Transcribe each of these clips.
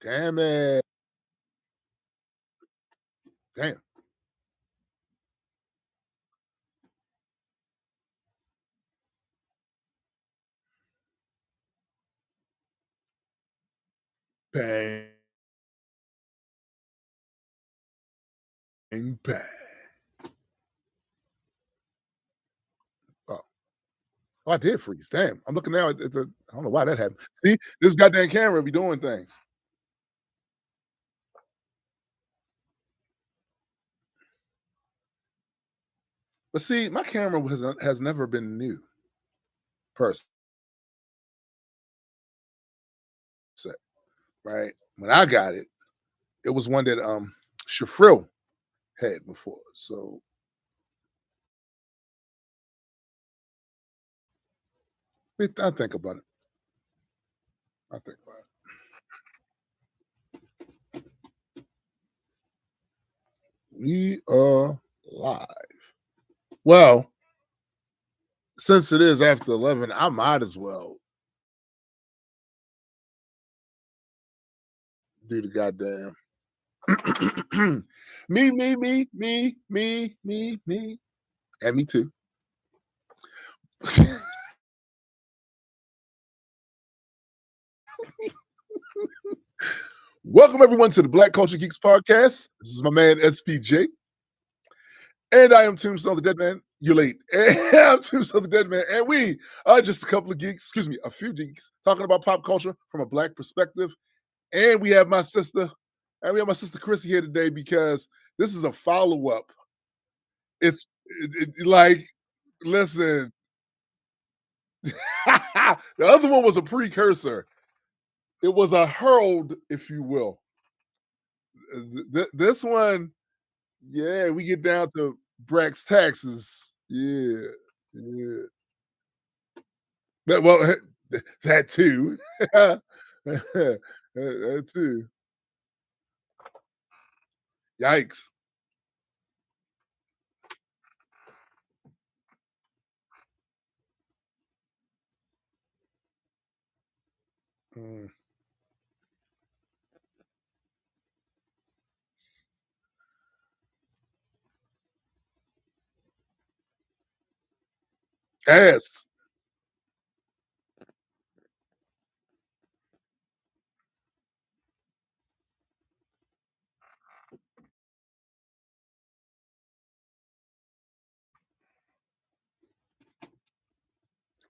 Damn it. Damn. Bang, bang, bang. Oh, oh, I did freeze. Damn. I'm looking now at the I don't know why that happened. See, this goddamn camera be doing things. But see, my camera has never been new per se, right? When I got it, it was one that Shafril had before. So I think about it. I think about it. We are live. Well, since it is after 11, I might as well do the goddamn me, and me too. Welcome everyone to the Black Culture Geeks podcast. This is my man SPJ, and I am Tombstone the Dead Man. You're late. And I'm Tombstone the Dead Man, and we are just a couple of geeks, excuse me, a few geeks talking about pop culture from a black perspective. And we have my sister Chrissy here today because this is a follow up. Like, listen, the other one was a precursor. It was a herald, if you will. This one, yeah, we get down to Brax taxes. Yeah, yeah. Well, that too. That too. Yikes. Mm. Ass.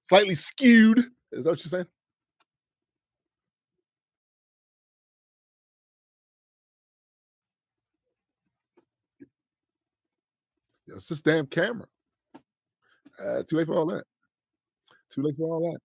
Slightly skewed. Is that what you're saying? Yeah, it's this damn camera. Too late for all that. Too late for all that.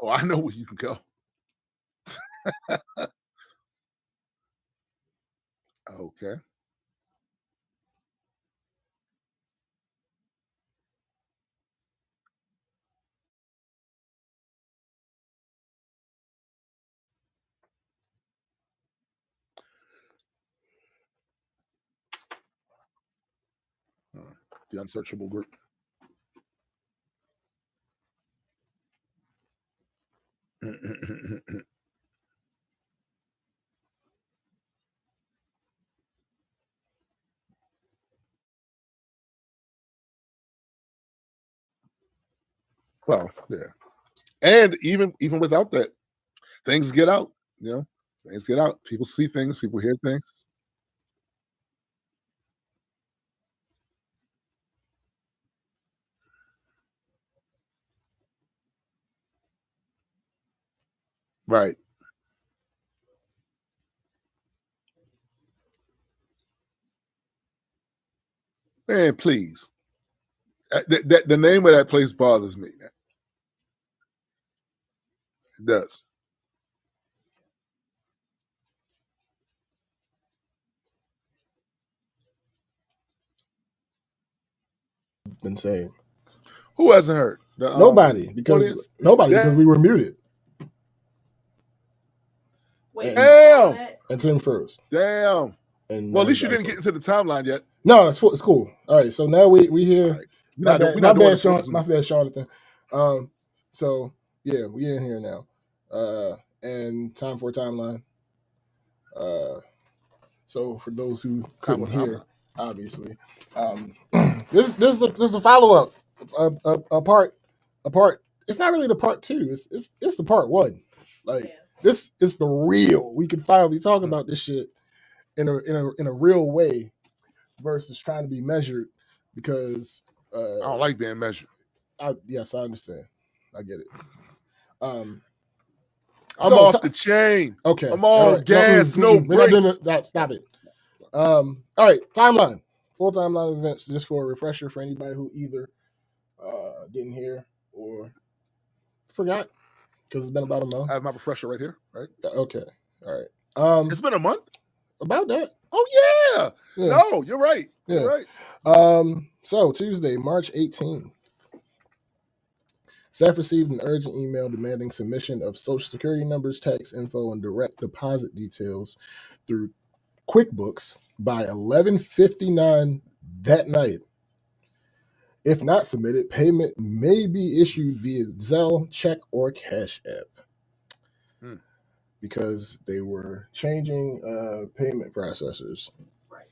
Oh, I know where you can go. Okay. Uh, the unsearchable group. Well, yeah. And even without that, things get out. You know, things get out. People see things. People hear things. Right. Man, please. The name of that place bothers me. Man. It does. been saying. Who hasn't heard? Nobody, because we were muted. Wait, damn. And Tim Furrows. Damn. And well, at least you didn't get into the timeline yet. No, it's cool. All right, so now we here. Right. My bad, Jonathan. So yeah, we in here now. And time for a timeline. So for those who couldn't hear, obviously, this is a follow up, a part. It's not really the part 2. It's the part 1. Like this is the real. We can finally talk about this shit in a real way versus trying to be measured, because I don't like being measured. Yes, I understand. I get it. I'm off the chain. Okay. I'm all right. Gas, no brakes. Stop it. All right, timeline. Full timeline of events, just for a refresher for anybody who either didn't hear or forgot, because it's been about a month. I have my refresher right here, right? Okay. All right. It's been a month? About that. Oh, yeah. No, you're right. Yeah. You're right. So, Tuesday, March 18th. Staff received an urgent email demanding submission of Social Security numbers, tax info, and direct deposit details through QuickBooks by 11:59 that night. If not submitted, payment may be issued via Zelle, check, or Cash App. Because they were changing payment processors. Right.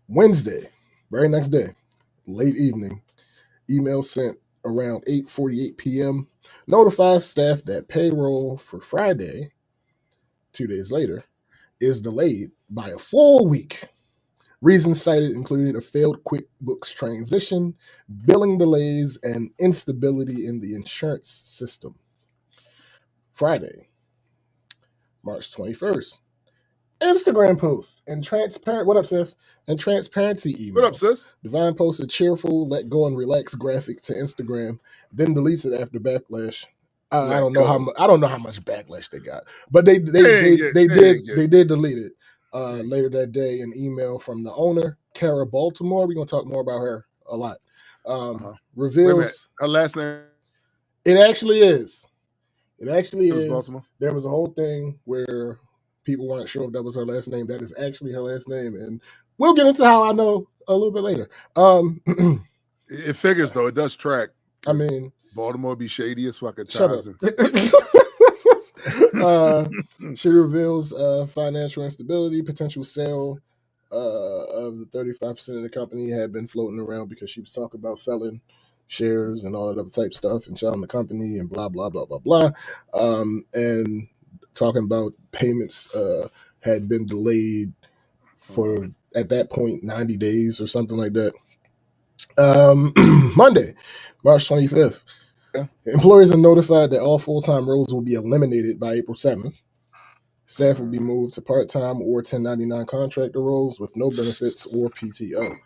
Wednesday, very next day, late evening, email sent around 8:48 p.m. notifies staff that payroll for Friday, 2 days later, is delayed by a full week. Reasons cited included a failed QuickBooks transition, billing delays, and instability in the insurance system. Friday, March 21st. Instagram post and transparent. What up, sis? And transparency email. What up, sis? Divine posted cheerful, let go and relax graphic to Instagram, then deletes it after backlash. I don't know how much backlash they got, but they did delete it later that day. An email from the owner, Kara Baltimore. We're gonna talk more about her a lot. Reveals her last name. It actually is. It actually is. Baltimore. There was a whole thing where people weren't sure if that was her last name. That is actually her last name, and we'll get into how I know a little bit later. It figures though. It does track. I mean, Baltimore be shady as fucking shut up. She reveals financial instability, potential sale of the 35% of the company had been floating around because she was talking about selling shares and all that other type stuff and selling the company and blah, blah, blah, blah, blah. And talking about payments had been delayed for, at that point, 90 days or something like that. Monday, March 25th. Yeah. Employers are notified that all full-time roles will be eliminated by April 7th. Staff will be moved to part-time or 1099 contractor roles with no benefits or PTO.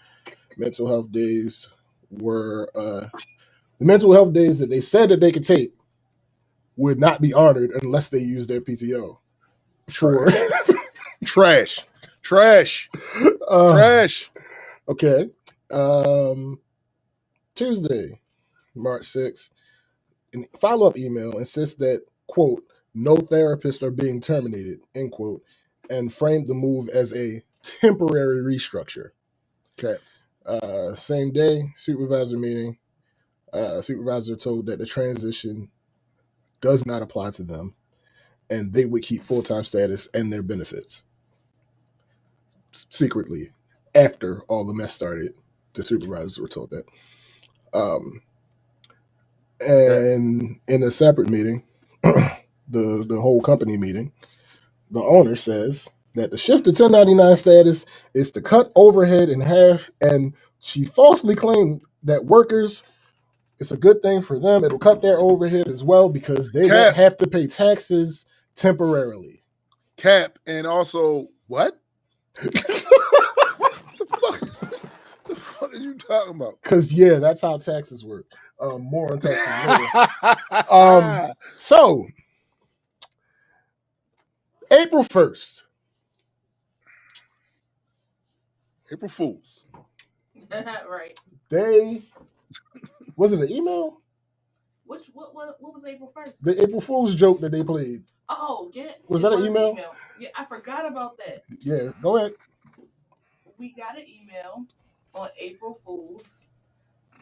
Mental health days were the mental health days that they said that they could take would not be honored unless they use their PTO. For trash. Okay. Tuesday, March 6th. An follow-up email insists that, quote, no therapists are being terminated, end quote, and framed the move as a temporary restructure. Okay. Same day, supervisor meeting. Supervisor told that the transition does not apply to them, and they would keep full-time status and their benefits. Secretly, after all the mess started, the supervisors were told that. And in a separate meeting, the whole company meeting, the owner says that the shift to 1099 status is to cut overhead in half, and she falsely claimed that workers, it's a good thing for them. It'll cut their overhead as well because they won't have to pay taxes temporarily. Cap, and also, what? The fuck are you talking about? Because, yeah, that's how taxes work. More on taxes later. So, April 1st. April Fools. Right. Was it an email? What was April 1st? The April Fool's joke that they played. Oh, yeah. Was that an email? Yeah, I forgot about that. Yeah, go ahead. We got an email on April Fool's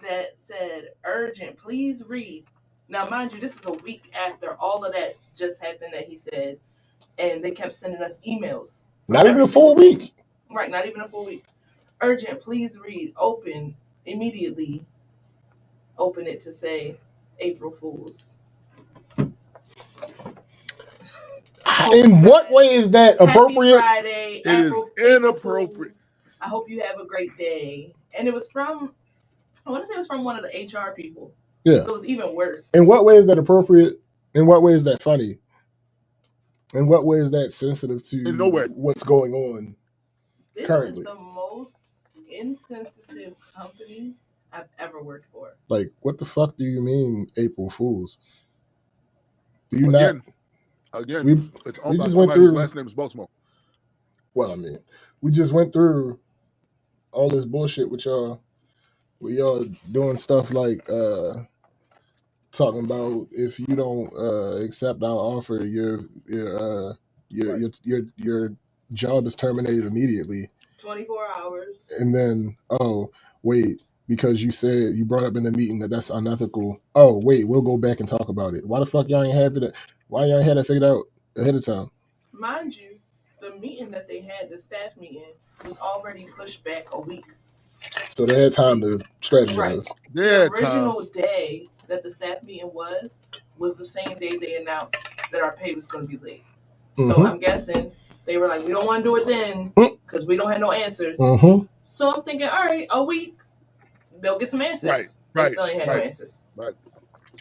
that said, urgent, please read. Now, mind you, this is a week after all of that just happened that he said, and they kept sending us emails. Not even a full week. Right, not even a full week. Urgent, please read. Open immediately. Open it to say April Fool's. In what way is that appropriate? Happy Friday. It is inappropriate. I hope you have a great day. And it was from, I want to say it was from one of the HR people. Yeah. So it was even worse. In what way is that appropriate? In what way is that funny? In what way is that sensitive to what's going on currently? This is the most insensitive company I've ever worked for. Like, what the fuck do you mean, April Fools? Do you Again, it's owned by somebody whose last name is Baltimore. Well, I mean, we just went through all this bullshit with y'all. We all doing stuff like talking about if you don't accept our offer, your job is terminated immediately. 24 hours. And then, oh wait, because you brought up in the meeting that's unethical. Oh wait, we'll go back and talk about it. Why the fuck y'all ain't have it? Why y'all ain't had it figured out ahead of time? Mind you, the meeting that they had, the staff meeting, was already pushed back a week. So they had time to strategize. Right. The original day that the staff meeting was the same day they announced that our pay was going to be late. Mm-hmm. So I'm guessing they were like, we don't want to do it then because we don't have no answers. Mm-hmm. So I'm thinking, all right, a week, they'll get some answers. Right. They still ain't had no answers. Right.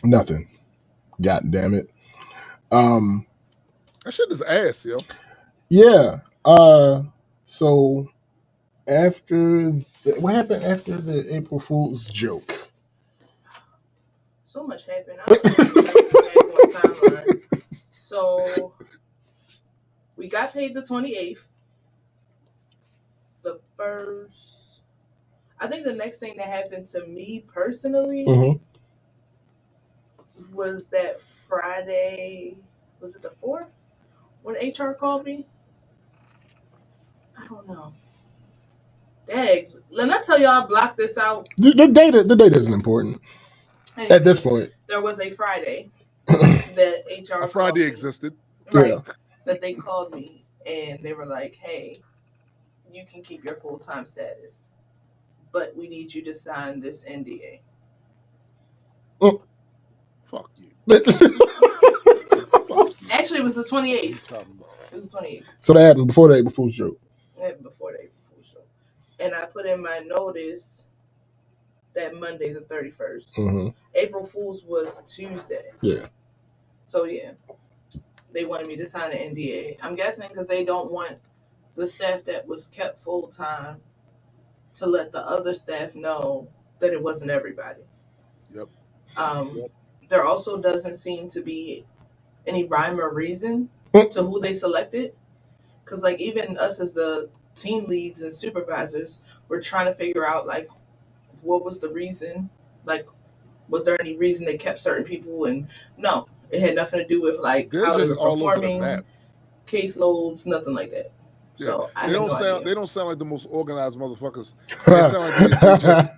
Nothing. God damn it. That shit is ass, yo. Yeah. So what happened after the April Fool's joke? So much happened. So we got paid the 28th. The first, I think the next thing that happened to me personally was that Friday. Was it the 4th when HR called me? I don't know. Dang, let I tell y'all, I blocked this out. The data isn't important anyway, at this point. There was a Friday that HR. A Friday existed, right? Yeah. That they called me and they were like, "Hey, you can keep your full-time status, but we need you to sign this NDA." Fuck you. Actually, it was the 28th. It was the 28th. So that happened before the April Fool's joke. It happened before the April Fool's joke. And I put in my notice that Monday the 31st. Mm-hmm. April Fool's was Tuesday. Yeah. So, yeah. They wanted me to sign an NDA. I'm guessing because they don't want the staff that was kept full-time to let the other staff know that it wasn't everybody. Yep. There also doesn't seem to be any rhyme or reason to who they selected. Because, like, even us as the team leads and supervisors, we're trying to figure out, like, what was the reason? Like, was there any reason they kept certain people? And no, it had nothing to do with, like, how they were performing, caseloads, nothing like that. Yeah. So they don't sound like the most organized motherfuckers. They sound like they're just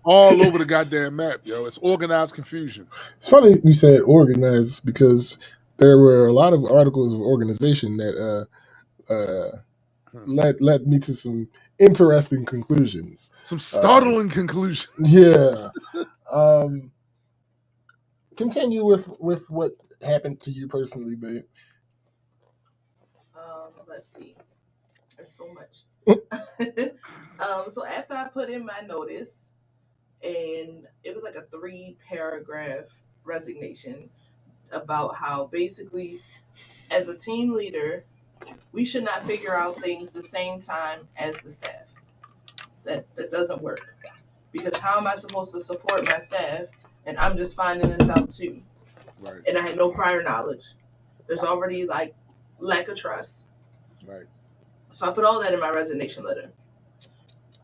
all over the goddamn map, yo. It's organized confusion. It's funny you said organized because there were a lot of articles of organization that led me to some interesting conclusions. Some startling conclusions. Yeah. Continue with what happened to you personally, babe. Let's see. There's so much. So after I put in my notice, and it was like a 3-paragraph resignation about how basically as a team leader, we should not figure out things the same time as the staff. That doesn't work. Because how am I supposed to support my staff and I'm just finding this out too? Right. And I had no prior knowledge. There's already like lack of trust. Right. So I put all that in my resignation letter.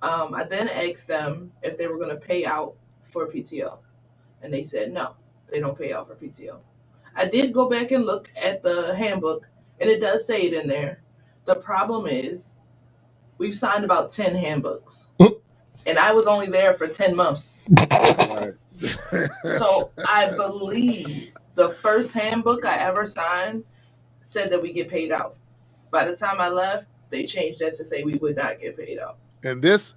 I then asked them if they were going to pay out for PTO, and they said no, they don't pay out for PTO. I did go back and look at the handbook, and it does say it in there. The problem is we've signed about 10 handbooks, and I was only there for 10 months. Right. So I believe the first handbook I ever signed said that we get paid out. By the time I left, they changed that to say we would not get paid out. And this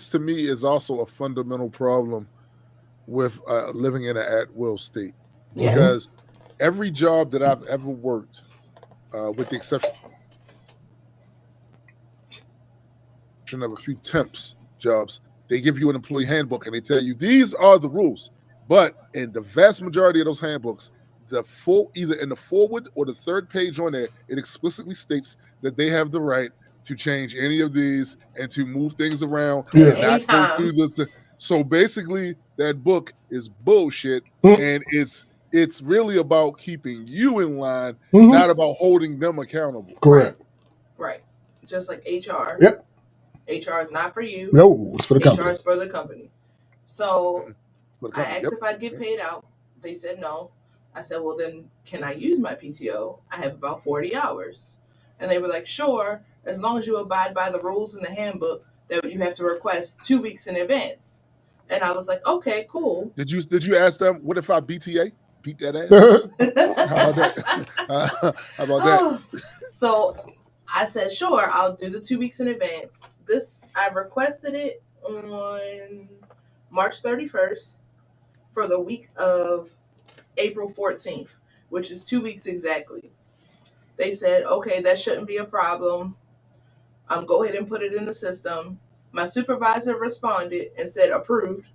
to me is also a fundamental problem with living in an at-will state, Yes. because every job that I've ever worked, with the exception of a few temps jobs, they give you an employee handbook and they tell you these are the rules. But in the vast majority of those handbooks, either in the forward or the third page on there, it explicitly states that they have the right to change any of these and to move things around and not go through this. So basically, that book is bullshit, and it's really about keeping you in line, not about holding them accountable. Correct. Right. Just like HR. Yep. HR is not for you. No, it's for the company. HR is for the company. So For the company. I asked if I'd get paid out. They said no. I said, well, then can I use my PTO? I have about 40 hours. And they were like, sure, as long as you abide by the rules in the handbook that you have to request 2 weeks in advance. And I was like, okay, cool. Did you ask them, what if I BTA? Beat that ass? How about that? How about that? So I said, sure, I'll do the 2 weeks in advance. I requested it on March 31st for the week of April 14th, which is 2 weeks exactly. They said, okay, that shouldn't be a problem. Go ahead and put it in the system. My supervisor responded and said approved,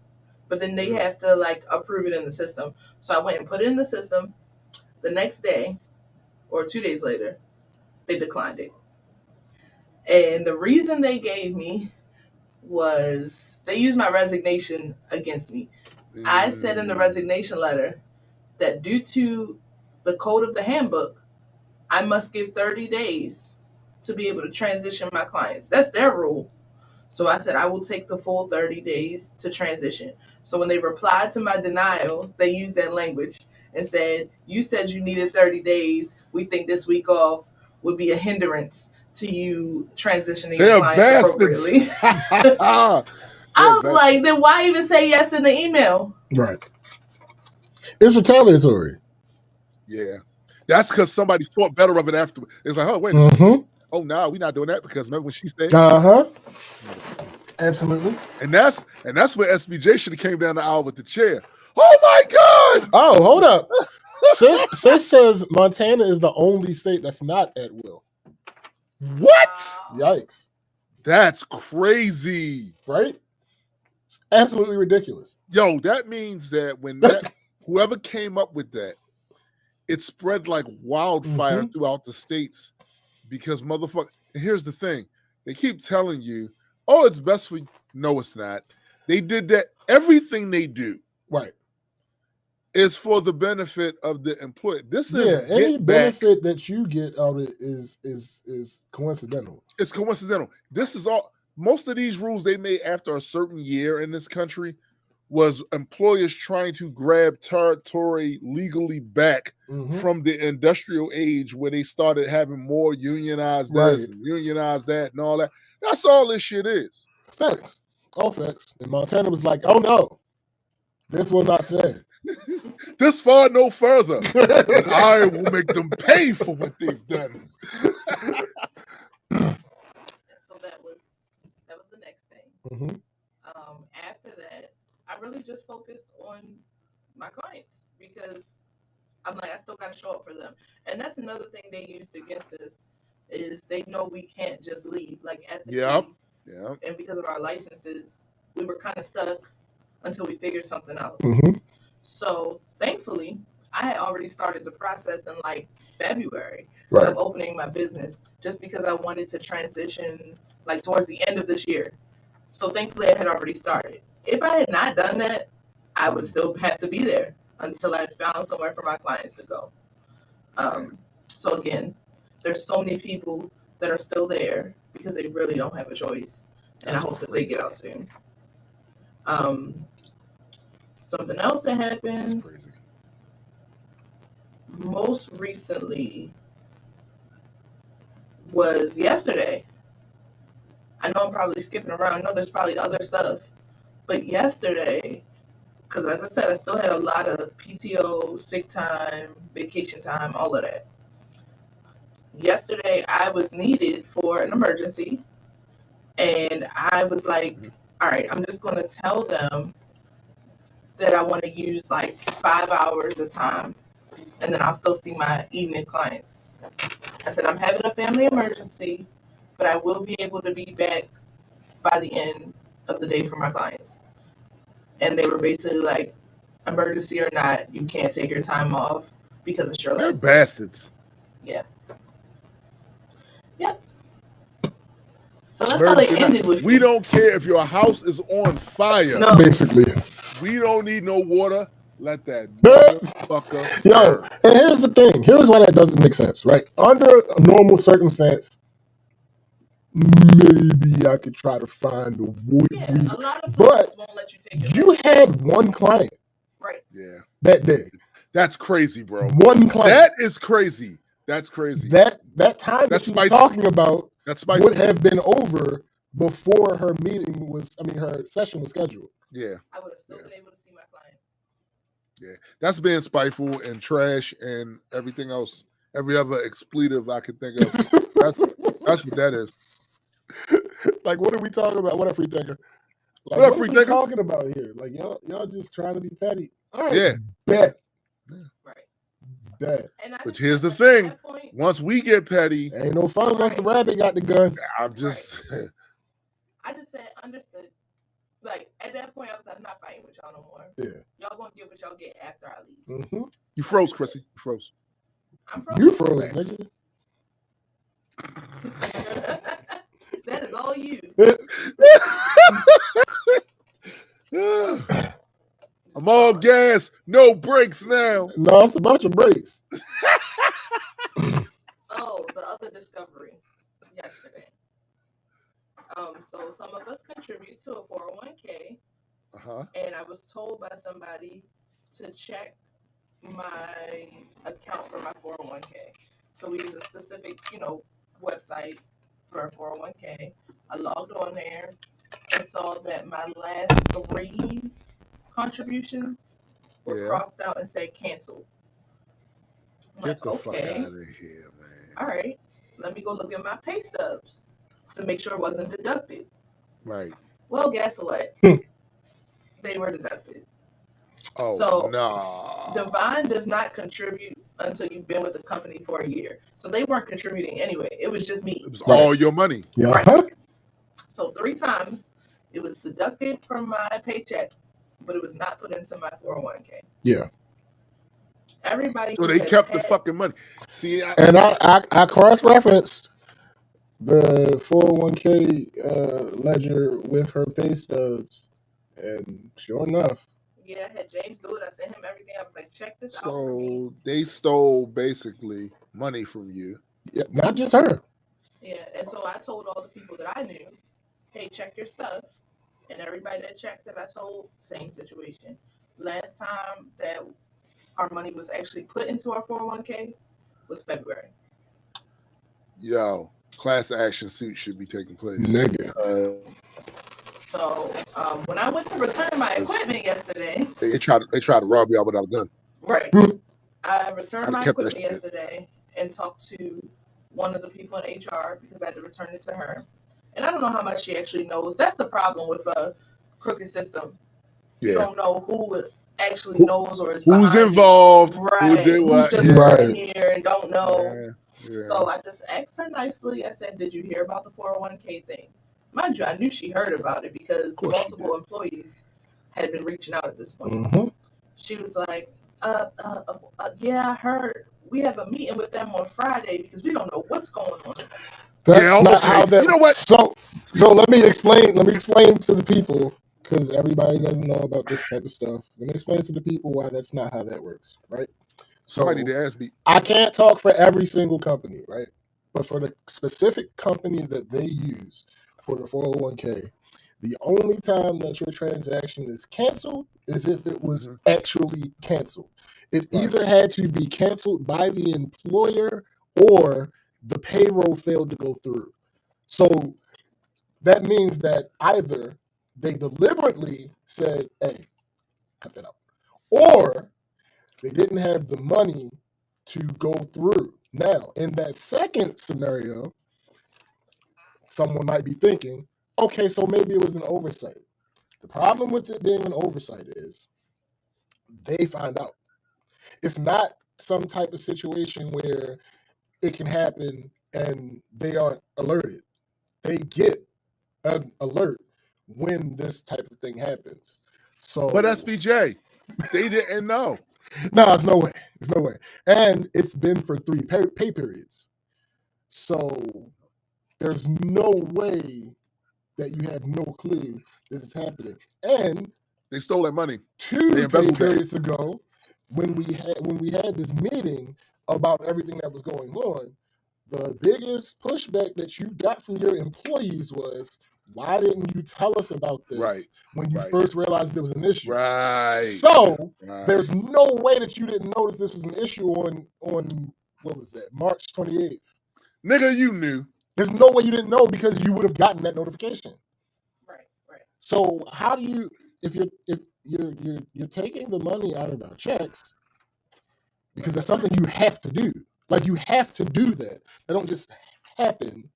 but then they have to approve it in the system. So I went and put it in the system. The next day, or 2 days later, they declined it. And the reason they gave me was they used my resignation against me. I said in the resignation letter that due to the code of the handbook, I must give 30 days to be able to transition my clients. That's their rule. So I said I will take the full 30 days to transition. So when they replied to my denial, they used that language and said, you said you needed 30 days. We think this week off would be a hindrance to you transitioning your clients appropriately. I was like, then why even say yes in the email? Right. It's retaliatory. Yeah. That's because somebody thought better of it afterwards. It's like, oh, wait. Oh, no, we're not doing that because remember when she said? Absolutely. And that's where SBJ should have came down the aisle with the chair. Oh my God! Oh, hold up. Sis says Montana is the only state that's not at will. What? Yikes. That's crazy. Right? It's absolutely ridiculous. Yo, that means that when whoever came up with that, it spread like wildfire throughout the states because motherfucker, here's the thing. They keep telling you, oh, it's best for you. No, it's not. They did that. Everything they do. Right. Is for the benefit of the employee. This is any benefit that you get out of it is coincidental. It's coincidental. This is all. Most of these rules they made after a certain year in this country was employers trying to grab territory legally back from the industrial age where they started having more unionized this and unionized that and all that. That's all this shit is. Facts. All facts. And Montana was like, oh no, this will not stand. This far no further. And I will make them pay for what they've done. So that was the next thing. After that, I really just focused on my clients because I'm like, I still got to show up for them. And that's another thing they used against us is they know we can't just leave at the state. And because of our licenses, we were kind of stuck until we figured something out. So thankfully, I had already started the process in February of opening my business just because I wanted to transition towards the end of this year. So thankfully, I had already started. If I had not done that, I would still have to be there until I found somewhere for my clients to go. So again, there's so many people that are still there because they really don't have a choice. and I hope that they get out soon. Something else that That's happened crazy. most recently was yesterday. I know I'm probably skipping around. I know there's probably other stuff, but yesterday, because as I said, I still had a lot of PTO, sick time, vacation time, all of that. Yesterday, I was needed for an emergency, and I was like, all right, I'm just going to tell them that I want to use like 5 hours of time, and then I'll still see my evening clients. I said, I'm having a family emergency, but I will be able to be back by the end of the day for my clients. And they were basically like, emergency or not, you can't take your time off because it's your They're last day. bastards. Yeah. Yep. So that's how they Emergency ended with We me. don't care if your house is on fire. No. Basically. We don't need no water. Let that But- motherfucker Yo, burn. and here's the thing. Here's why that doesn't make sense, right? Under a normal circumstance, maybe I could try to find a Yeah, a reason. lot of But places won't let you take your you had one client right. Yeah, that day. that's crazy, bro. One client. That is crazy. That's crazy. That time that That's she was spiteful. talking about That's would spiteful. have been over before her meeting was. I mean, her session was scheduled. Yeah, I would have still been able to see my client. yeah. That's being spiteful and trash and everything else. Every other expletive I could think of. That's what that is. Like, what are we talking about? What a free taker. Like, What up, what free are we taker? talking about here? Like, y'all just trying to be petty. All right, Yeah. bet. Right. Bet. And I But just here's the felt like at thing. that point, Once we get petty, Ain't no fun once the rabbit got the gun. I'm just I just said, understood. Like, at that point, I was like, I'm not fighting with y'all no more. Yeah. Y'all gonna get what y'all get after I leave. Mm-hmm. You froze, Chrissy. You froze. I'm frozen. You froze, nigga. That is all you. I'm all gas, no brakes now. No, it's a bunch of breaks. Oh, the other discovery yesterday. So some of us contribute to a 401k, and I was told by somebody to check my account for my 401k. So we use a specific, website for a 401k. I logged on there and saw that my last 3 contributions were crossed out and said canceled. Get the fuck out of here, man. All right, let me go look at my pay stubs to make sure it wasn't deducted. Right. Well, guess what? They were deducted. Oh, so no. Divine does not contribute until you've been with the company for a year. So they weren't contributing anyway. It was just me. It was all your money. Yeah. Right. So 3 times it was deducted from my paycheck, but it was not put into my 401k. Yeah. Everybody. So they kept the fucking money. See, I cross-referenced the 401k ledger with her pay stubs, and sure enough. Yeah, I had James do it. I sent him everything. I was like, check this out. So they stole basically money from you. Yeah, not just her. Yeah, and so I told all the people that I knew, hey, check your stuff. And everybody that checked that I told, same situation. Last time that our money was actually put into our 401k was February. Yo, class action suit should be taking place. Nigga. So when I went to return my equipment yesterday, they tried to rob you out without a gun. Right. I returned my equipment yesterday and talked to one of the people in HR because I had to return it to her. And I don't know how much she actually knows. That's the problem with a crooked system. You don't know who actually knows or is who's involved, right? Who did what? Who's just in here and don't know. Yeah. So I just asked her nicely. I said, "Did you hear about the 401k thing?" Mind you, I knew she heard about it because multiple employees had been reaching out at this point. Mm-hmm. She was like, "Yeah, I heard. We have a meeting with them on Friday because we don't know what's going on." That's not how that. You know what? So let me explain to the people, because everybody doesn't know about this type of stuff. Let me explain to the people why that's not how that works, right? So somebody to ask me. I can't talk for every single company, right? But for the specific company that they use, for the 401k, the only time that your transaction is canceled is if it was actually canceled. It either had to be canceled by the employer or the payroll failed to go through. So that means that either they deliberately said, hey, cut that out, or they didn't have the money to go through. Now, in that second scenario, someone might be thinking, okay, so maybe it was an oversight. The problem with it being an oversight is they find out. It's not some type of situation where it can happen and they aren't alerted. They get an alert when this type of thing happens. So, But SBJ, they didn't know. No, it's no way. There's no way. And it's been for 3 pay periods. So there's no way that you have no clue this is happening. And They stole that money. 2 They pay embezzled that. periods ago, when we had this meeting about everything that was going on, the biggest pushback that you got from your employees was, why didn't you tell us about this when you first realized there was an issue? So there's no way that you didn't notice this was an issue on what was that, March 28th. Nigga, you knew. There's no way you didn't know because you would have gotten that notification. Right. So how do you, if you're taking the money out of our checks, because that's something you have to do. Like, you have to do that. That don't just happen.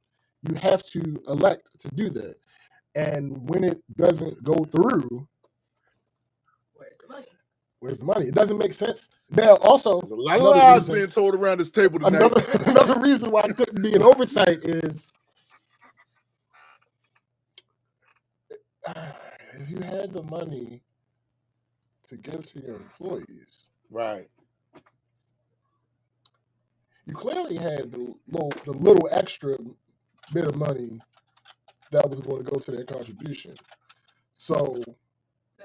You have to elect to do that. And when it doesn't go through, where's the money? It doesn't make sense. Now, also, there's a lot of lies being told around this table tonight. Another reason why it couldn't be an oversight is if you had the money to give to your employees, right? You clearly had the little extra bit of money that was going to go to their contribution. So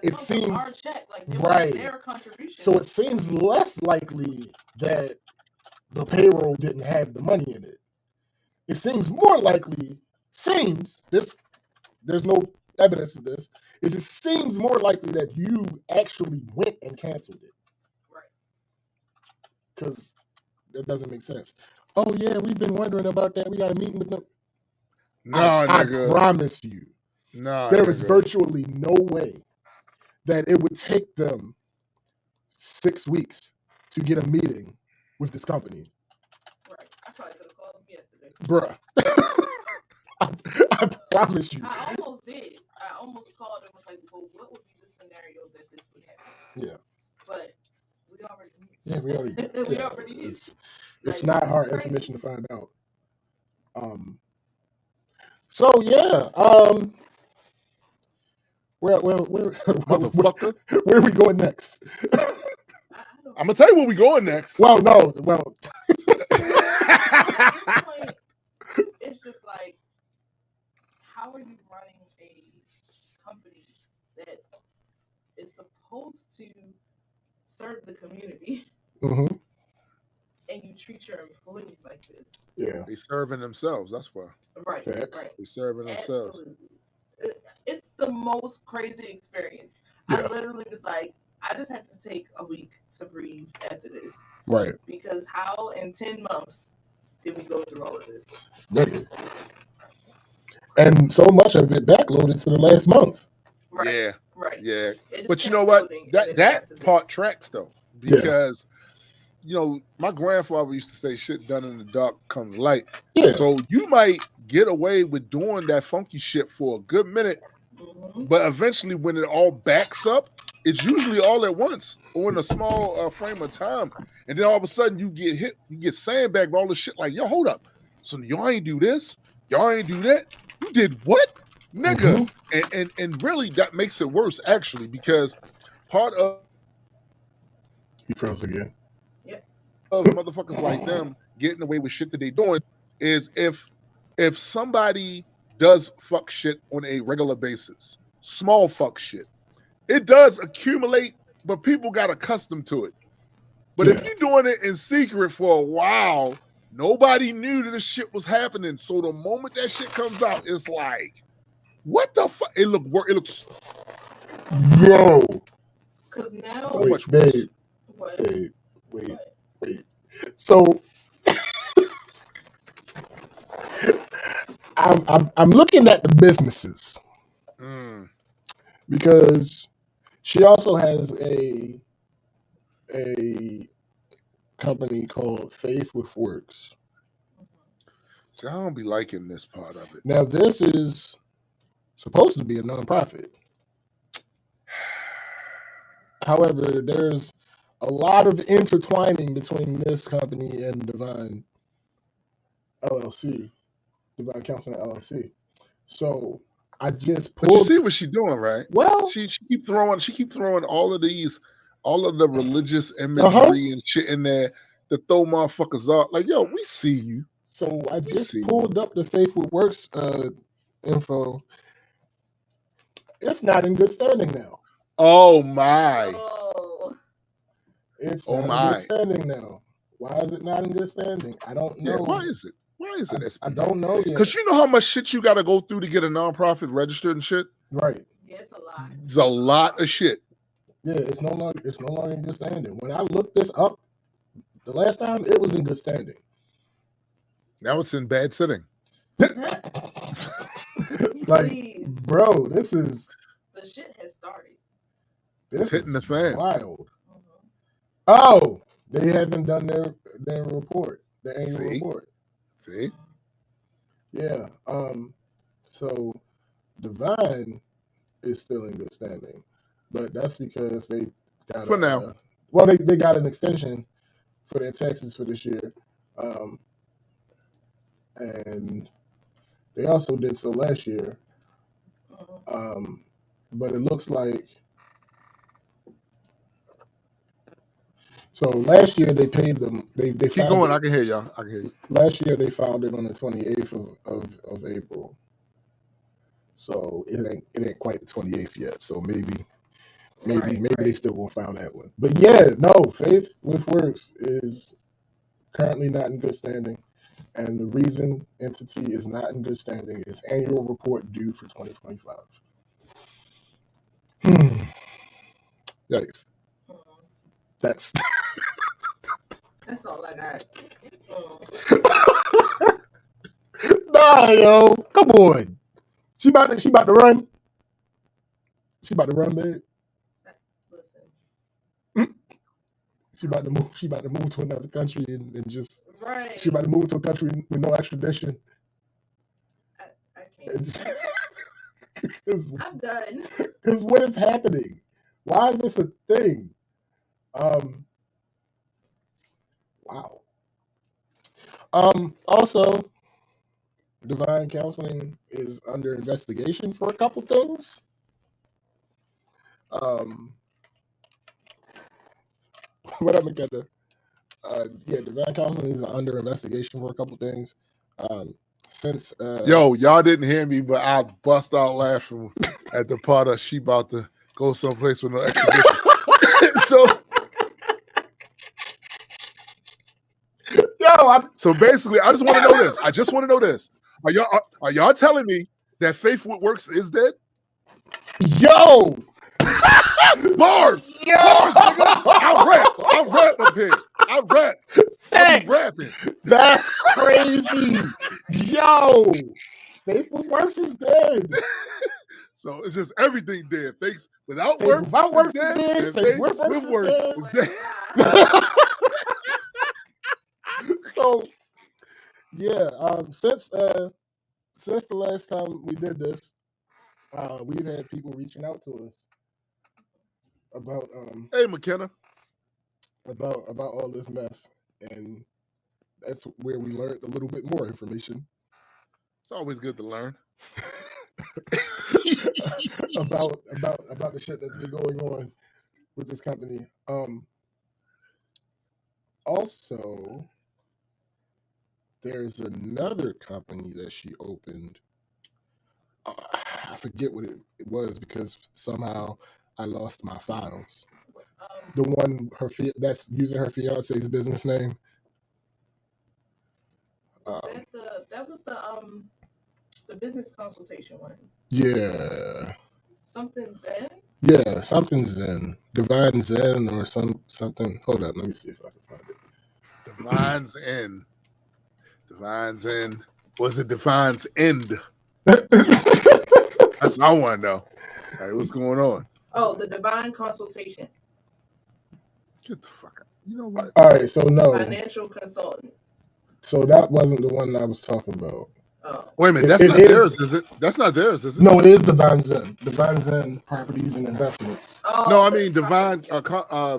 it seems our check, like their contribution. So it seems less likely that the payroll didn't have the money in it. It seems more likely. There's no evidence of this. It just seems more likely that you actually went and canceled it. Right. Because that doesn't make sense. Oh yeah, we've been wondering about that. We got a meeting with them. I promise you, there is virtually no way that it would take them 6 weeks to get a meeting with this company. Right. I probably could have called them yesterday. Bruh. I promise you. I almost did. I almost called and was like, well, what would be the scenario that this would happen? Yeah. But we already knew. Yeah, we already already knew. It's not hard information to find out. So yeah, where motherfucker, where are we going next? I'm gonna tell you where we going next. Well, no, it's just like, how are you running a company that is supposed to serve the community? Mm-hmm. And you treat your employees like this? Yeah, they serving themselves. That's why. Right. They serving themselves. Absolutely. It's the most crazy experience. Yeah. I literally was like, I just have to take a week to breathe after this. Right. Because how in 10 months did we go through all of this? Negative. And so much of it backloaded to the last month. Right. Yeah. Right. Yeah. But you know what? That part tracks though, because you know, my grandfather used to say shit done in the dark comes light. Yeah. So you might get away with doing that funky shit for a good minute, but eventually when it all backs up, it's usually all at once or in a small frame of time. And then all of a sudden you get hit, you get sandbagged by all this shit like, yo, hold up. So y'all ain't do this, y'all ain't do that. You did what? Nigga. And really that makes it worse actually, because part of he froze again. Of motherfuckers like them getting away with shit that they doing is if somebody does fuck shit on a regular basis, small fuck shit, it does accumulate, but people got accustomed to it. But if you're doing it in secret for a while, nobody knew that this shit was happening. So the moment that shit comes out, it's like, What the fuck? It looks Yo. Because now, so much worse. what? Wait. So I'm looking at the businesses because she also has a company called Faith with Works. See, I don't be liking this part of it. Now, this is supposed to be a nonprofit. However, there's a lot of intertwining between this company and Divine LLC, Divine Counseling LLC. So I just But you pulled. see what she's doing, right? Well, She keep throwing all of the religious imagery and shit in there to throw motherfuckers off. Like, yo, we see you. So I just pulled up the Faith with Works info. It's not in good standing now. Oh my. Oh. It's not in good standing now. Why is it not in good standing? I don't know. Yeah, why is it? Why is it? I don't know yet. Because you know how much shit you got to go through to get a nonprofit registered and shit? Right. Yeah, it's a lot. It's a lot of shit. Yeah, it's no longer in good standing. When I looked this up the last time, it was in good standing. Now it's in bad sitting. Like, Please. bro, this is The shit has started. It's hitting the fan. Wild. Oh, they haven't done their report, their annual report. See? Yeah. So Divine is still in good standing, but that's because they got now. Well, they got an extension for their taxes for this year, and they also did so last year. But it looks like. So last year they paid them. They keep going. I can hear y'all. I can hear you. Last year they filed it on the 28th of April. So it ain't quite the 28th yet. So maybe they still won't file that one. But yeah, no, Faith with Works is currently not in good standing, and the reason entity is not in good standing is annual report due for 2025. Yikes. That's all I got. Nah, yo, come on. She about to run. She about to run, babe. Listen. She about to move. She about to move to another country and just. Right. She about to move to a country with no extradition. I can't. I'm done. Because what is happening? Why is this a thing? Wow. Also, Divine Counseling is under investigation for a couple things. What I'm gonna Divine Counseling is under investigation for a couple things. Since yo, y'all didn't hear me, but I bust out laughing at the part of she about to go someplace with no extradition. So basically, I just want to know this. Are y'all telling me that Faith with Works is dead? Yo! Bars! Yo! Bars, nigga! I rap up here. I rap. I be rapping. That's crazy. Yo! Faith with Works is dead. So it's just everything dead. Faith without Faith work without Works is dead. dead. And Faith with Works is dead. So yeah, since the last time we did this, we've had people reaching out to us about hey McKenna, about all this mess, and that's where we learned a little bit more information. It's always good to learn about the shit that's been going on with this company. Also, there's another company that she opened. I forget what it was because somehow I lost my files. The one that's using her fiance's business name. That was the The business consultation one. Yeah. Something Zen? Yeah, something Zen. Divine Zen or something. Hold up, let me see if I can find it. Divine's End. Divine's End. Was it Divine's End? That's what I want to know. Hey, what's going on? Oh, the Divine Consultation. Get the fuck out. You know what? All right, so no. Financial consultant. So that wasn't the one I was talking about. Oh. Wait a minute. That's not theirs, is it? That's not theirs, is it? No, it is Divine Zen. Divine Zen Properties and Investments. Oh, no, I mean Divine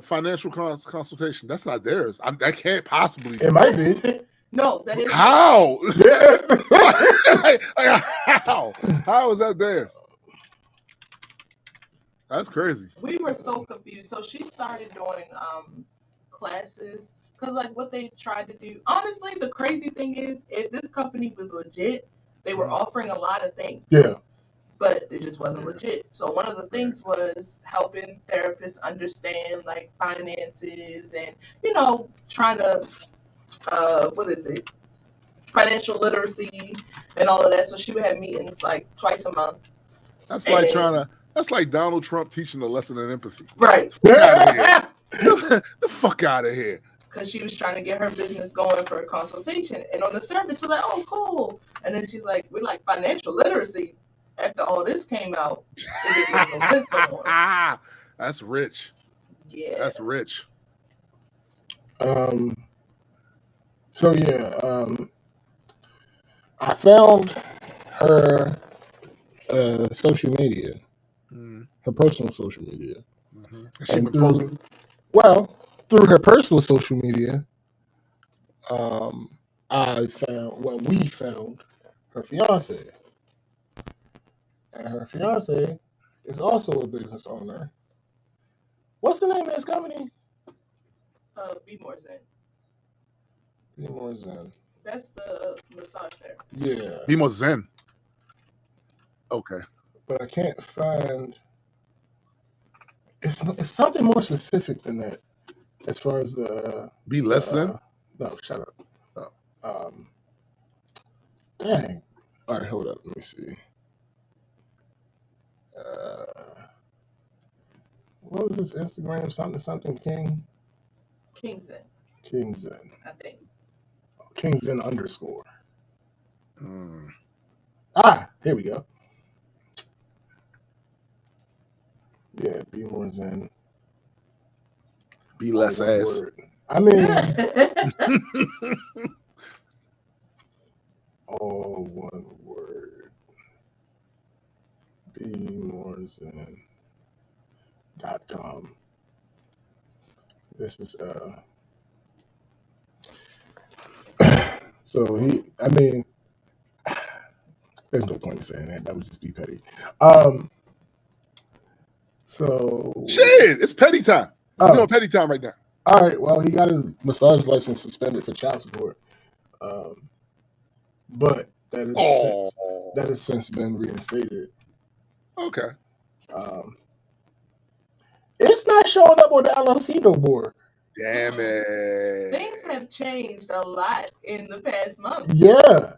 Financial Consultation. That's not theirs. That can't possibly be. It might be. No, that is. How? Yeah. How? How is that theirs? That's crazy. We were so confused. So she started doing classes because, like, what they tried to do. Honestly, the crazy thing is, if this company was legit, they were offering a lot of things. Yeah. But it just wasn't legit. So one of the things was helping therapists understand like finances and, you know, trying to financial literacy and all of that. So she would have meetings like twice a month. That's like that's like Donald Trump teaching a lesson in empathy. Right. The fuck out of here. Because she was trying to get her business going for a consultation. And on the surface, we're like, oh, cool. And then she's like, we're like, financial literacy. After all this came out, it didn't make no sense no more. That's rich. Yeah. That's rich. So yeah, I found her social media, her personal social media. And through her personal social media, we found her fiance. And her fiance is also a business owner. What's the name of his company? Be More Zen. Be More Zen. That's the massage therapy. Yeah. Be More Zen. Okay. But I can't find. It's something more specific than that, as far as the. Be Less Zen? No, shut up. Dang. All right, hold up. Let me see. What was this Instagram? Something King? King Zen. King Zen. I think. King Zen _. Here we go. Yeah, Be More Zen. Be less ass. Word. I mean, all one word. BeMoreZen.com. This is so there's no point in saying that. That would just be petty. So shit, it's petty time. We're doing petty time right now. All right. Well, he got his massage license suspended for child support, but that has since been reinstated. Okay. It's not showing up on the LLC no more. Damn it. Things have changed a lot in the past month. Yeah.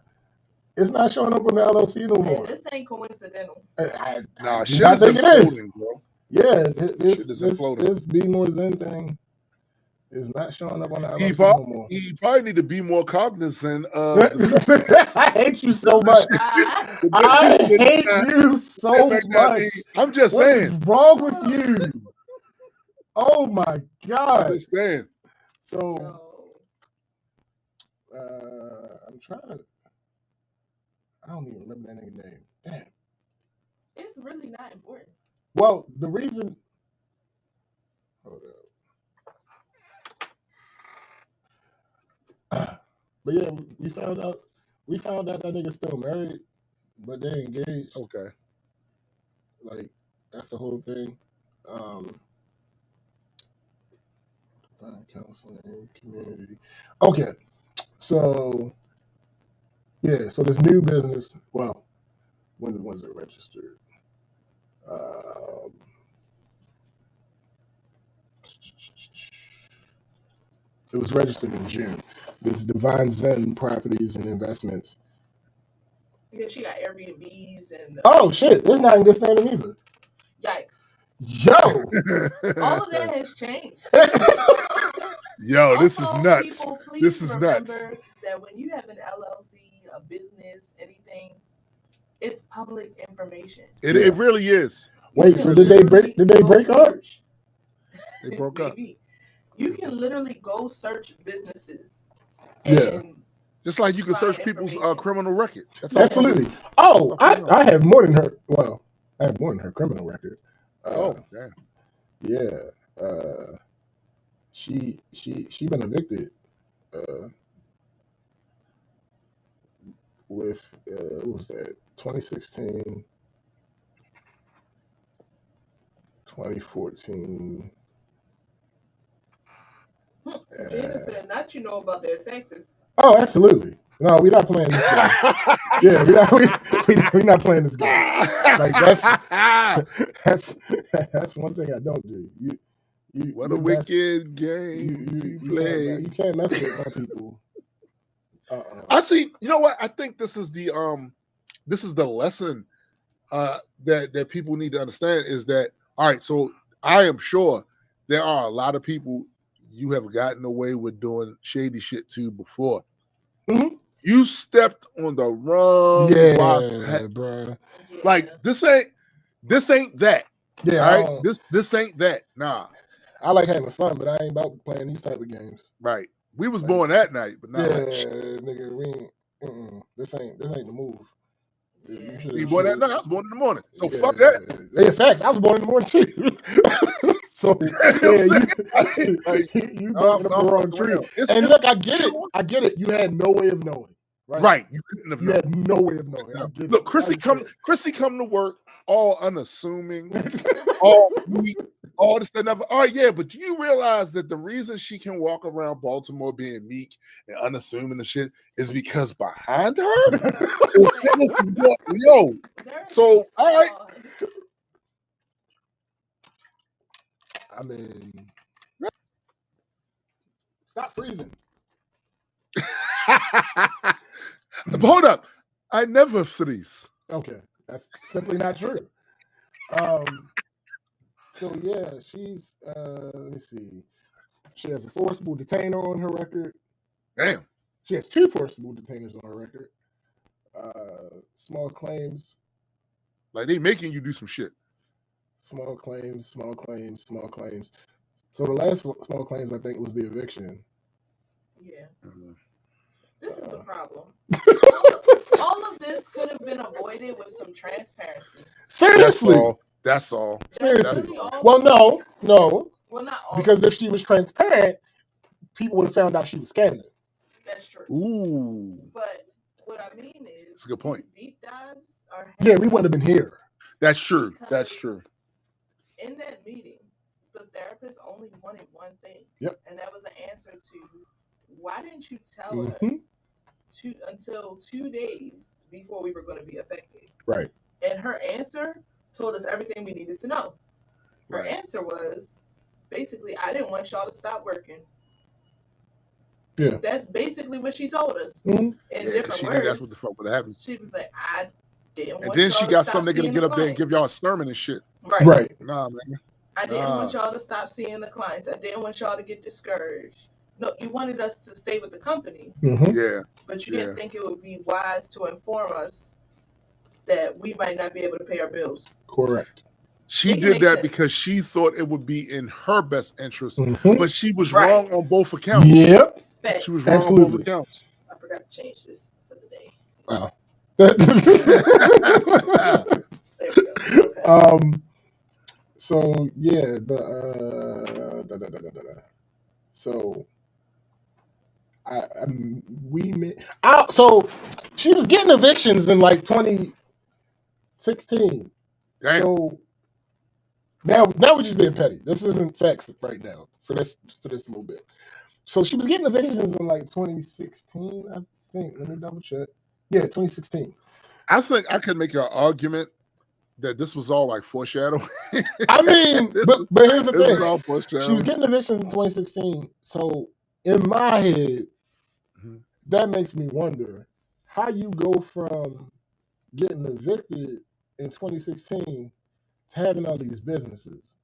It's not showing up on the LLC no more. This ain't coincidental. Shit is imploding, bro. Yeah, this Be More Zen thing is not showing up on the LLC no more. You probably need to be more cognizant of I hate you so much. I hate you so much. I'm just saying. What's wrong with you? Oh my God. I'm just saying. So I'm trying to. I don't even remember that nigga's name. Damn. It's really not important. Well, the reason. Hold up. But yeah, we found out that nigga's still married, but they engaged. Okay. Like, that's the whole thing. Divine counseling community. Okay. So yeah, so this new business, well, when was it registered? It was registered in June. This Divine Zen Properties and Investments Yeah, she got Airbnbs and Oh shit, it's not in good standing either. yikes. Yo, All of that has changed. Yo, this is Also, nuts. People, please This is nuts. remember that when you have an LLC, a business, anything, it's public information. It really is. Wait, so did they break? Did they break up? They broke up. Maybe. You can literally go search businesses. Yeah. Just like you can find search people's information. criminal record. That's all. Absolutely. Oh, I have more than her. Well, I have more than her criminal record. Damn. Yeah. She been evicted. With what was that? 2016, 2014. Jada said, "Not you know about their taxes." Oh, absolutely. No, we're not playing this game. Yeah, we're not playing this game. Like that's one thing I don't do. What a wicked game you play. You can't mess with my people. I see. You know what? I think this is the lesson that people need to understand is that, all right, so I am sure there are a lot of people you have gotten away with doing shady shit to before. Mm-hmm. You stepped on the wrong bro. Like this ain't that. Yeah, all right. This ain't that. Nah. I like having fun, but I ain't about playing these type of games. Right. We was born that night, but nah. Nigga, we ain't. This ain't the move. You born that night? I was born in the morning. So fuck that. Yeah, facts. I was born in the morning too. So you barking up the wrong tree. And look, I get it. I get it. You had no way of knowing. Right. You couldn't have known. You had no way of knowing. Look, Chrissy come to work all unassuming, all weak, all this and other. Oh yeah, but do you realize that the reason she can walk around Baltimore being meek and unassuming and shit is because behind her, yo. So all right. I mean, stop freezing. Hold up. I never freeze. Okay. That's simply not true. So yeah, she's let me see. She has a forcible detainer on her record. Damn. She has 2 forcible detainers on her record. Small claims. Like they making you do some shit. Small claims. So the last small claims, I think, was the eviction. Yeah. This is the problem. All of this could have been avoided with some transparency. Seriously. That's all. Seriously. Really all. Well, no. Well, not all. Because if she was transparent, people would have found out she was scamming. That's true. Ooh. But what I mean is, that's a good point. Deep dives are. Yeah, we wouldn't have been here. That's true. That's true. In that meeting, the therapist only wanted one thing. Yep. And that was an answer to, why didn't you tell us until 2 days before we were going to be affected? Right. And her answer told us everything we needed to know. Her answer was, basically, I didn't want y'all to stop working. Yeah. That's basically what she told us. Mm-hmm. In different words. That's what the fuck would happen. She was like, I didn't want y'all to stop. And then she got some nigga to get up there and give y'all a sermon and shit. Right. Nah, man. I didn't want y'all to stop seeing the clients. I didn't want y'all to get discouraged. No, you wanted us to stay with the company. Mm-hmm. Yeah. But you didn't think it would be wise to inform us that we might not be able to pay our bills. Correct. She did that because she thought it would be in her best interest, but she was wrong on both accounts. Yep. Facts. She was wrong on both accounts. I forgot to change this for the day. Wow. There we go. Okay. So yeah, so so she was getting evictions in like 2016. Damn. So now we're just being petty. This isn't facts right now for this little bit. So she was getting evictions in like 2016, I think. Let me double check. Yeah, 2016. I think I could make an argument that this was all like foreshadowing. I mean, but here's the thing. All foreshadowing. She was getting evictions in 2016. So in my head, that makes me wonder how you go from getting evicted in 2016 to having all these businesses,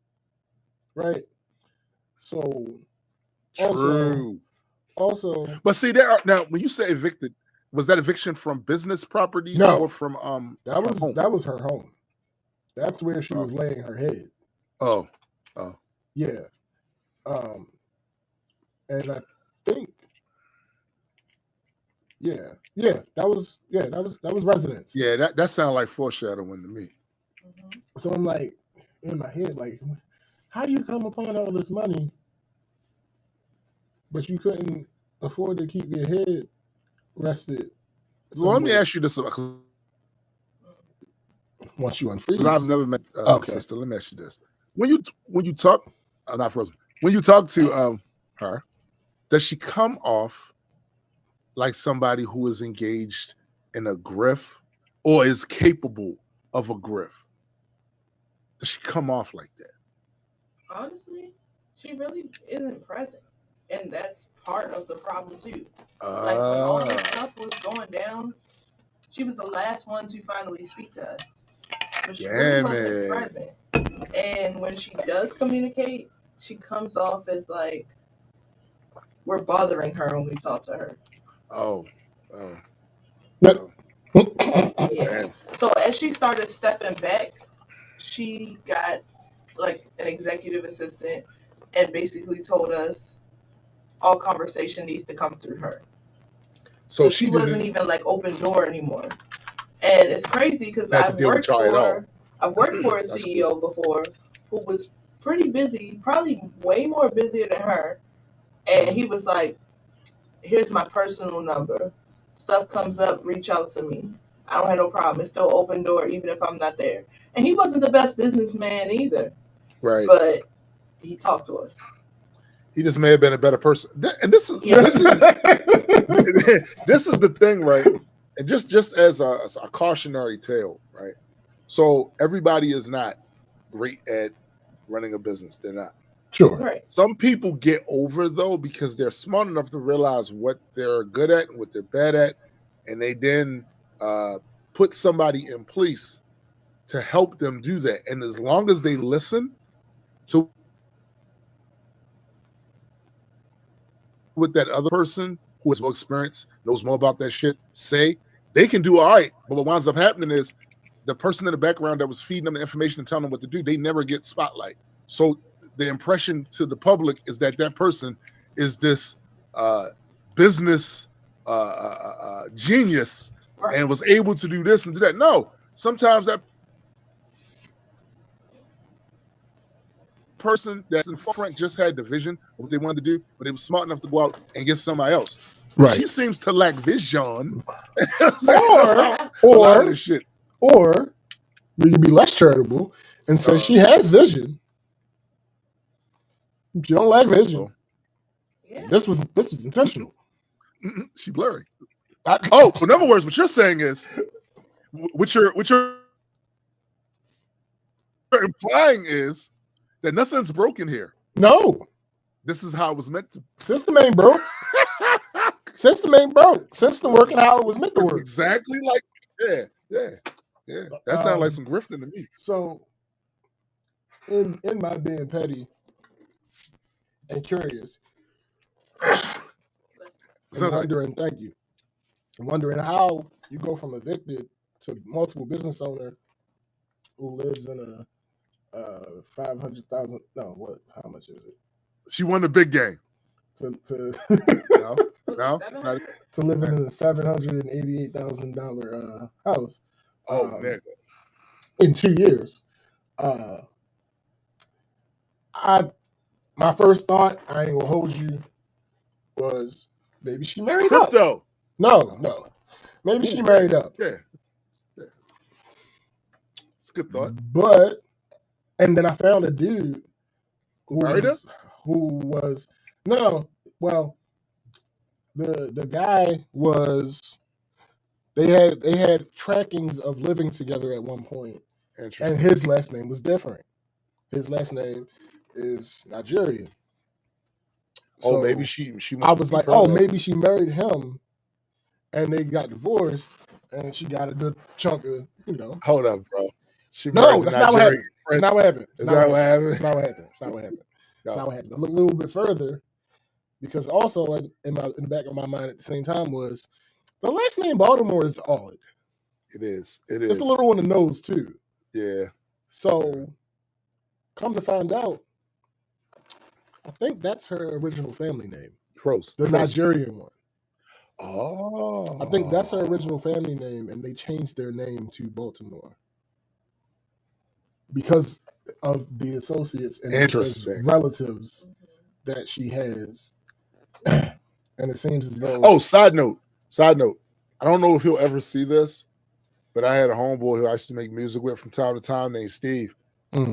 right? So True. also, But see, there are now when you say evicted, was that eviction from business properties No. or from that her was home? that was her home. That's where she was laying her head. Oh. Yeah. And I think that was residence. Yeah, that sounds like foreshadowing to me. Mhm. So I'm like, in my head, like, how do you come upon all this money, but you couldn't afford to keep your head rested? Well, let me somewhere? ask you this, because Once you unfreeze, I've never met Okay. sister. Let me ask you this: when you talk, not frozen. When you talk to her, does she come off like somebody who is engaged in a grift or is capable of a grift? Does she come off like that? Honestly, she really isn't present, and that's part of the problem too. Like when all this stuff was going down, she was the last one to finally speak to us, but she really wasn't present. And when she does communicate, she comes off as like we're bothering her when we talk to her. Oh. Yeah. So as she started stepping back, she got like an executive assistant and basically told us all conversation needs to come through her. So she wasn't even like open door anymore. And it's crazy because I've worked for a CEO before who was pretty busy, probably way more busier than her. And he was like, here's my personal number. Stuff comes up, reach out to me. I don't have no problem. It's still open door even if I'm not there. And he wasn't the best businessman either. Right. But he talked to us. He just may have been a better person. And this is this is the thing, right? And just as a cautionary tale, right? So everybody is not great at running a business. They're not. Sure. Right. Some people get over though because they're smart enough to realize what they're good at and what they're bad at, and they then put somebody in place to help them do that. And as long as they listen to what that other person who has more experience, knows more about that shit, say, they can do all right. But what winds up happening is the person in the background that was feeding them the information and telling them what to do, they never get spotlight. So the impression to the public is that that person is this business genius and was able to do this and do that. No, sometimes that person that's in front just had the vision of what they wanted to do, but they were smart enough to go out and get somebody else. Right. She seems to lack vision. Or you can be less charitable and say she has vision. She don't lack vision. Yeah. This was intentional. She blurry. In other words, what you're saying is, what you're implying is that nothing's broken here. No. This is how it was meant to. System ain't broke. System ain't broke. System working how it was meant to work. Exactly like yeah. That sounds like some grifting to me. So, in my being petty and curious, I'm wondering how you go from evicted to multiple business owner who lives in a $500,000. No, what? How much is it? She won the big game. To no, to live in a $788,000 house. In 2 years. My first thought, I ain't gonna hold you, was maybe she married Crypto. up. No. Maybe she married up. Yeah. It's a good thought. But, and then I found a dude who married was the guy was, they had trackings of living together at one point, and his last name was different. His last name is Nigerian. So maybe she I was like, maybe she married him and they got divorced, and she got a good chunk of, Hold up, bro. She No, married the that's not what happened. Nigerian It's prince. not what happened. Is that what happened? It's not what happened. It's not what happened. It's No. not what happened. I look a little bit further because also in the back of my mind at the same time was the last name Baltimore is odd. It is. It's a little on the nose too. Yeah. So, come to find out, I think that's her original family name, Close. the Nigerian one. Oh. I think that's her original family name, and they changed their name to Baltimore because of the associates and Interesting. relatives that she has. And it seems as though... Oh, side note. I don't know if he'll ever see this, but I had a homeboy who I used to make music with from time to time named Steve.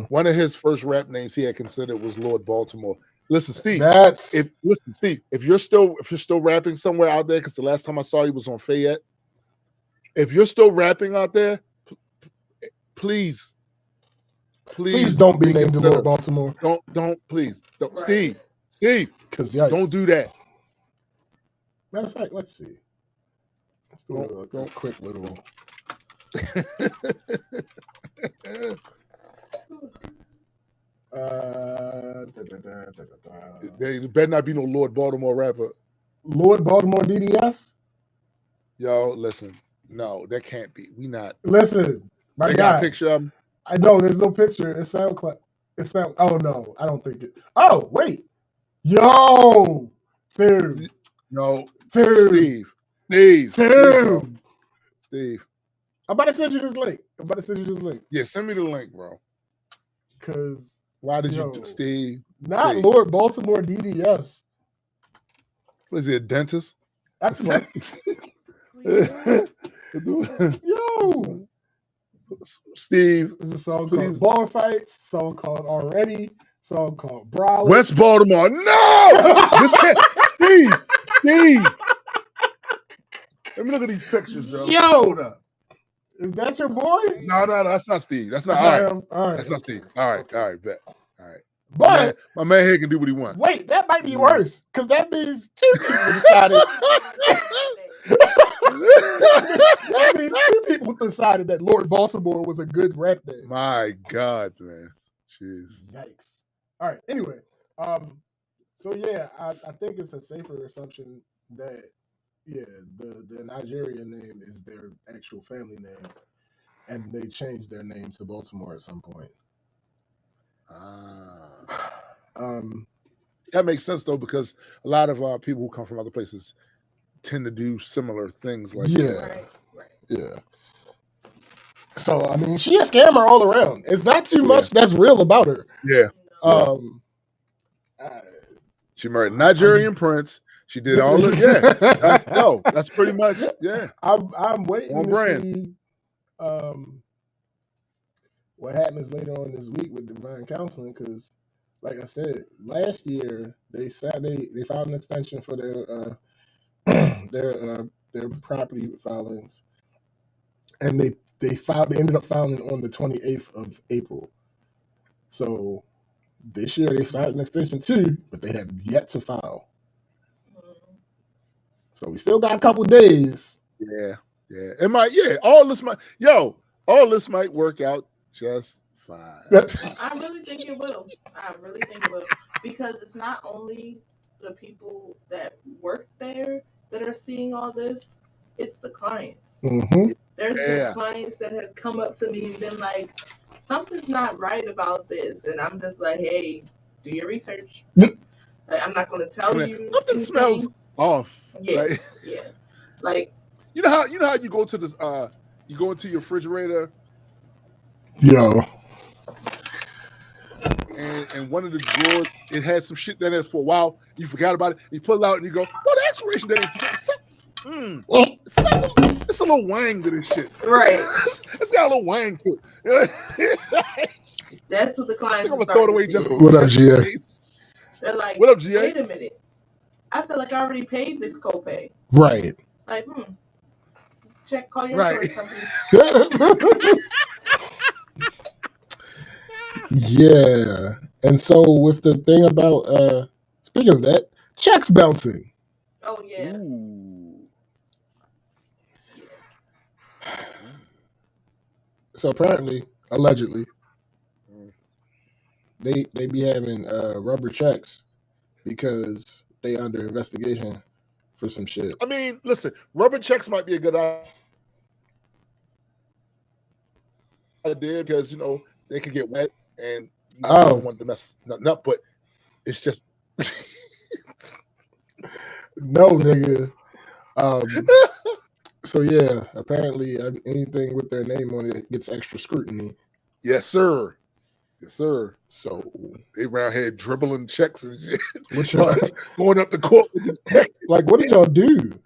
One of his first rap names he had considered was Lord Baltimore. Listen, Steve. Steve, if you're still rapping somewhere out there, because the last time I saw you was on Fayette. If you're still rapping out there, please don't be named Lord Baltimore. Don't please. Don't. Right. Steve, because don't do that. Matter of fact, let's see. Let's do a quick little. There better not be no Lord Baltimore rapper. Lord Baltimore DDS? Yo, listen. No, that can't be. We not. Listen, my guy. got a picture of him? I know there's no picture. It's SoundCloud. Oh no, I don't think it. Oh wait, yo, dude. No, dude. Steve. I'm about to send you this link. Yeah, send me the link, bro. Because why did you do Steve? Not Steve. Lord Baltimore DDS. Was he a dentist? Yo, Steve. There's a song called Bar Fights, song called Already, song called Broward. West Baltimore. No! Steve. Let me look at these pictures, bro. Yo, hold up. Is that your boy? No, that's not Steve. That's not all right. That's not Steve. All right, bet. All right. But my man here can do what he wants. Wait, that might be worse because that means two people decided. That means two people decided that Lord Baltimore was a good rap name. My God, man. Jeez. Yikes. All right. Anyway, so yeah, I think it's a safer assumption that the Nigerian name is their actual family name, and they changed their name to Baltimore at some point. That makes sense though, because a lot of people who come from other places tend to do similar things like that. Right. Yeah. So I mean, she a scammer all around. It's not too much that's real about her. Yeah. She married a Nigerian prince. She did all this. Yeah. That's pretty much. Yeah. I'm waiting on to brand. See what happens later on this week with divine counseling, because like I said, last year they filed an extension for their property filings, and they ended up filing on the 28th of April. So this year they filed an extension too, but they have yet to file. So we still got a couple days. Yeah. All this might work out just fine. I really think it will. Because it's not only the people that work there that are seeing all this, it's the clients. Mm-hmm. There's been clients that have come up to me and been like, something's not right about this. And I'm just like, hey, do your research. I'm not going to tell you. Something smells off. Yeah. Like, you know how you go to this you go into your refrigerator. Yo. And one of the drawers, it had some shit in there for a while. You forgot about it. You pull it out and you go, the expiration date. It's a little wang to this shit. Right. It's got a little wang to it. That's what the clients are throw it away just. What up, GA? They're like, what up, GA? Wait a minute. I feel like I already paid this copay. Right. Like, call your insurance company. Yeah. And so with the thing about speaking of that, checks bouncing. Oh yeah. Ooh. So apparently, allegedly, Mm. they be having rubber checks because they under investigation for some shit. I mean, listen, rubber checks might be a good idea because they could get wet and you Oh. don't want to mess nothing up. But it's just No, nigga. So yeah, apparently anything with their name on it gets extra scrutiny. yes, sir. Yes, sir. So They around here dribbling checks and shit. what y'all Going up the court with the check. like? What did y'all do?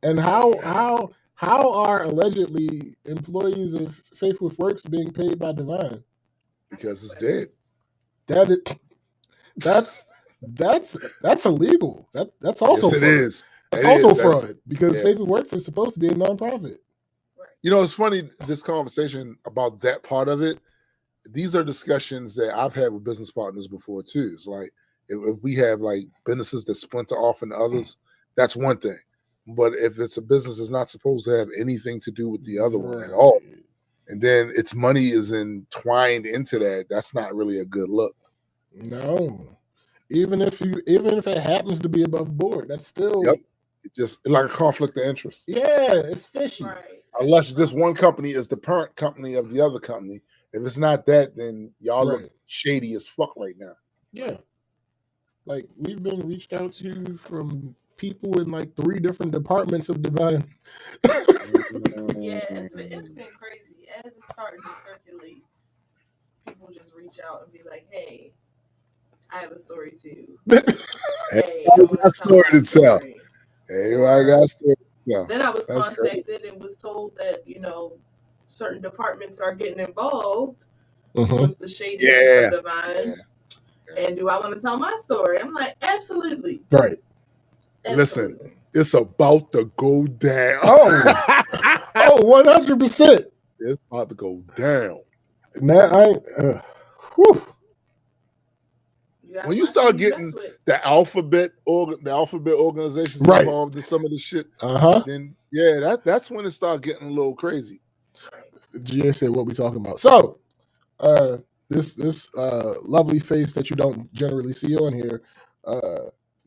And how are allegedly employees of Faith with Works being paid by Divine? Because it's dead. That's illegal. That's also Yes, it fraud. is. That's It also is. fraud because yeah. Faith with Works is supposed to be a nonprofit. It's funny, this conversation about that part of it, these are discussions that I've had with business partners before too. It's like if we have like businesses that splinter off into others, that's one thing. But if it's a business that's not supposed to have anything to do with the other one at all, and then its money is entwined into that, that's not really a good look. No. Even if it happens to be above board, that's still It's just like a conflict of interest. Yeah, it's fishy. Right. Unless this one company is the parent company of the other company. If it's not that, then y'all look shady as fuck right now. Yeah. Like we've been reached out to from people in like 3 different departments of Divine. Yeah, it's been crazy. As it's starting to circulate, people just reach out and be like, "Hey, I have a story too." Hey, I want to story to tell. story. Hey, I got a story to tell. Then I was That's contacted and was told that certain departments are getting involved Mhm. with the shadiness of Divine. And do I want to tell my story? I'm like, absolutely. Right. Listen, it's about to go down. Oh, 100%. It's about to go down. Now when you start getting the alphabet organizations involved in some of the shit, then that's when it starts getting a little crazy. GA said, what we talking about? So this lovely face that you don't generally see on here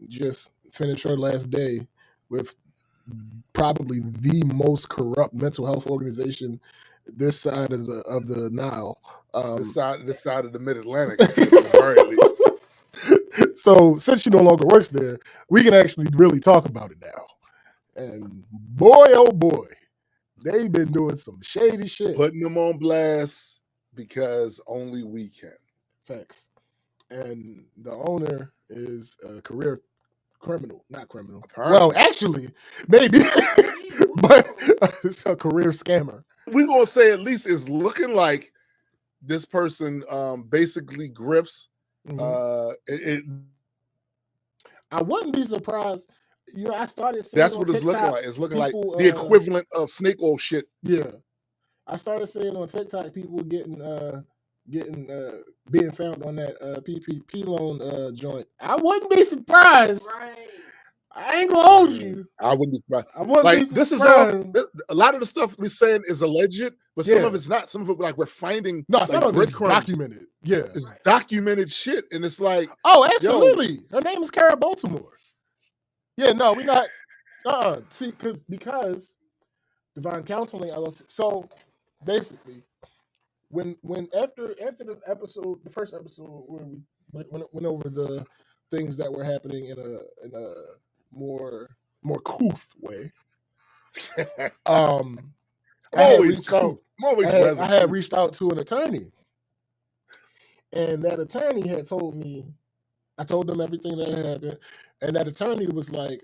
just finished her last day with probably the most corrupt mental health organization this side of the Nile. This side of the Mid-Atlantic, at the very least. So since she no longer works there, we can actually really talk about it now. And boy, oh boy, they've been doing some shady shit. Putting them on blast because only we can. Facts. And the owner is a career criminal, not criminal. Apparently. Well, actually, maybe, but it's a career scammer. We're going to say at least it's looking like this person basically grips. I wouldn't be surprised. I started seeing that's what TikTok, it's looking like. It's looking like the equivalent of snake oil shit. Yeah. I started seeing on TikTok people being found on that PPP loan joint. I wouldn't be surprised. Right. I ain't gonna hold you. I wouldn't be surprised. I wouldn't be surprised. This is all. A lot of the stuff we're saying is alleged, but some of it's not. Some of it, like we're finding. No, some of it's documented. Yeah, it's documented shit, and it's like, oh, absolutely. Her name is Kara Baltimore. Yeah, no, we're not. See, because Divine Counseling LLC. So basically, when after the episode, the first episode where we went over the things that were happening in a more couth way. I had reached out to an attorney, and that attorney had told me. I told them everything that had happened, and that attorney was like,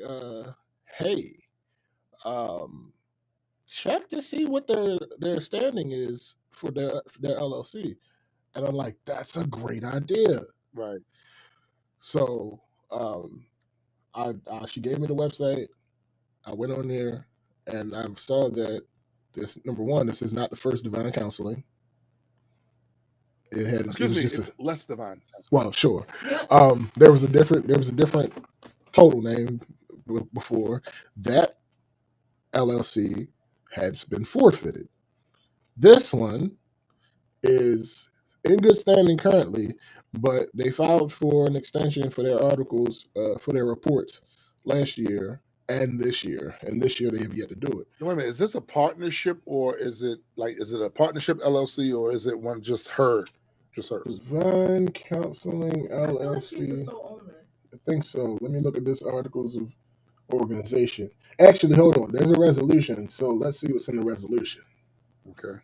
"Hey, check to see what their standing is for their LLC." And I'm like, "That's a great idea." Right. So, she gave me the website. I went on there, and I saw that this number one. This is not the first Divine Counseling. It's less Divine. Well, sure. There was a different total name before that. LLC has been forfeited. This one is in good standing currently, but they filed for an extension for their articles, for their reports last year and this year. And this year they have yet to do it. Wait a minute, is this a partnership or is it a partnership LLC or is it one just hers? Divine Counseling I thought she's the LLC. sole owner. I think so. Let me look at this articles of organization. Actually, hold on. There's a resolution, so let's see what's in the resolution. Okay.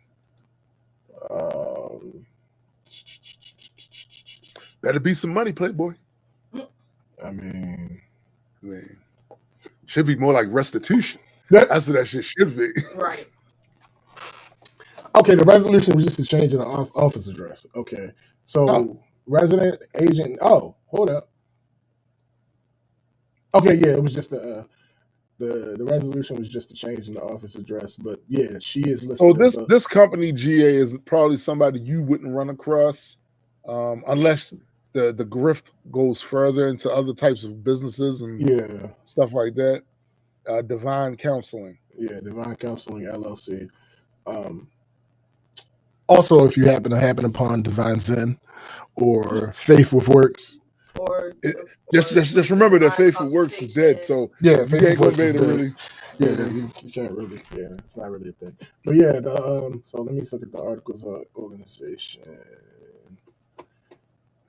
That'll be some money, Playboy. I mean, should be more like restitution. That's what that shit should be. Right. Okay, the resolution was just a change in the office address. Okay, so resident agent. Oh, hold up. Okay, yeah, it was just the resolution was just a change in the office address, but yeah, she is listed. So this company GA is probably somebody you wouldn't run across unless the grift goes further into other types of businesses and stuff like that. Divine Counseling. Yeah, Divine Counseling LLC. Also, if you happen upon Divine Zen or Faith with Works, just remember that Faith with Works is dead. So yeah, Faith with Works is dead. Really, you can't really. Yeah, it's not really a thing. But yeah, so let me look at the articles of organization.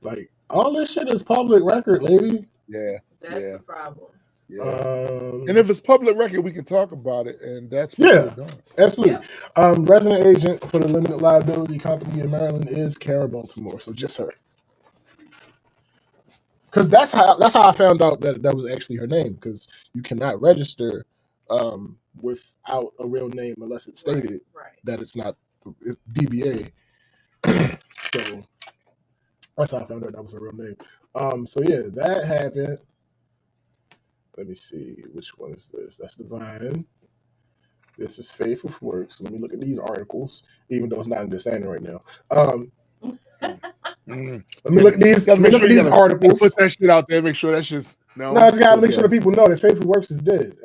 Like all this shit is public record, lady. Yeah, that's the problem. Yeah. And if it's public record, we can talk about it, and that's what we're doing. Absolutely. Yeah. Resident agent for the limited liability company in Maryland is Kara Baltimore, so just her. Because that's how I found out that was actually her name. Because you cannot register without a real name unless it's stated that it's not DBA. So that's how I found out that was her real name. So yeah, that happened. Let me see, which one is this? That's Divine. This is Faith with Works. Let me look at these articles, even though it's not in good standing right now. Let me look at these. Let me look at these articles. Put that shit out there. Make sure that shit's no. I just gotta make sure the people know that Faith with Works is dead.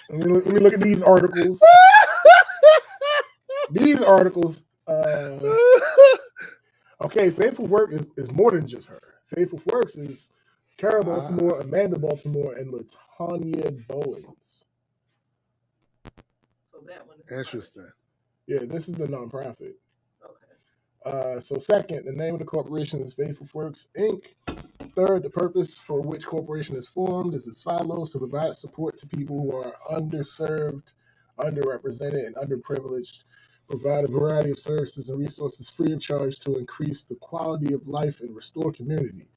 Let me look at these articles. These articles. Okay, Faith with Works is more than just her. Faith with Works is Kara Baltimore, Amanda Baltimore, and LaTanya Bowens. So that one is interesting. Yeah, this is the nonprofit. Okay. So second, the name of the corporation is Faithful Works, Inc. Third, the purpose for which corporation is formed is as follows: to provide support to people who are underserved, underrepresented, and underprivileged, provide a variety of services and resources free of charge to increase the quality of life and restore community.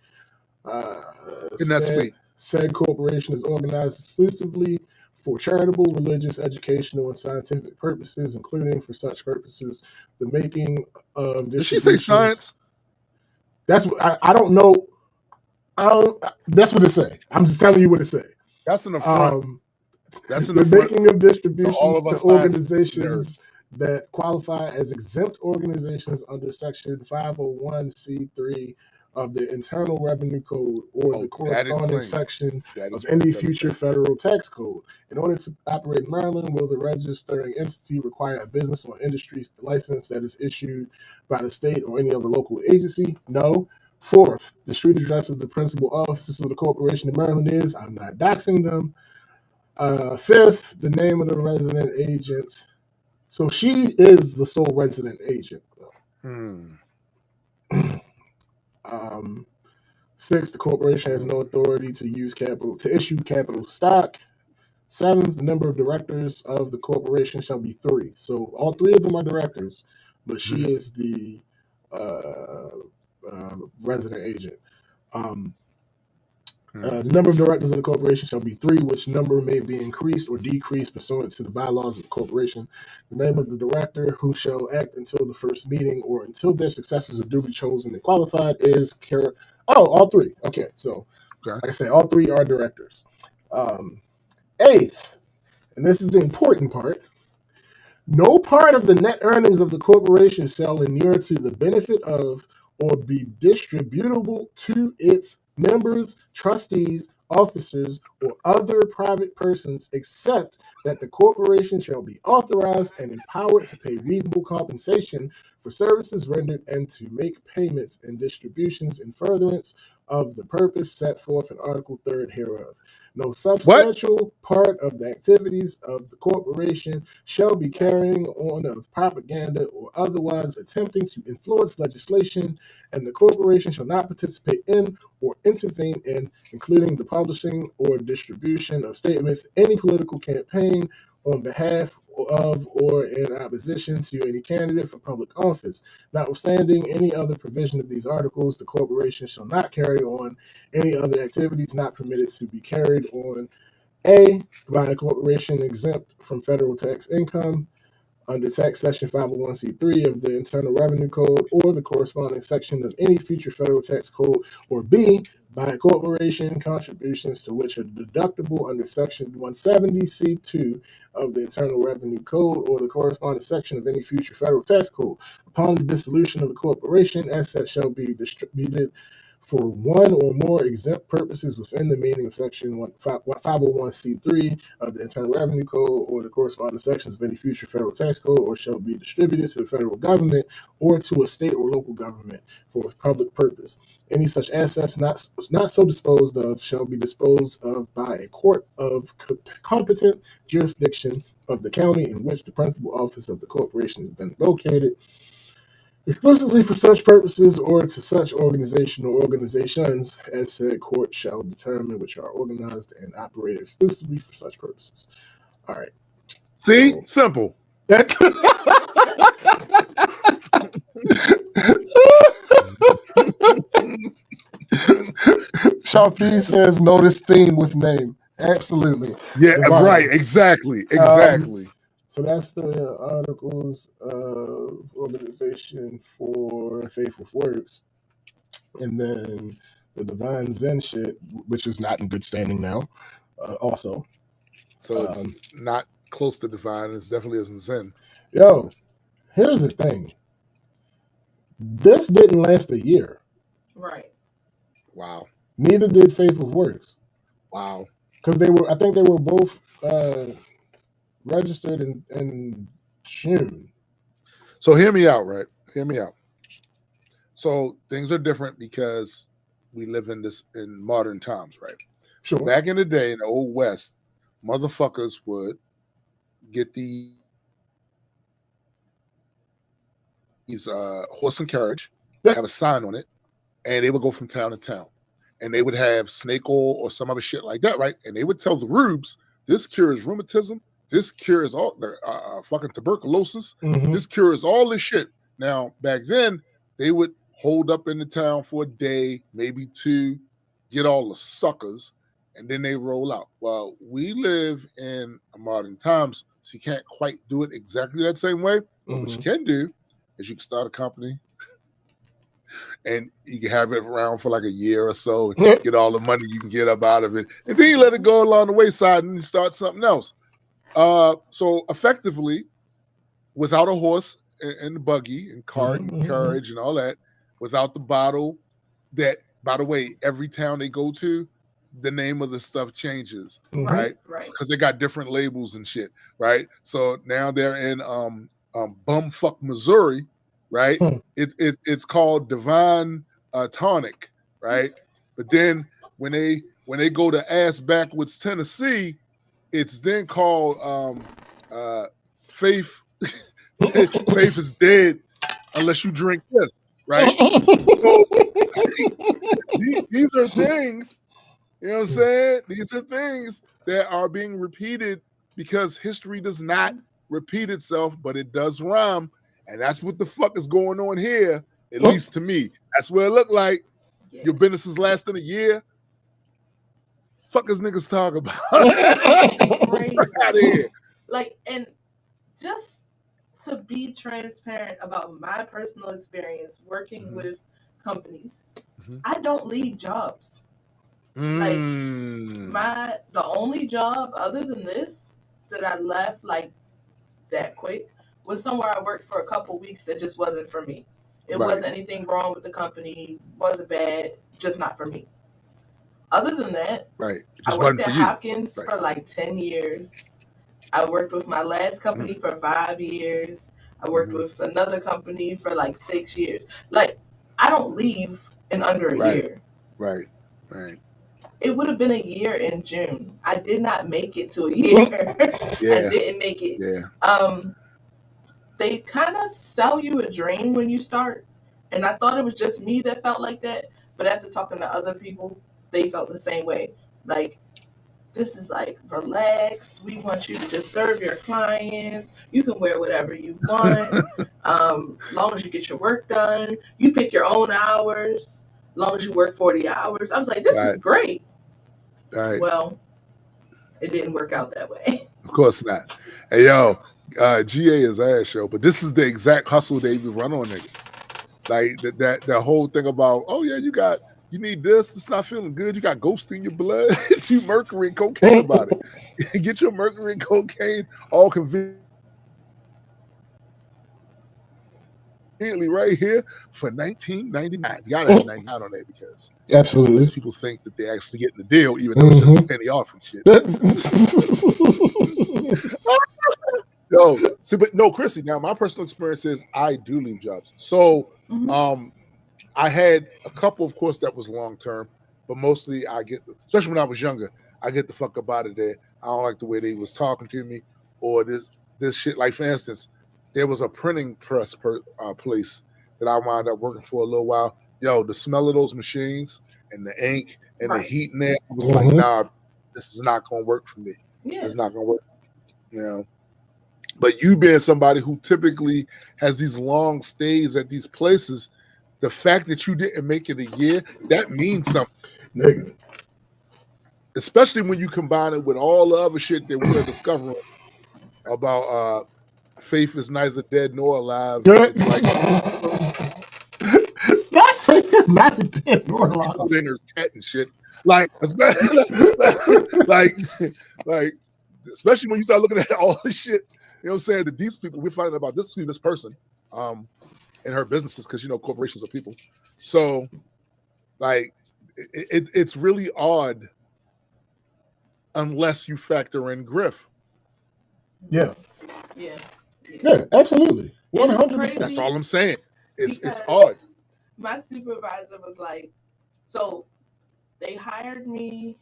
Said corporation is organized exclusively for charitable, religious, educational, and scientific purposes, including for such purposes the making of. Did she say science? That's what I don't know. That's what it say. I'm just telling you what it say. That's in the front. That's in the making of distributions to organizations that qualify as exempt organizations under Section 501c3 of the Internal Revenue Code or the corresponding section of any future federal tax code. In order to operate in Maryland, will the registering entity require a business or industry license that is issued by the state or any other local agency? No. Fourth, the street address of the principal offices of the corporation in Maryland is, I'm not doxing them. Fifth, the name of the resident agent. So she is the sole resident agent. Six, the corporation has no authority to issue capital stock. Seventh, the number of directors of the corporation shall be 3. So all 3 of them are directors, but she is the resident agent. The number of directors of the corporation shall be 3, which number may be increased or decreased pursuant to the bylaws of the corporation. The name of the director who shall act until the first meeting or until their successors are duly chosen and qualified is Kara. Oh, all 3. Okay, so like I said, all 3 are directors. Eighth, and this is the important part, no part of the net earnings of the corporation shall inure to the benefit of or be distributable to its members, trustees, officers, or other private persons, except that the corporation shall be authorized and empowered to pay reasonable compensation for services rendered and to make payments and distributions in furtherance of the purpose set forth in Article 3rd hereof. No substantial part of the activities of the corporation shall be carrying on of propaganda or otherwise attempting to influence legislation, and the corporation shall not participate in or intervene in, including the publishing or distribution of statements, any political campaign on behalf of or in opposition to any candidate for public office. Notwithstanding any other provision of these articles, the corporation shall not carry on any other activities not permitted to be carried on A, by a corporation exempt from federal tax income under tax section 501c3 of the Internal Revenue Code or the corresponding section of any future federal tax code, or B, by a corporation contributions to which are deductible under section 170c2 of the Internal Revenue Code or the corresponding section of any future federal tax code. Upon the dissolution of the corporation, assets shall be distributed for one or more exempt purposes within the meaning of section 501c3 of the Internal Revenue Code or the corresponding sections of any future federal tax code, or shall be distributed to the federal government or to a state or local government for a public purpose. Any such assets not so disposed of shall be disposed of by a court of competent jurisdiction of the county in which the principal office of the corporation is then located, exclusively for such purposes or to such organization or organizations as said court shall determine, which are organized and operate exclusively for such purposes. All right. See? So- Simple. Sean P says notice theme with name. Absolutely. Yeah, Divine. right. Exactly. So that's the articles of organization for Faithful Works. And then the Divine Zen shit, which is not in good standing now, also. So it's not close to divine. It definitely isn't Zen. Yo, here's the thing. This didn't last a year. Right. Wow. Neither did Faithful Works. Wow. Because I think they were both registered in June. So hear me out, right? Hear me out. So things are different because we live in modern times, right? Sure. Back in the day, in the old West, motherfuckers would get these horse and carriage, have a sign on it, and they would go from town to town. And they would have snake oil or some other shit like that, right? And they would tell the rubes, this cures rheumatism, this cures all fucking tuberculosis, this cures all this shit. Now, back then, they would hold up in the town for a day, maybe two, get all the suckers, and then they roll out. Well, we live in modern times, so you can't quite do it exactly that same way. But what you can do is you can start a company and you can have it around for like a year or so and get all the money you can get up out of it. And then you let it go along the wayside and you start something else. So effectively, without a horse and the buggy and cart and carriage and all that, without the bottle that, by the way, every town they go to, the name of the stuff changes, right? Because they got different labels and shit, right? So now they're in bumfuck Missouri, right? It's called Divine Tonic, right? But then when they go to ass backwards Tennessee, it's then called Faith. Faith is dead unless you drink this, right? So these are things, you know what I'm saying? These are things that are being repeated because history does not repeat itself, but it does rhyme. And that's what the fuck is going on here, at least to me. That's what it looked like. Yeah. Your business is lasting a year. Fuck is niggas talk about? Out of here. Like, and just to be transparent about my personal experience working with companies, I don't leave jobs. Like the only job other than this that I left like that quick was somewhere I worked for a couple weeks that just wasn't for me. It wasn't anything wrong with the company, wasn't bad, just not for me. Other than that, Right. It I just worked wasn't at for you. Hopkins Right. for like 10 years. I worked with my last company for 5 years. I worked with another company for like 6 years. Like, I don't leave in under a year. Right. It would have been a year in June. I did not make it to a year. Yeah. I didn't make it. Yeah. They kind of sell you a dream when you start. And I thought it was just me that felt like that. But after talking to other people, they felt the same way. Like, this is like relaxed. We want you to just serve your clients. You can wear whatever you want. Long as you get your work done. You pick your own hours. Long as you work 40 hours. I was like, this is great. Right. Well, it didn't work out that way. Of course not. Hey, yo, GA is ass, yo. But this is the exact hustle they be run on, nigga. Like that whole thing about, oh yeah, you need this. It's not feeling good. You got ghost in your blood. You mercury and cocaine about it. Get your mercury and cocaine all conveniently right here for $19.99. You gotta have 99 on there because absolutely people think that they're actually getting the deal, even though it's just a penny off and shit. Yo, see, but no, Chrissy. Now, my personal experience is I do leave jobs. So, I had a couple, of course, that was long term, but mostly especially when I was younger, I get the fuck up out of there. I don't like the way they was talking to me, or this shit. Like, for instance, there was a printing press place that I wound up working for a little while. Yo, the smell of those machines and the ink and the heat in there, I was like, nah, this is not gonna work for me. Yeah. It's not gonna work. You know. But you being somebody who typically has these long stays at these places, the fact that you didn't make it a year, that means something. Nigga. Especially when you combine it with all the other shit that we are discovering about faith is neither dead nor alive. It's like that faith is neither dead nor alive. Cat and shit. Like especially when you start looking at all this shit. You know what I'm saying? The these people, we're finding about this person and her businesses, because, you know, corporations are people. So, like, it's really odd unless you factor in griff. Yeah, absolutely. 100%. That's all I'm saying. It's odd. My supervisor was like, so they hired me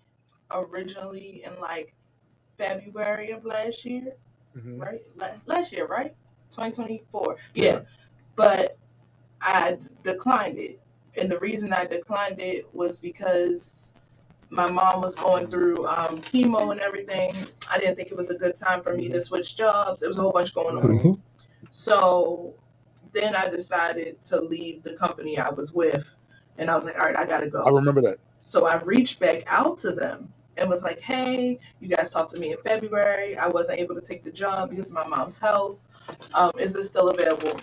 originally in like February of last year. Right? Last year, right? 2024. Yeah. But I declined it. And the reason I declined it was because my mom was going through chemo and everything. I didn't think it was a good time for me to switch jobs. There was a whole bunch going on. So then I decided to leave the company I was with. And I was like, all right, I got to go. I remember that. So I reached back out to them and was like, hey, you guys talked to me in February. I wasn't able to take the job because of my mom's health. Is this still available?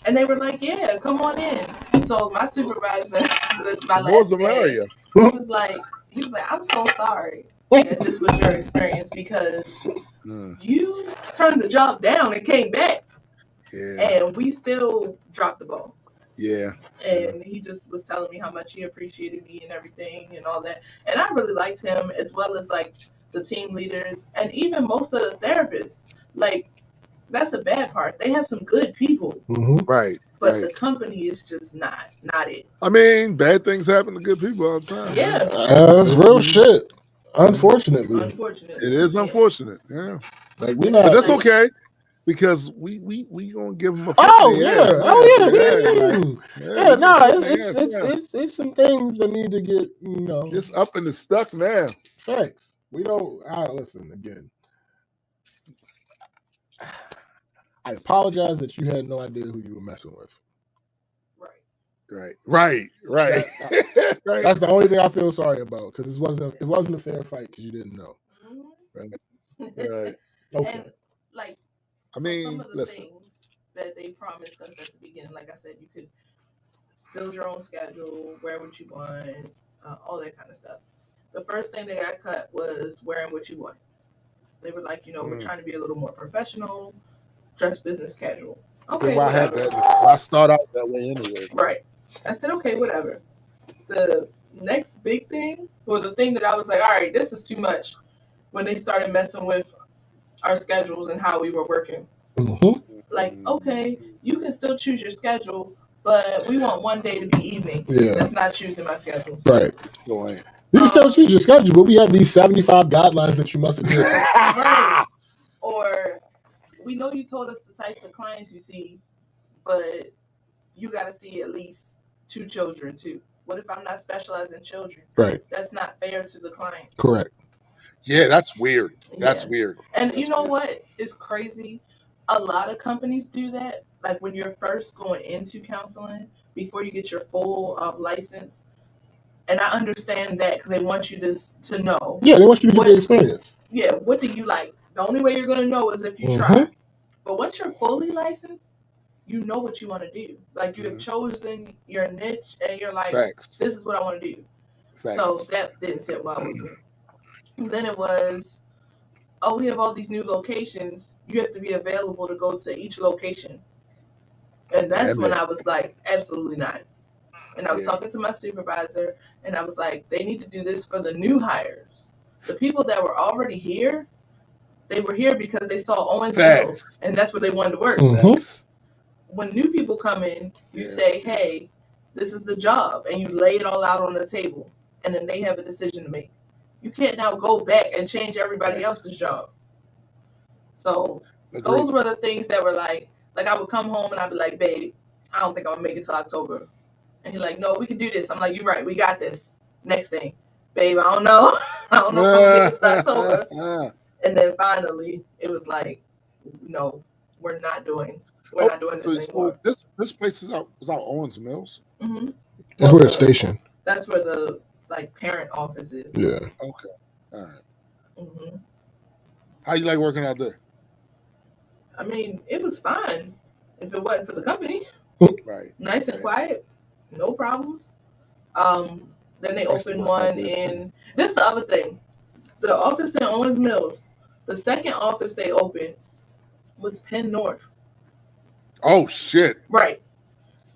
And they were like, yeah, come on in. So my supervisor, my last day, he was like, I'm so sorry that this was your experience, because you turned the job down and came back. And we still dropped the ball. And he just was telling me how much he appreciated me and everything and all that. And I really liked him, as well as like the team leaders and even most of the therapists. Like, that's the bad part. They have some good people. Right. But the company is just not it. I mean, bad things happen to good people all the time. Yeah. That's real shit. Unfortunately. It is unfortunate. Yeah. Like, but that's okay. Because we gonna give them a it's some things that need to get, you know, it's up in the stuck now. Facts. We don't listen again. I apologize that you had no idea who you were messing with. Right. That's the only thing I feel sorry about, because it wasn't a fair fight because you didn't know. Right. Okay. And like, I mean, some of the things that they promised us at the beginning, like I said, you could build your own schedule, wear what you want, all that kind of stuff. The first thing they got cut was wearing what you want. They were like, you know, we're trying to be a little more professional, dress business casual. Okay, I start out that way anyway. Right. I said, okay, whatever. The next big thing, or the thing that I was like, all right, this is too much, when they started messing with our schedules and how we were working. Mm-hmm. Like, okay, you can still choose your schedule, but we want one day to be evening. Yeah. That's not choosing my schedule. Right. Go ahead. You can still choose your schedule, but we have these 75 guidelines that you must adhere to. Right. Or we know you told us the types of clients you see, but you got to see at least 2 children too. What if I'm not specialized in children? Right. That's not fair to the client. Correct. Yeah, that's weird. That's Yeah. weird. And That's you know weird. what is crazy? A lot of companies do that. Like when you're first going into counseling, before you get your full license. And I understand that because they want you to know. Yeah, they want you to get the experience. Yeah, what do you like? The only way you're going to know is if you Mhm. try. But once you're fully licensed, you know what you want to do. Like you have chosen your niche and you're like, Facts. this is what I want to do. Facts. So that didn't sit well with me. And then it was, oh, we have all these new locations. You have to be available to go to each location. And that's when I was like, absolutely not. And I was talking to my supervisor, and I was like, they need to do this for the new hires. The people that were already here, they were here because they saw Owens Mills, and that's where they wanted to work. Mhm. When new people come in, you say, hey, this is the job, and you lay it all out on the table, and then they have a decision to make. You can't now go back and change everybody else's job. So those were the things that were like I would come home and I'd be like, babe, I don't think I'm gonna make it till October. And he's like, no, we can do this. I'm like, you're right, we got this. Next thing, babe, I don't know. I don't know if I'm gonna make it till October. And then finally it was like, no, we're not doing this anymore. This place is out Owens Mills. Mm-hmm. That's where it's stationed. That's where the parent office is. Yeah. Okay. All right. Mm-hmm. How you like working out there? I mean, it was fine if it wasn't for the company. Right. Nice and quiet, no problems. Then they opened one in. This is the other thing. The office in Owens Mills, the second office they opened was Penn North. Oh shit! Right.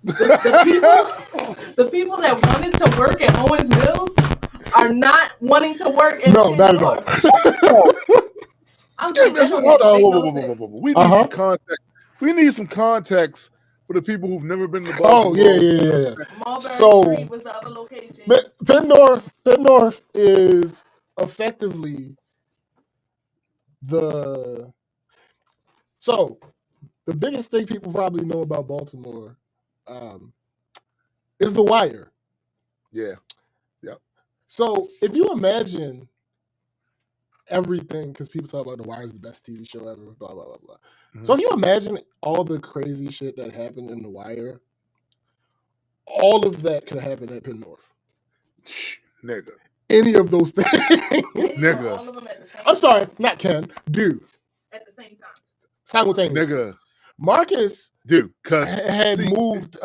The people that wanted to work at Owens Mills are not wanting to work in No, Penn not at all. I'm like, hold on. We need some context. We need some context for the people who've never been to Baltimore. Oh yeah. Mulberry So Street was the other location. Penn North is effectively the biggest thing people probably know about Baltimore is The Wire. Yeah. Yep. So if you imagine everything, because people talk about The Wire is the best TV show ever, blah, blah, blah, blah. Mm-hmm. So if you imagine all the crazy shit that happened in The Wire, all of that could have happened at Penn North. Nigga. Any of those things. Nigga. All of them at the same I'm sorry, not Ken. Do. At the same time. Simultaneously. Nigga. Marcus had moved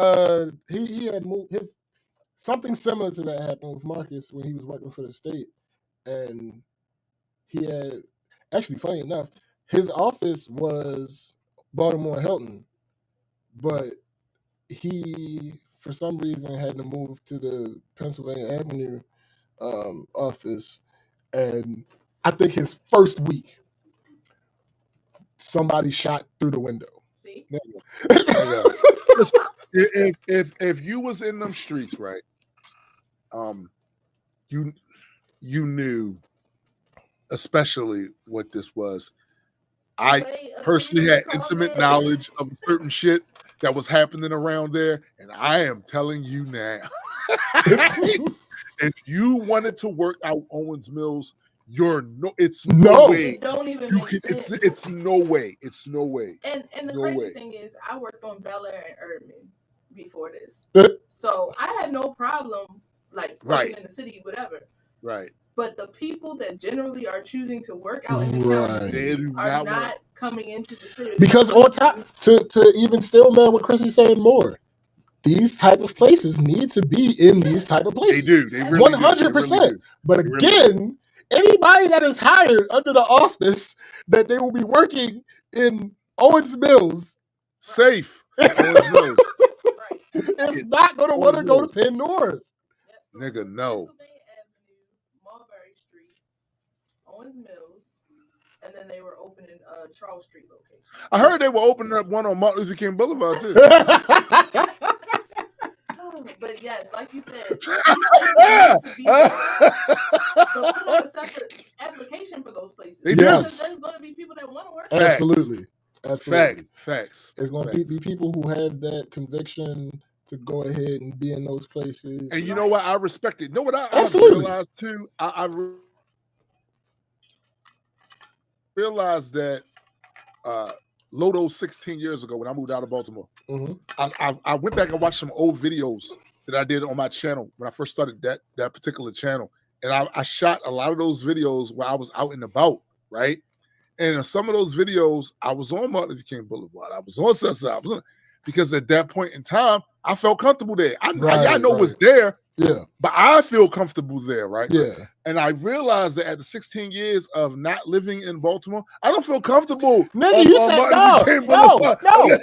he had moved his something similar to that happened with Marcus when he was working for the state. And he had actually, funny enough, his office was Baltimore Hilton, but he for some reason had to move to the Pennsylvania Avenue office, and I think his first week somebody shot through the window. See? if you was in them streets, right? You knew especially what this was. I personally had intimate knowledge of certain shit that was happening around there, and I am telling you now, if you wanted to work out Owens Mills, it's no way. It don't even make sense. It's no way. It's no way. And the crazy thing is, I worked on Bel Air and Erdman before this, so I had no problem working in the city, whatever. Right. But the people that generally are choosing to work out in the county are not coming into the city. Because on top, to even still man what Chrissy's saying more, these type of places need to be in these type of places. They do. They really 100%. Really but again, anybody that is hired under the auspice that they will be working in Owens Mills, safe. Owens Mills. It's not going to want to go to Penn North. Nigga, no. Pennsylvania Avenue, Mulberry Street, Owens Mills, and then they were opening Charles Street location. I heard they were opening up one on Martin Luther King Boulevard too. But yes, like you said, these places need to be there. So put out a separate application for those places. They Because do. there's going to be people that want to work. Absolutely. Absolutely. Facts. There's going to be people who have that conviction to go ahead and be in those places. And you know what? I respect it. You know what I Absolutely. realized too? I realized that Lodo 16 years ago when I moved out of Baltimore, I went back and watched some old videos that I did on my channel when I first started that particular channel. And I shot a lot of those videos while I was out and about, right? And in some of those videos, I was on Martin Luther King Boulevard. I was on Sunset. Because at that point in time, I felt comfortable there. I know it's there. Yeah. But I feel comfortable there, right? Yeah. And I realized that after 16 years of not living in Baltimore, I don't feel comfortable. Nigga, you said no.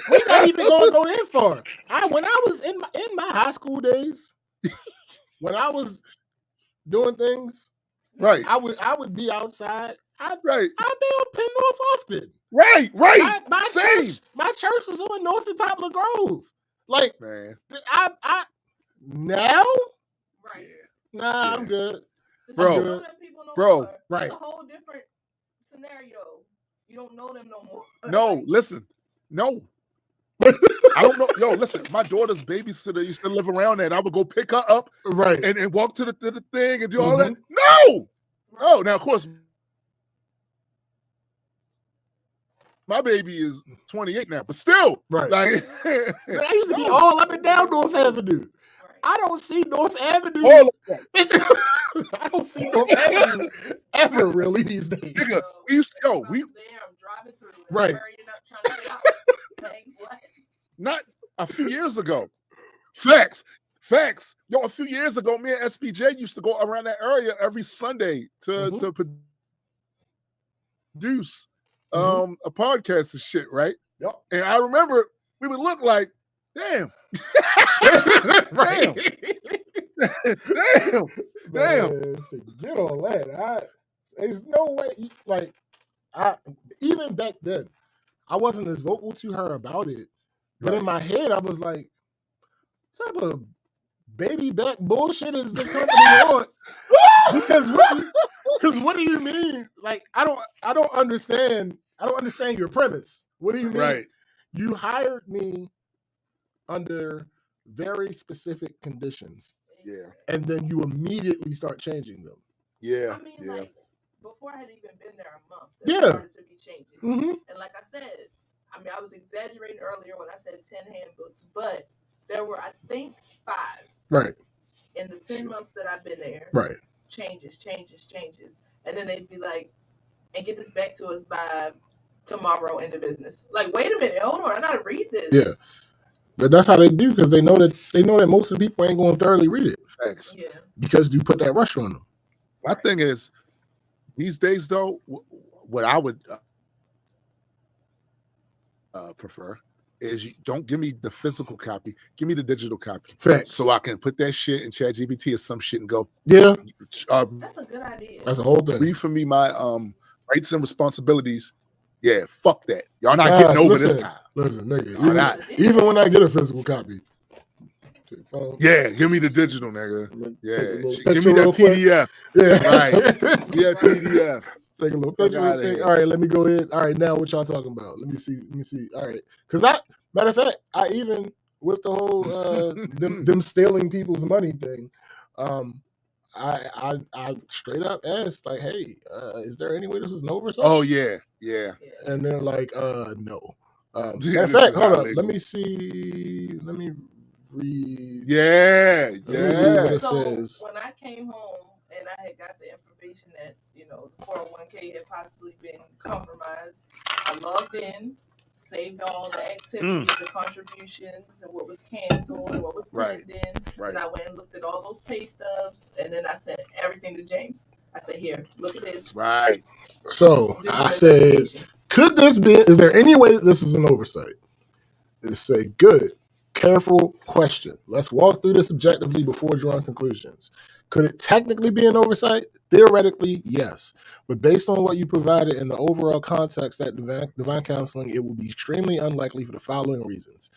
We're not even gonna go that far. When I was in my high school days, when I was doing things, right, I would be outside. I'd be on Penn North often. Right. My church was on North and Poplar Grove. Like, man, I now. Right. Nah, I'm good. Bro. Right. It's a whole different scenario. You don't know them no more. No, listen. No. I don't know. Yo, listen, my daughter's babysitter used to live around there, and I would go pick her up and walk to the thing and do all that. No. Oh, now, of course, my baby is 28 now, but still. Right. Like, I used to be all up and down North Avenue. I don't see North Avenue. I don't see North Avenue ever really these days. Nigga, we used to go. I'm driving through. Right. Up trying to get out. Like, what? Not a few years ago. Facts. Yo, a few years ago, me and SPJ used to go around that area every Sunday to produce a podcast and shit, right? Yep. And I remember we would look like, damn. Damn. Damn. Forget all that. There's no way. Like, even back then, I wasn't as vocal to her about it. But in my head, I was like, what type of baby back bullshit is the company on? Because what do you mean? Like, I don't understand. I don't understand your premise. What do you mean? Right. You hired me under very specific conditions. Yeah. And then you immediately start changing them. Yeah. I mean, like, before I had even been there a month, there started to be changes. Mm-hmm. And like I said, I mean, I was exaggerating earlier when I said 10 handbooks, but there were, I think, 5. Right. In the 10 months that I've been there. Right. Changes. And then they'd be like, and get this back to us by tomorrow in the business. Like, wait a minute, hold on, I gotta read this. Yeah. But that's how they do, because they know that most of the people ain't going to thoroughly read it. Facts. Yeah. Because you put that rush on them. My thing is, these days though, what I would prefer is you don't give me the physical copy, give me the digital copy. Facts. So I can put that shit in ChatGPT or some shit and go. Yeah. That's a good idea. That's the whole thing. Read for me my rights and responsibilities. Yeah, fuck that. Y'all not getting over this time. Listen, nigga. Even when I get a physical copy. Yeah, give me the digital, nigga. Yeah, give me that PDF. Yeah, right. Yeah, PDF. Take a little picture. All right, let me go ahead. All right, now what y'all talking about? Let me see. All right, because matter of fact, I even with the whole them stealing people's money thing, I straight up asked, like, hey, is there any way this is an oversight? Oh yeah. And they're like, no. Matter of fact, hold up. Let me see. Let me read. Yeah. What it so says. When I came home and I had got the information that, the 401k had possibly been compromised, I logged in, saved all the activities, the contributions, and what was canceled and what was put in. And I went and looked at all those pay stubs, and then I sent everything to James. I said, here, look at this. Right. So I said, is there any way that this is an oversight? They say, good. Careful question. Let's walk through this objectively before drawing conclusions. Could it technically be an oversight? Theoretically, yes. But based on what you provided in the overall context at Divine Counseling, it will be extremely unlikely for the following reasons.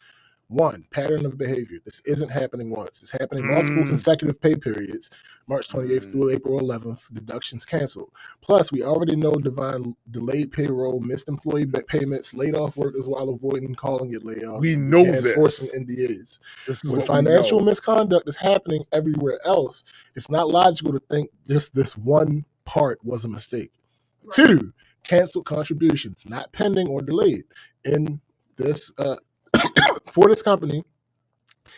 One, pattern of behavior. This isn't happening once. It's happening multiple consecutive pay periods, March 28th through April 11th, deductions canceled. Plus, we already know Divine delayed payroll, missed employee payments, laid off workers while avoiding calling it layoffs. We know and this. Forcing NDAs. This is When what financial we know. misconduct is happening everywhere else, it's not logical to think just this one part was a mistake. Right. Two, canceled contributions, not pending or delayed. In this for this company,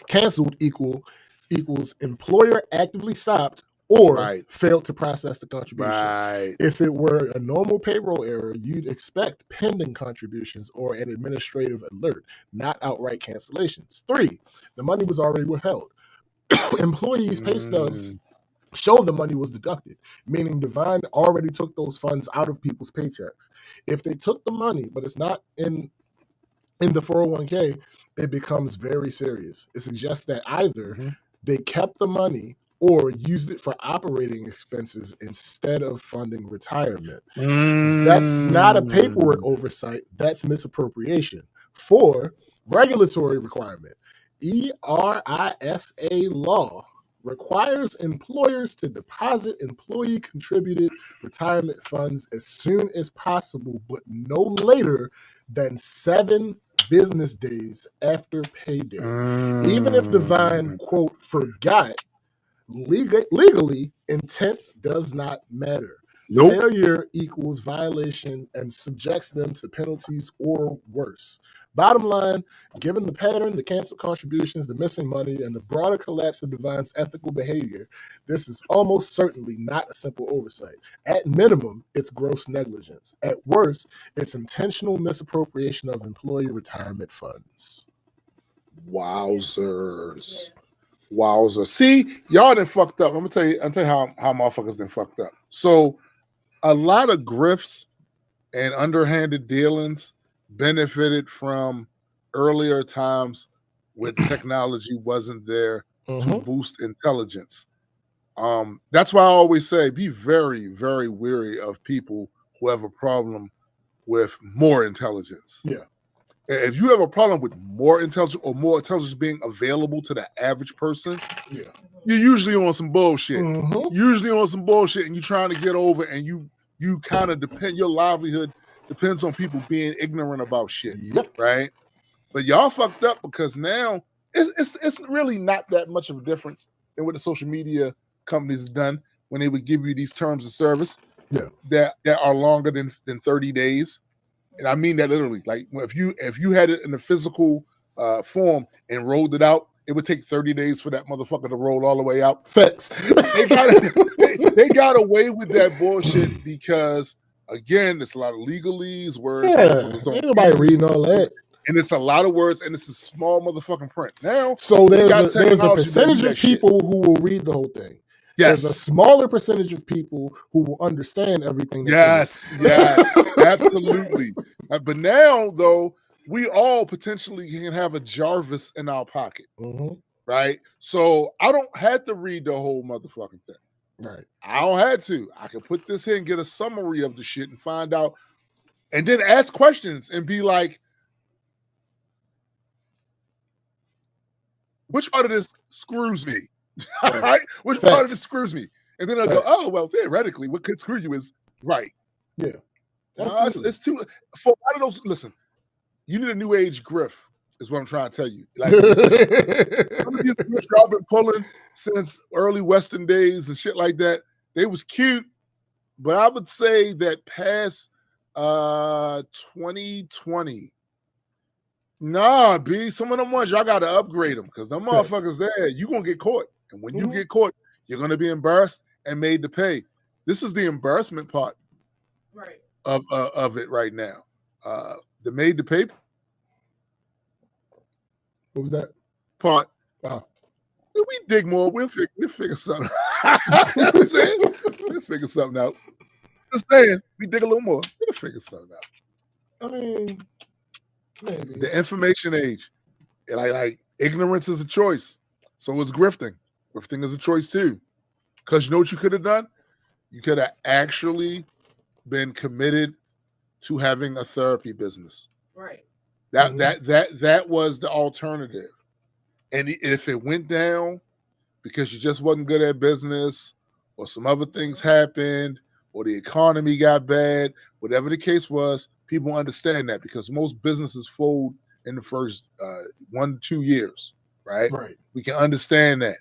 canceled equals employer actively stopped or failed to process the contribution. Right. If it were a normal payroll error, you'd expect pending contributions or an administrative alert, not outright cancellations. Three, the money was already withheld. Employees' pay stubs show the money was deducted, meaning Divine already took those funds out of people's paychecks. If they took the money, but it's not in the 401k, it becomes very serious. It suggests that either they kept the money or used it for operating expenses instead of funding retirement. That's not a paperwork oversight. That's misappropriation. 4, regulatory requirement. ERISA law requires employers to deposit employee-contributed retirement funds as soon as possible, but no later than 7 business days after payday. Even if Divine, quote, forgot, legally, intent does not matter. Nope. Failure equals violation and subjects them to penalties or worse. Bottom line, given the pattern, the canceled contributions, the missing money, and the broader collapse of Divine's ethical behavior, this is almost certainly not a simple oversight. At minimum, it's gross negligence. At worst, it's intentional misappropriation of employee retirement funds. Wowzers. Wowzers. See, y'all done fucked up. I'm gonna tell you how motherfuckers done fucked up. So a lot of grifts and underhanded dealings benefited from earlier times when technology wasn't there to boost intelligence. That's why I always say be very, very wary of people who have a problem with more intelligence. Yeah. If you have a problem with more intelligence or more intelligence being available to the average person, you're usually on some bullshit. Usually on some bullshit, and you're trying to get over, and you kind of depend, your livelihood depends on people being ignorant about shit, right? But y'all fucked up because now it's really not that much of a difference than what the social media companies have done when they would give you these terms of service that are longer than 30 days. And I mean that literally. Like if you had it in a physical form and rolled it out, it would take 30 days for that motherfucker to roll all the way out. Facts. They got away with that bullshit because, again, it's a lot of legalese, words. Ain't nobody reading all that. And it's a lot of words, and it's a small motherfucking print. Now, so there's a percentage of people who will read the whole thing. Yes. There's a smaller percentage of people who will understand everything. Yes, absolutely. But now, though, we all potentially can have a Jarvis in our pocket, right? So I don't have to read the whole motherfucking thing. Right. I don't have to. I can put this here and get a summary of the shit and find out, and then ask questions and be like, which part of this screws me? Right? Which part of this screws me? And then I go, oh, well, theoretically, what could screw you is right. Yeah. It's too, for a lot of those, listen, you need a new age griff, is what I'm trying to tell you. Like, some of these grifts y'all been pulling since early Western days and shit like that, they was cute, but I would say that past 2020, nah, B, some of them ones, y'all got to upgrade them because them motherfuckers there, you going to get caught. And when you get caught, you're going to be embarrassed and made to pay. This is the embarrassment part of it right now. The made to pay. What was that? Part. Wow. If we dig more, we'll figure something out. You know what I'm saying? We'll figure something out. Just saying, we dig a little more, we'll figure something out. I mean, maybe. The information age. And Ignorance is a choice. So is grifting. Grifting is a choice too. Because you know what you could have done? You could have actually been committed to having a therapy business. Right. That was the alternative. And if it went down because you just wasn't good at business, or some other things happened, or the economy got bad, whatever the case was, people understand that because most businesses fold in the first 1 to 2 years, right? Right. We can understand that.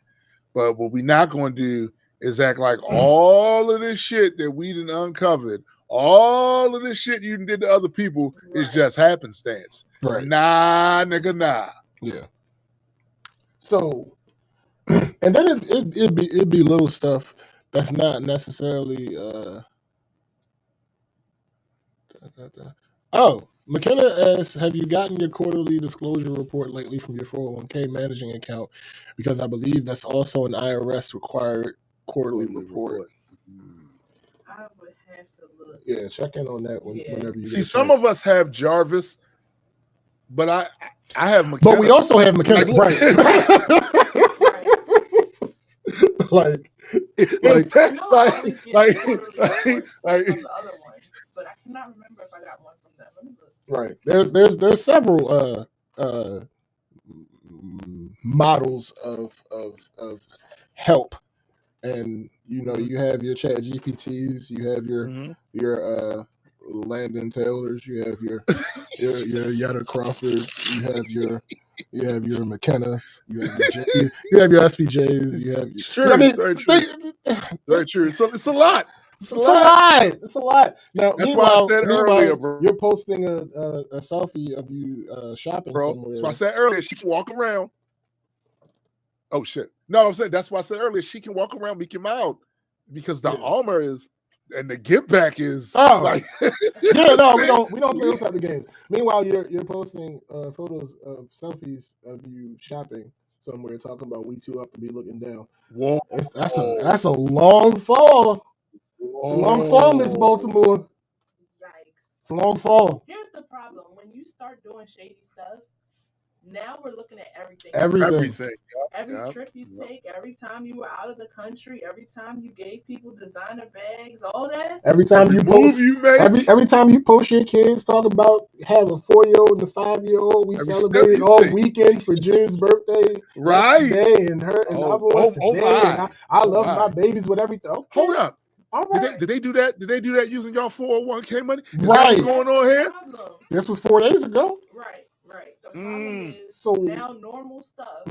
But what we're not going to do is act like all of this shit that we done uncovered, all of this shit you did to other people is just happenstance. Right. Nah, nigga, nah. Yeah. So, and then it'd be little stuff that's not necessarily. Oh, McKenna asks, have you gotten your quarterly disclosure report lately from your 401k managing account? Because I believe that's also an IRS required quarterly report. I would have to look. Yeah, check in on that whenever you see. Some of us have Jarvis, but I have McKenna. But we also have McKenna, right? like the other one, but I cannot remember if I got one from them. Let me look. Right. There's several models of help, and you have your Chat GPTs, you have your Landon Taylors, you have your Yetta Crawfords, you have your McKennas, you have your SPJs, you have sure. I mean, very true. It's a lot. It's a lot. Now, that's why I said earlier, bro. You're posting a selfie of you shopping somewhere. That's why I said earlier she can walk around. Oh shit! No, I'm saying that's why I said earlier she can walk around Mickey Mouse because the armor is and the get back is. Like, we don't play those type of games. Meanwhile, you're posting photos of selfies of you shopping somewhere, talking about we too up to be looking down. Whoa, that's a long fall. It's a long fall, Miss Baltimore. Yikes. It's a long fall. Here's the problem. When you start doing shady stuff, now we're looking at everything. Everything. Every trip you take, every time you were out of the country, every time you gave people designer bags, all that. Every time you post, every time you post your kids, talk about have a 4-year-old and a 5-year-old. We celebrated all weekend for June's birthday, right? Today and her and the other ones today. And I love my babies with everything. Okay. Hold up. All right. Did they do that? Did they do that using y'all 401k money? Is right. What's going on here? This was 4 days ago. Right. The problem is now normal stuff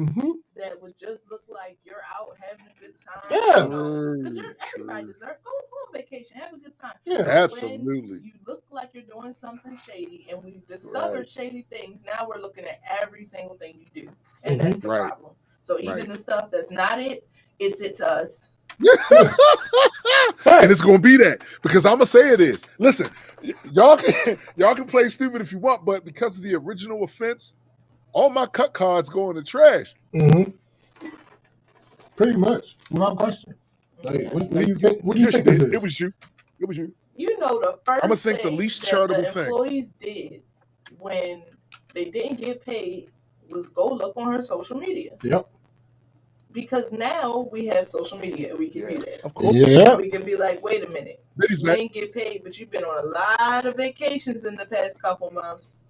that would just look like you're out having a good time. Yeah. Because everybody deserves go on vacation, have a good time. Yeah, absolutely. When you look like you're doing something shady, and we've discovered shady things. Now we're looking at every single thing you do, and that's the problem. So even the stuff that's not it's to us. And it's gonna be that because I'm gonna say it is. Listen, y'all can play stupid if you want, but because of the original offense, all my cut cards go in the trash. Pretty much, without question. Like, what do you think? What do you think this is? It was you. You know the first. I'm gonna think the least charitable thing employees did when they didn't get paid was go look on her social media. Yep. Because now we have social media, we can do that. Of course. Yeah. We can be like, wait a minute, you didn't get paid, but you've been on a lot of vacations in the past couple months.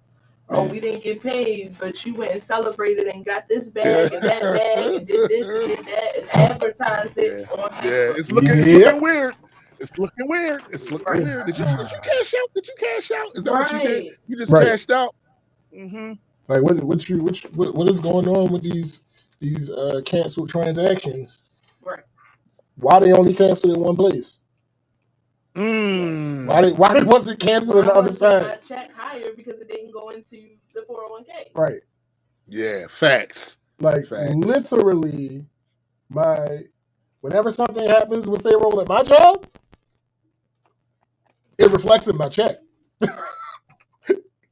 Oh, we didn't get paid, but you went and celebrated and got this bag and that bag and did this and did that and advertised it on Facebook. Yeah, it's looking weird. It's looking weird. Did you cash out? Is that what you did? You just cashed out? Like what is going on with these canceled transactions? Right. Why they only canceled in one place? Why was it canceled on the other side? My check higher because it didn't go into the 401k. Right. Yeah, facts. Literally, whenever something happens with payroll at my job, it reflects in my check.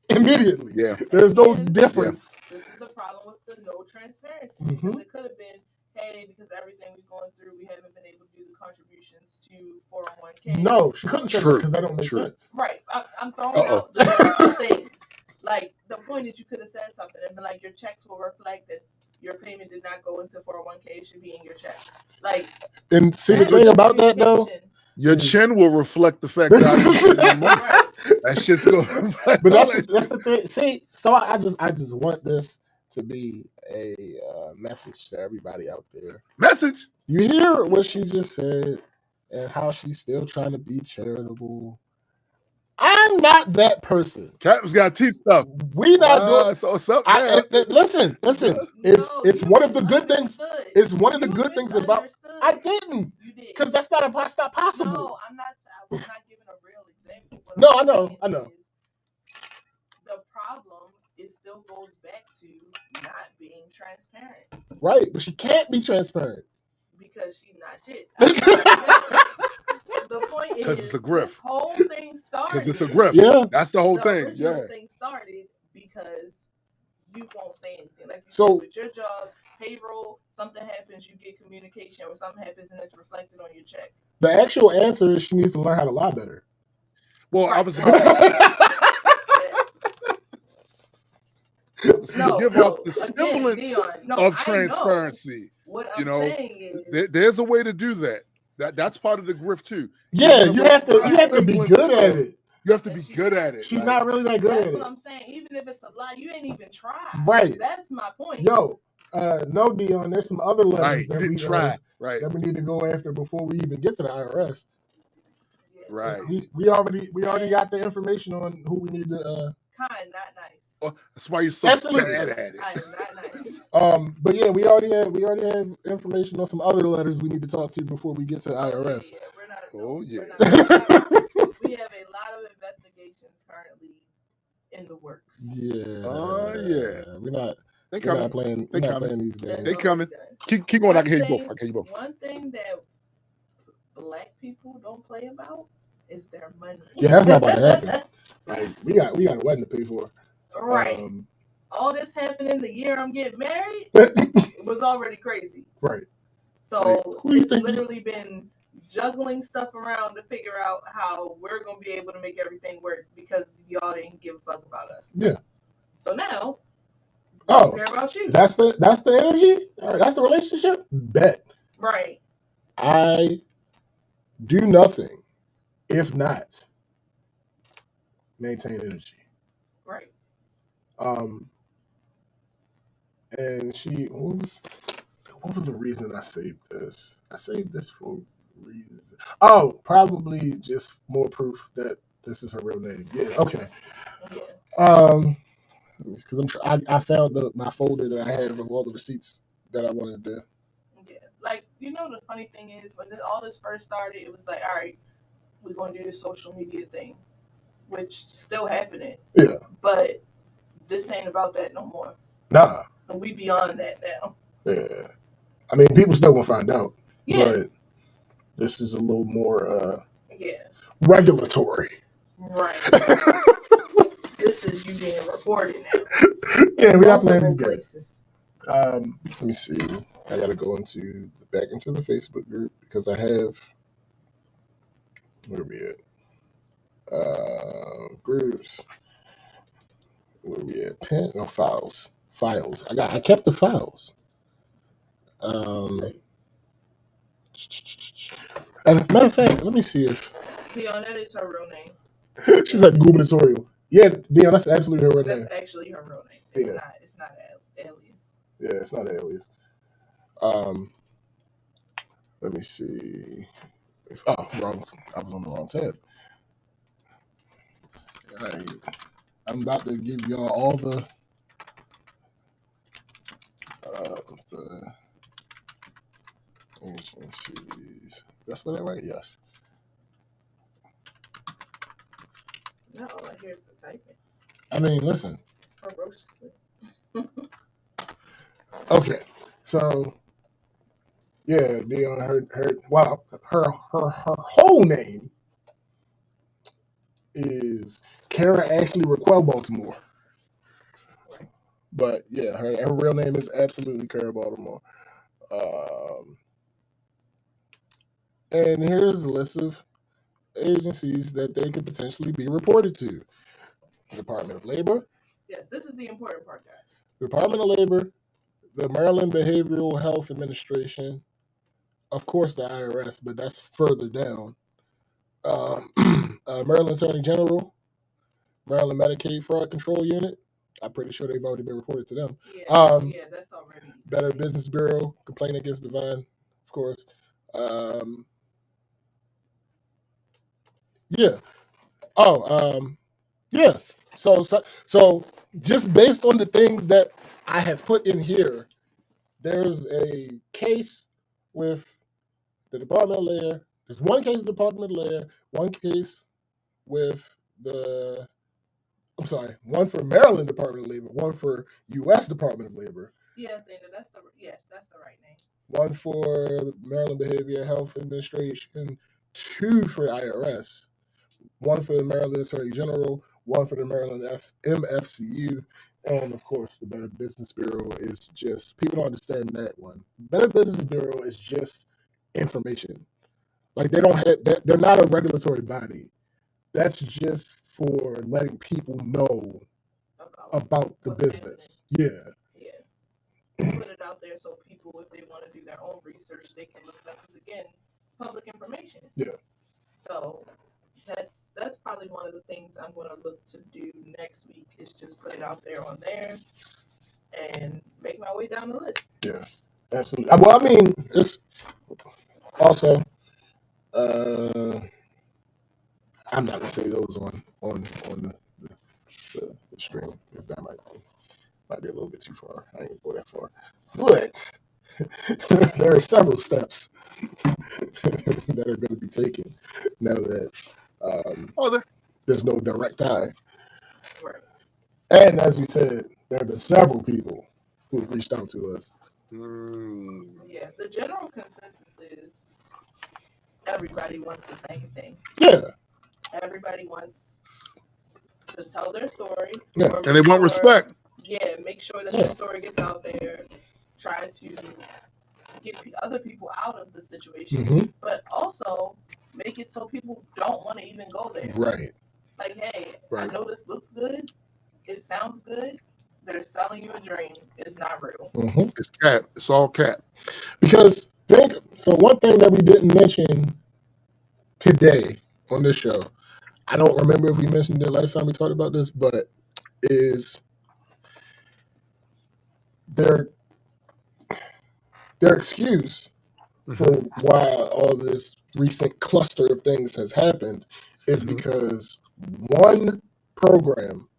Immediately. Yeah. There's no difference. This is the problem with the no transparency. Because it could have been, hey, because everything we're going through, we haven't been able to do the contributions to 401k. No, she couldn't say that because that don't make sense. Right. I'm throwing out the things. Like, the point is you could have said something and been like, your checks will reflect that your payment did not go into 401k. It should be in your check. Like, and see the thing about that though, your chin will reflect the fact that I didn't spend my money. Right. That shit's going. but that's the thing. See, so I just want this to be a message to everybody out there. Message. You hear what she just said and how she's still trying to be charitable. I'm not that person. Captain's got teeth stuff. We not doing. So what's up? Listen. It's one of the good things. It's one of the good things about. I didn't. You did. Because that's not possible. No, I'm not. I was not giving a real example. No, I know. The problem still goes back to not being transparent. Right, but she can't be transparent because she's not shit. The point is, because it's a grift. This whole thing started. Because it's a grift. Yeah, that's the whole thing. The thing started because you won't say anything. Like with your job, payroll, something happens, you get communication, or something happens, and it's reflected on your check. The actual answer is she needs to learn how to lie better. Well, right. I was give off the semblance of transparency. What I'm saying is, there's a way to do that. That's part of the grift too. Yeah, you have to be good at it. You have to be good at it. She's not really that good at it. That's what I'm saying. Even if it's a lie, you ain't even try. Right. That's my point. Yo, no, Dion. There's some other letters that we try. That we need to go after before we even get to the IRS. Right. We already got the information on who we need to. Kind, not nice. Oh, that's why you're so bad at it. I am not nice. But yeah, we already have information on some other letters we need to talk to before we get to IRS. Yeah, we're not. Oh yeah. We have a lot of investigations currently in the works. Yeah. Oh yeah. We're not playing these games. They coming. Keep going. I can hear you both. One thing that Black people don't play about is their money. Yeah, that's not about to happen. Like we got a wedding to pay for. Right. All this happening the year I'm getting married was already crazy. Right. So it's literally been juggling stuff around to figure out how we're gonna be able to make everything work because y'all didn't give a fuck about us. Yeah. So now, care about you. That's the energy. All right, that's the relationship. Bet. Right. I do nothing if not maintain energy. Right. And what was the reason that I saved this? I saved this for a reason. Oh, probably just more proof that this is her real name. Yeah. Okay. Yeah. Because I found my folder that I have of all the receipts that I wanted to. Yeah. Like, the funny thing is when all this first started, it was like, all right, we're gonna do this social media thing, which still happening. Yeah. But this ain't about that no more. Nah. And we beyond that now. Yeah. I mean, people still gonna find out. Yeah. But this is a little more regulatory. Right. This is you being reported now. Yeah, we're not playing these games. Let me see. I gotta go back into the Facebook group because I have. Where are we at? Groups. Where are we at? Pen? No, files. I kept the files. As a matter of fact, let me see if. Dion, that is her real name. She's like gubernatorial. Yeah, Dion, that's absolutely her real name. That's actually her real name. It's not an alias. Yeah, it's not an alias. Let me see. Wrong. I was on the wrong tab. All right. I'm about to give y'all all the agencies. That's what I write. Yes. No, here's the typing. I mean, listen. Ferociously. Okay, so yeah, Dion, her whole name is Kara Ashley Raquel Baltimore. But yeah, her real name is absolutely Kara Baltimore. And here's a list of agencies that they could potentially be reported to. Department of Labor. Yes, this is the important part, guys. Department of Labor, the Maryland Behavioral Health Administration, of course the IRS, but that's further down. Maryland Attorney General, Maryland Medicaid Fraud Control Unit. I'm pretty sure they've already been reported to them. Yeah, that's already. Better Business Bureau, Complaint Against Divine, of course. Yeah. Yeah. So just based on the things that I have put in here, there's a case with the Department of Labor. There's one case with the Department of Labor, one case with one for Maryland Department of Labor, one for U.S. Department of Labor. Yeah, that's the right name. One for Maryland Behavioral Health Administration, two for IRS, one for the Maryland Attorney General, one for the Maryland MFCU, and of course the Better Business Bureau is just, people don't understand that one. Better Business Bureau is just information. Like they're not a regulatory body. That's just for letting people know about the business. Yeah. Put it out there so people, if they want to do their own research, they can look it up. Because again, it's public information. Yeah. So that's probably one of the things I'm going to look to do next week is just put it out there on there and make my way down the list. Yeah, absolutely. Well, I mean, it's also I'm not gonna say those on the stream because that might be a little bit too far. I ain't gonna go that far, but there are several steps that are going to be taken now that there's no direct tie. Right. And as we said, there have been several people who have reached out to us. Yeah, the general consensus is everybody wants the same thing. Yeah. Everybody wants to tell their story. Yeah. And they want respect. Yeah, make sure that their story gets out there. Try to get other people out of the situation, but also make it so people don't want to even go there. Right. Like, hey, I know this looks good. It sounds good. They're selling you a dream. It's not real. It's cap. It's all cap. Because one thing that we didn't mention today on this show, I don't remember if we mentioned it last time we talked about this, but is their excuse for why all this recent cluster of things has happened is because one program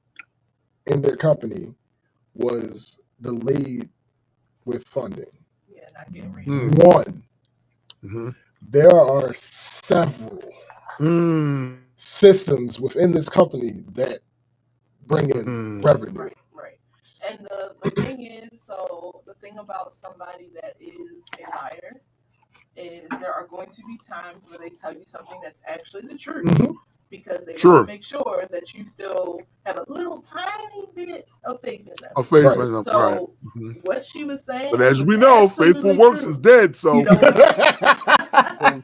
in their company was delayed with funding. Yeah, not getting ready. One. There are several systems within this company that bring in revenue. Right. And the thing is, so the thing about somebody that is a liar is there are going to be times where they tell you something that's actually the truth because they want to make sure that you still have a little tiny bit of faith in them. Of faith in them, so what she was saying, but as we know, faithful works is dead. So you know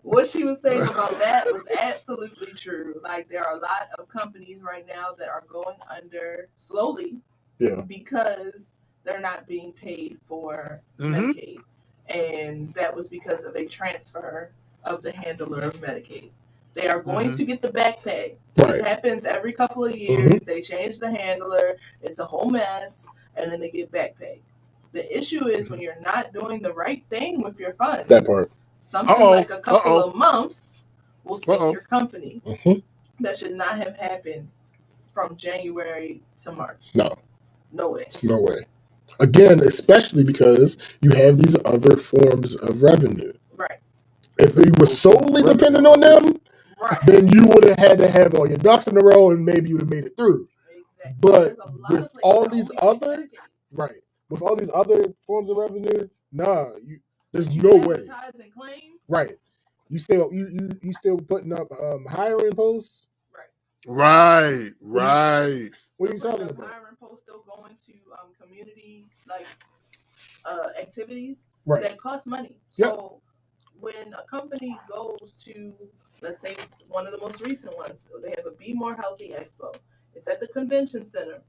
what she was saying about that was absolutely true. Like there are a lot of companies right now that are going under slowly, because they're not being paid for Medicaid. And that was because of a transfer of the handler of Medicaid. They are going to get the back pay. It happens every couple of years. They change the handler. It's a whole mess. And then they get back pay. The issue is when you're not doing the right thing with your funds. That part. Something like a couple of months will sink your company. That should not have happened from January to March. No way. It's no way. Again, especially because you have these other forms of revenue. Right. If you were solely dependent on them, then you would have had to have all your ducks in a row and maybe you would have made it through. Exactly. But with all these other forms of revenue, there's no way. And claim? Right. You still putting up hiring posts? Right. What are you talking about? Hiring posts still going to community activities that cost money. So when a company goes to, let's say, one of the most recent ones, they have a Be More Healthy Expo. It's at the convention center.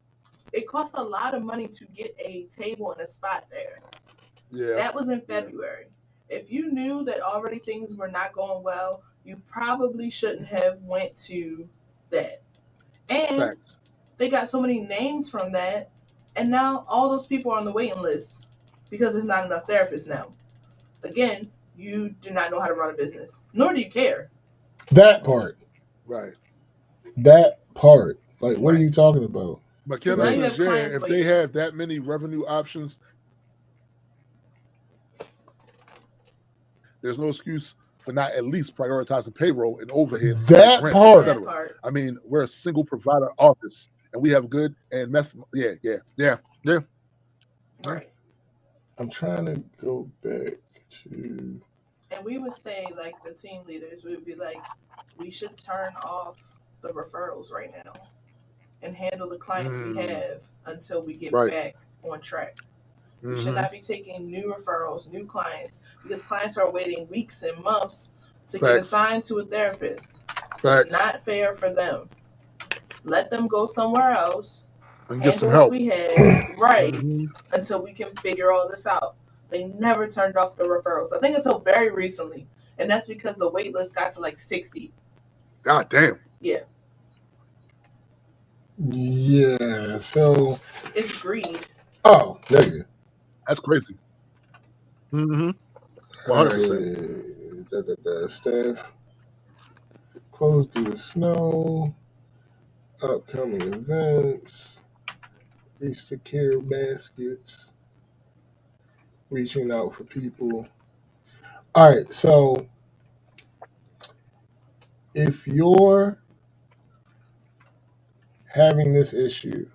It cost a lot of money to get a table and a spot there. Yeah. That was in February. If you knew that already things were not going well, you probably shouldn't have went to that. And Facts. they got so many names from that, and now all those people are on the waiting list because there's not enough therapists now. Again, you do not know how to run a business, nor do you care. That part. Right. That part. Like, what are Right. you talking about? McKenna now you says, have yeah, clients if waiting. they have that many revenue options, there's no excuse for not at least prioritizing payroll and overhead. That rent, part. That part. I mean, we're a single provider office, and we have good and meth. Yeah. Right. I'm trying to go back to. And we would say, like, the team leaders, we would be like, we should turn off the referrals right now and handle the clients we have until we get back on track. We should not be taking new referrals, new clients, because clients are waiting weeks and months to get assigned to a therapist. It's not fair for them. Let them go somewhere else and get some help. We have until we can figure all this out. They never turned off the referrals. I think until very recently, and that's because the wait list got to like 60. God damn. Yeah. Yeah. So it's greed. Oh, nigga. That's crazy. 100%. Staff closed due to snow. Upcoming events. Easter care baskets. Reaching out for people. All right, so if you're having this issue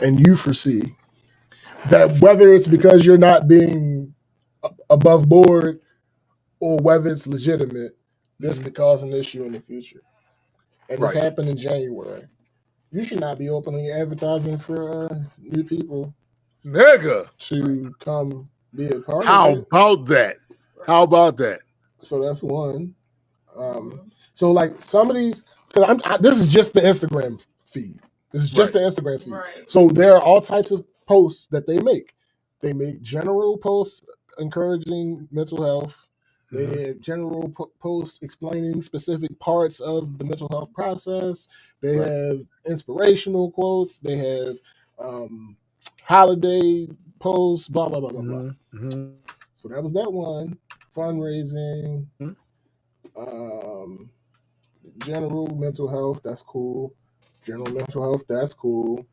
and you foresee that whether it's because you're not being above board or whether it's legitimate, this could cause an issue in the future. And this happened in January. You should not be opening advertising for new people. Nigga. To come be a part How of it. about that? How about that? So that's one. So like some of these, because this is just the Instagram feed. This is just the Instagram feed. Right. So there are all types of posts that they make. They make general posts encouraging mental health. They have general posts explaining specific parts of the mental health process. They have inspirational quotes. They have holiday posts, blah, blah, blah, blah, blah. So that was that one. Fundraising. General mental health, that's cool. General mental health, that's cool.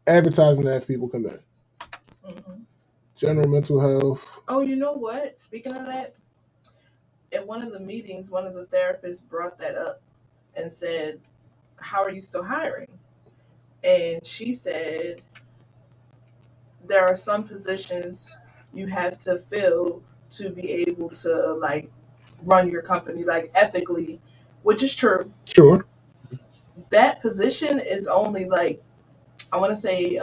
Advertising to have people come in. General mental health. Oh, you know what? Speaking of that, at one of the meetings, one of the therapists brought that up and said, how are you still hiring? And she said, there are some positions you have to fill to be able to like run your company like ethically, which is true. Sure. That position is only like, I want to say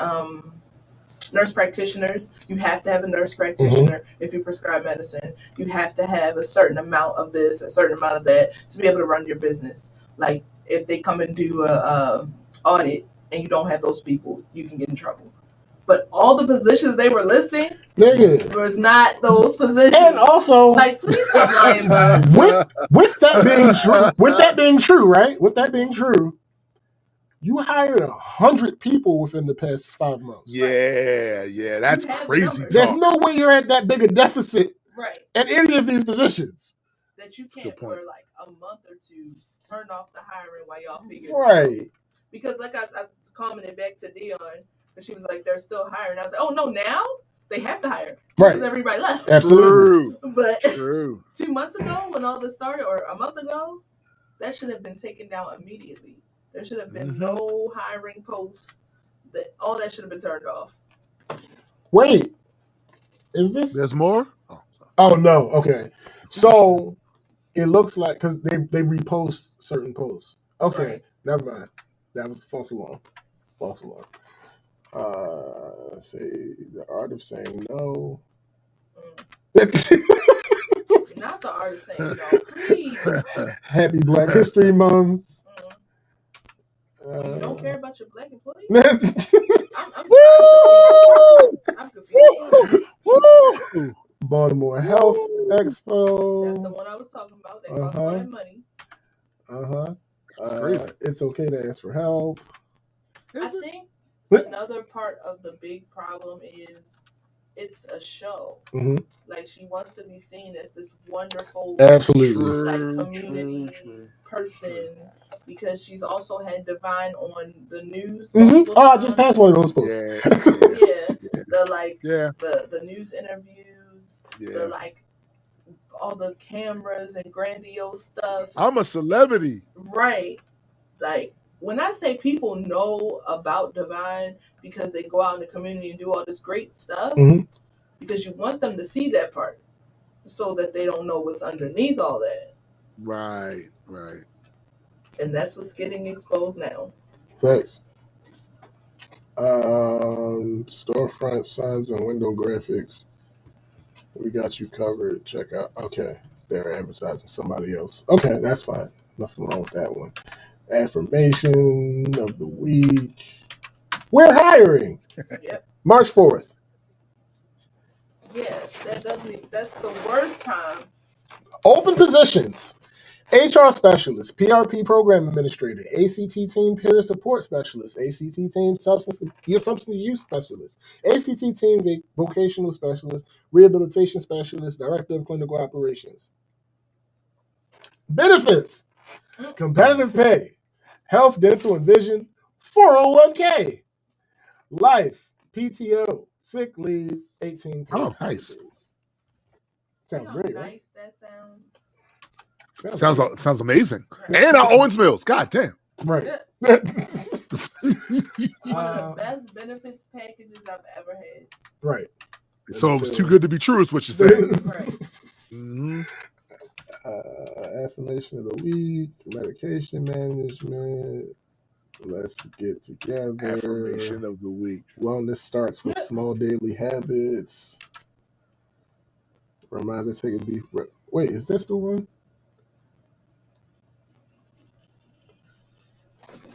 nurse practitioners. You have to have a nurse practitioner if you prescribe medicine. You have to have a certain amount of this, a certain amount of that to be able to run your business. Like if they come and do a audit and you don't have those people, you can get in trouble. But all the positions they were listing was not those positions. And also, like, please stop lying to us. With that being true, right? With that being true, you hired 100 people within the past 5 months. Yeah, that's crazy. There's no way you're at that big a deficit, right, at any of these positions. That you can't for like a month or two turn off the hiring while y'all figure it out. Because like I commented back to Dion. And she was like, they're still hiring. I was like, oh, no, now they have to hire. Because everybody left. Absolutely. But 2 months ago, when all this started, or a month ago, that should have been taken down immediately. There should have been no hiring posts. All that should have been turned off. Wait. Is this? There's more? Oh, no. Okay. So it looks like, because they repost certain posts. Okay. Never mind. That was a false alarm. Say the art of saying no. Not the the artist saying, please. Happy Black History Month. You don't care about your black employees? I'm Woo! Baltimore Health Expo. That's the one I was talking about. That costs all that money. That's crazy. It's okay to ask for help. I think another part of the big problem is it's a show. Mm-hmm. Like, she wants to be seen as this wonderful, absolutely, community person, because she's also had Divine on the news. Mm-hmm. Oh, I just passed one of those posts. The news interviews, all the cameras and grandiose stuff. I'm a celebrity, right? Like, when I say people know about Divine because they go out in the community and do all this great stuff, because you want them to see that part so that they don't know what's underneath all that. Right. And that's what's getting exposed now. Thanks. Storefront signs and window graphics. We got you covered. Check out. Okay. They're advertising somebody else. Okay, that's fine. Nothing wrong with that one. Affirmation of the week. We're hiring. Yep. March 4th. Yeah, that's the worst time. Open positions. HR specialist, PRP program administrator, ACT team peer support specialist, ACT team substance use specialist, ACT team vocational specialist, rehabilitation specialist, director of clinical operations. Benefits, competitive pay, health, dental, and vision, 401k, life, PTO, sick leave, 18 Oh, nice. Sounds great, nice right? That sounds. Sounds amazing. And our Owens Mills. God damn. Right. One of the best benefits packages I've ever had. Right. So it was too good to be true, is what you're saying. Right. Mm-hmm. Affirmation of the week, medication management. Let's get together. Affirmation of the week. Wellness starts with small daily habits. Reminder, take a deep breath. Wait, is this the one?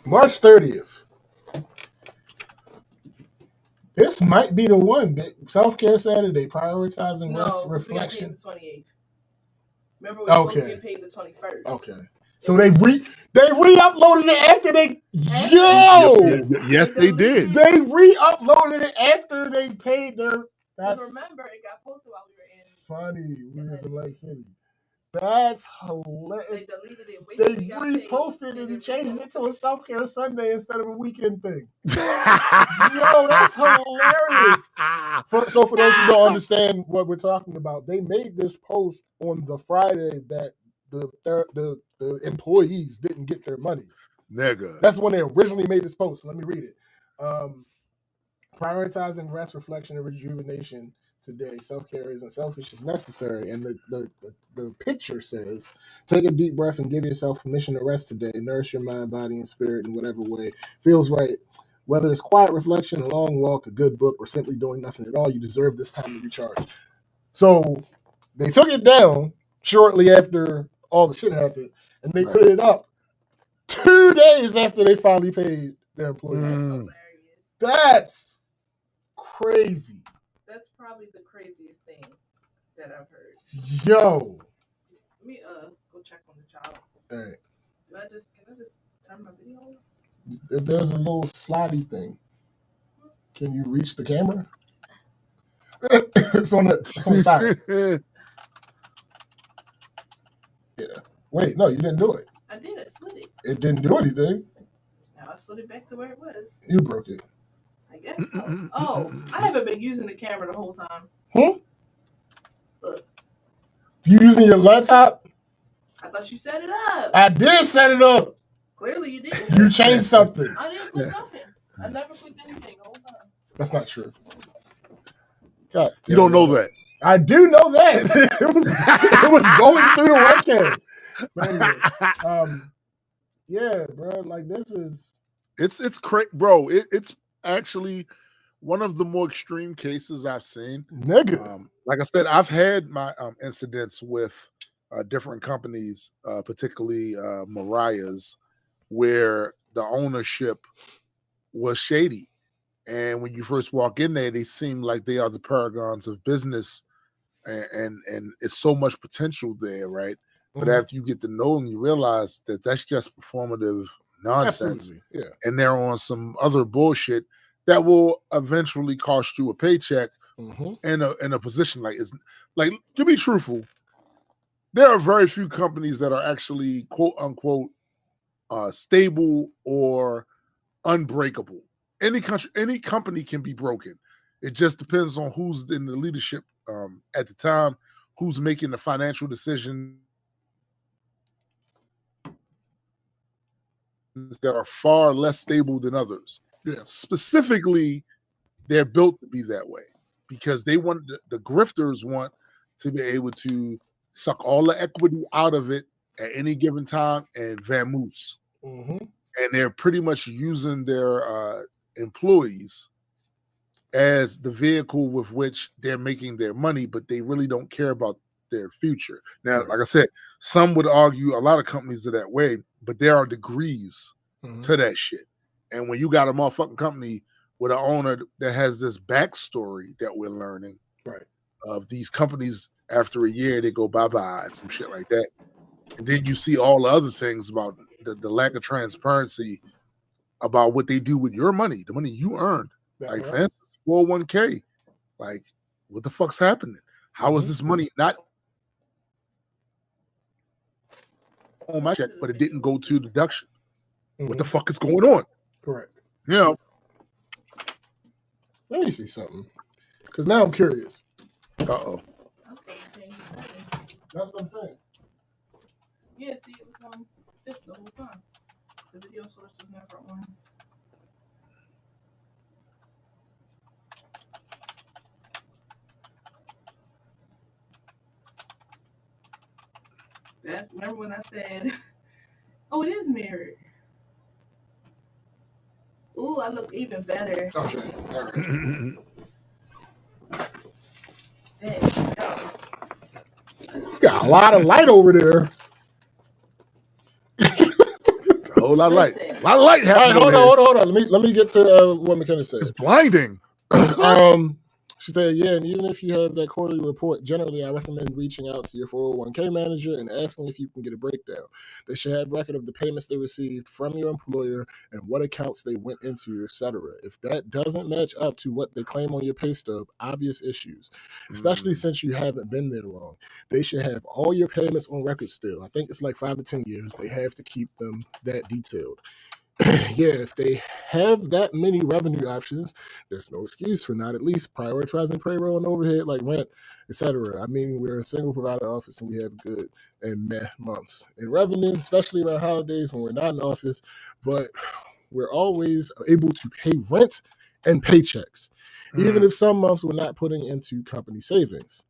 March 30th. This might be the one. Self-care Saturday, prioritizing rest, reflection. We got paid the 28th. Remember, we were supposed to get paid the 21st. Okay. So they re-uploaded it after they... Yes, they did. They re-uploaded it after they paid their... Remember, it got posted while we were in... Funny. We was in Lake City. That's hilarious. They deleted it. They reposted it and changed it to a self-care Sunday instead of a weekend thing. Yo, that's hilarious. So for those who don't understand what we're talking about, they made this post on the Friday that the employees didn't get their money. Nigga. That's when they originally made this post. Let me read it. Prioritizing rest, reflection, and rejuvenation today. Self-care isn't selfish, it's necessary. And the picture says, take a deep breath and give yourself permission to rest today. Nourish your mind, body, and spirit in whatever way feels right. Whether it's quiet reflection, a long walk, a good book, or simply doing nothing at all, you deserve this time to recharge. So they took it down shortly after all the shit happened, and they put it up 2 days after they finally paid their employees. That's hilarious. That's crazy. That's probably the craziest thing that I've heard. Yo. Let me go check on the job. All right. Can I just turn my video on? There's a little slidey thing. Can you reach the camera? It's on the side. Yeah. Wait, no, you didn't do it. I did. I slid it. It didn't do anything. Now I slid it back to where it was. You broke it. I guess so. Oh, I haven't been using the camera the whole time. Look. You using your laptop? I thought you set it up. I did set it up. Clearly you didn't. You changed something. I didn't click nothing. I never clicked anything the whole time. That's not true. God, you don't know that. I do know that. it was going through the webcam. But anyway, yeah, bro. Like this is it's crazy, bro. It's actually one of the more extreme cases I've seen. Nigga. Like I said, I've had my incidents with different companies, particularly Mariah's, where the ownership was shady. And when you first walk in there, they seem like they are the paragons of business, and it's so much potential there, right? But after you get to know them, you realize that that's just performative nonsense. Absolutely, yeah. And they're on some other bullshit that will eventually cost you a paycheck in a position like it's like, to be truthful, there are very few companies that are actually quote unquote stable or unbreakable. Any company can be broken. It just depends on who's in the leadership at the time, who's making the financial decisions that are far less stable than others. Yeah. Specifically, they're built to be that way because they want the grifters want to be able to suck all the equity out of it at any given time and vamoose. And they're pretty much using their employees as the vehicle with which they're making their money, but they really don't care about their future. Now, like I said, some would argue a lot of companies are that way, but there are degrees to that shit. And when you got a motherfucking company with an owner that has this backstory that we're learning, right, of these companies, after a year, they go bye-bye and some shit like that. And then you see all the other things about the lack of transparency about what they do with your money, the money you earned. Like, for instance, 401k. Like, what the fuck's happening? How is this money not on my check, but it didn't go to deduction? What the fuck is going on? Correct. You know. Let me see something. Because now I'm curious. Uh-oh. That's what I'm saying. Yeah, see, it was on this the whole time. The video source was never on. Remember when I said, oh, it is mirrored. Ooh, I look even better. Okay, all right. You got a lot of light over there. A whole lot of light. A lot of light happening. All right, hold on. Let me get to what McKenna said. It's blinding. She said, yeah, and even if you have that quarterly report, generally I recommend reaching out to your 401k manager and asking if you can get a breakdown. They should have record of the payments they received from your employer and what accounts they went into, etc. If that doesn't match up to what they claim on your pay stub, obvious issues, especially since you haven't been there long. They should have all your payments on record still. I think it's like 5 to 10 years. They have to keep them that detailed. Yeah, if they have that many revenue options, there's no excuse for not at least prioritizing payroll and overhead like rent, etc. I mean, we're a single provider office and we have good and meh months in revenue, especially around holidays when we're not in office, but we're always able to pay rent and paychecks, even if some months we're not putting into company savings.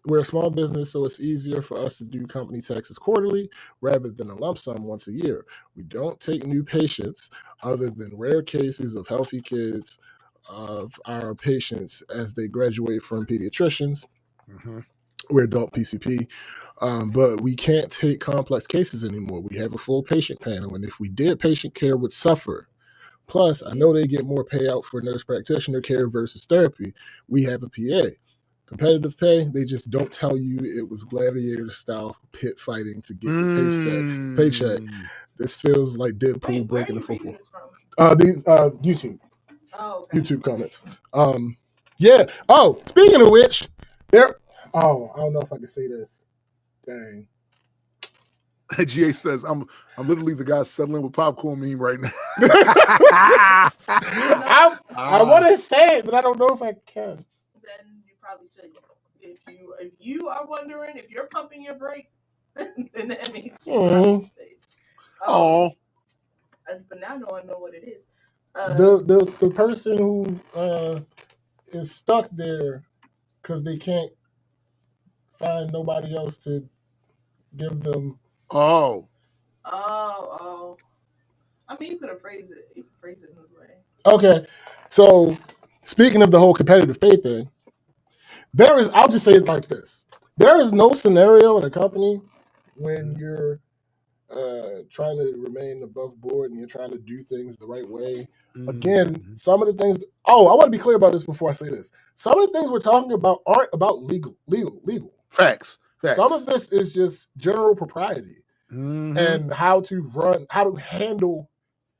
We're a small business, so it's easier for us to do company taxes quarterly rather than a lump sum once a year. We don't take new patients other than rare cases of healthy kids of our patients as they graduate from pediatricians. We're adult PCP, but we can't take complex cases anymore. We have a full patient panel, and if we did, patient care would suffer. Plus, I know they get more payout for nurse practitioner care versus therapy. We have a PA. Competitive pay, they just don't tell you it was gladiator-style pit fighting to get your paycheck. This feels like Deadpool breaking the football. These YouTube. Oh, okay. YouTube comments. Yeah. Oh, speaking of which, there. Oh, I don't know if I can say this. Dang. GA says, I'm literally the guy settling with popcorn meme right now. I want to say it, but I don't know if I can. Then you probably shouldn't. If you are wondering if you're pumping your brake, then that means you but now I know what it is. The person who is stuck there because they can't find nobody else to give them. Oh. I mean, you could have phrased it. You could phrase it another way. Okay, so speaking of the whole competitive pay thing, I'll just say it like this. There is no scenario in a company when you're trying to remain above board and you're trying to do things the right way. Again, some of the things. I want to be clear about this before I say this. Some of the things we're talking about aren't about legal. Facts. Some of this is just general propriety and how to handle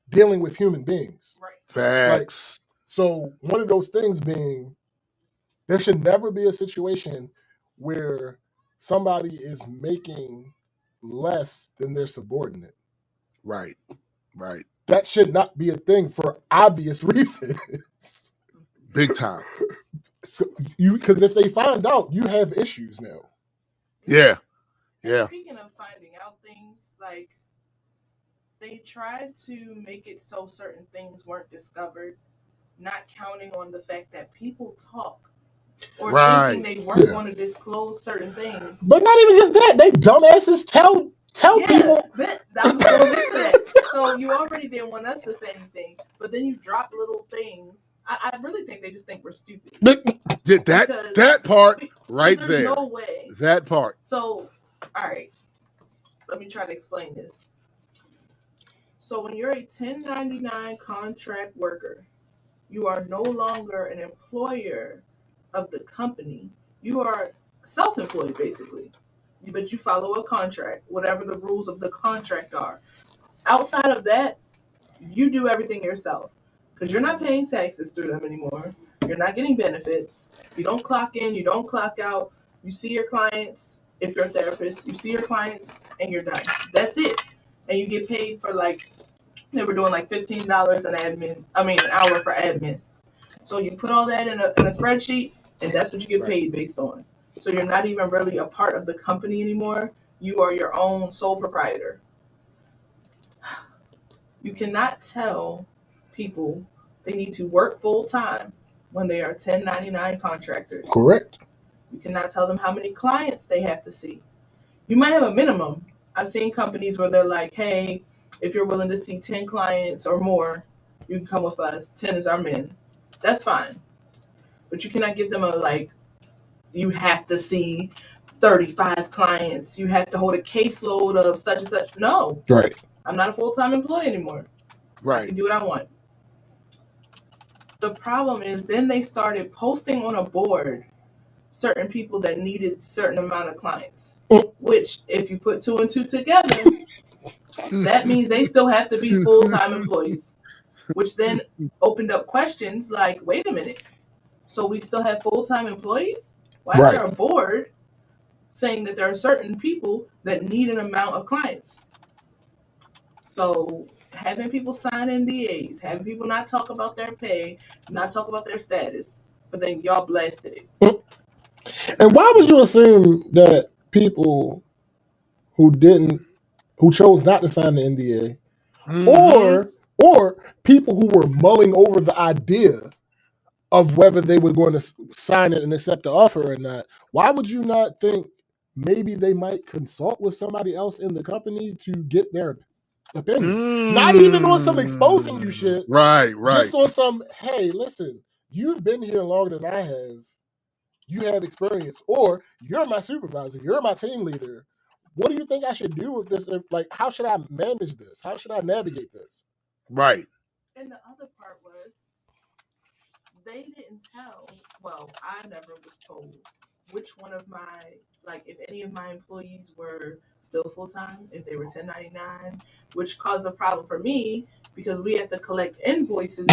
dealing with human beings. Right. Facts. So one of those things being, there should never be a situation where somebody is making less than their subordinate. Right. That should not be a thing for obvious reasons. Big time. So because if they find out, you have issues now. Yeah. Speaking of finding out things, like they tried to make it so certain things weren't discovered, not counting on the fact that people talk. Or thinking they weren't going to disclose certain things. But not even just that. They dumbasses tell people. I'm going to get to that. So you already didn't want us to say anything, but then you drop little things. I really think they just think we're stupid. That part right there. There's no way. That part. So, all right. Let me try to explain this. So when you're a 1099 contract worker, you are no longer an employer of the company. You are self-employed, basically. But you follow a contract, whatever the rules of the contract are. Outside of that, you do everything yourself. Because you're not paying taxes through them anymore. You're not getting benefits. You don't clock in, you don't clock out. You see your clients, if you're a therapist, you see your clients and you're done. That's it. And you get paid for they were doing $15 an hour for admin. So you put all that in a spreadsheet, and that's what you get paid based on. So you're not even really a part of the company anymore. You are your own sole proprietor. You cannot tell people they need to work full time when they are 1099 contractors. Correct. You cannot tell them how many clients they have to see. You might have a minimum. I've seen companies where they're like, hey, if you're willing to see 10 clients or more, you can come with us. 10 is our min. That's fine. But you cannot give them you have to see 35 clients. You have to hold a caseload of such and such. No. Right. I'm not a full-time employee anymore. Right. I can do what I want. The problem is then they started posting on a board certain people that needed certain amount of clients. Which, if you put 2 and 2 together, that means they still have to be full-time employees. Which then opened up questions like, wait a minute. So we still have full-time employees? Why is there a board saying that there are certain people that need an amount of clients? So having people sign NDAs, having people not talk about their pay, not talk about their status, but then y'all blasted it. And why would you assume that people who chose not to sign the NDA, or people who were mulling over the idea of whether they were going to sign it and accept the offer or not, why would you not think maybe they might consult with somebody else in the company to get their opinion? Not even on some exposing you shit. Right. Just on some, hey, listen, you've been here longer than I have. You have experience, or you're my supervisor, you're my team leader. What do you think I should do with this? How should I manage this? How should I navigate this? Right. And the other part was, they didn't tell, I never was told which one of if any of my employees were still full-time, if they were 1099, which caused a problem for me because we have to collect invoices.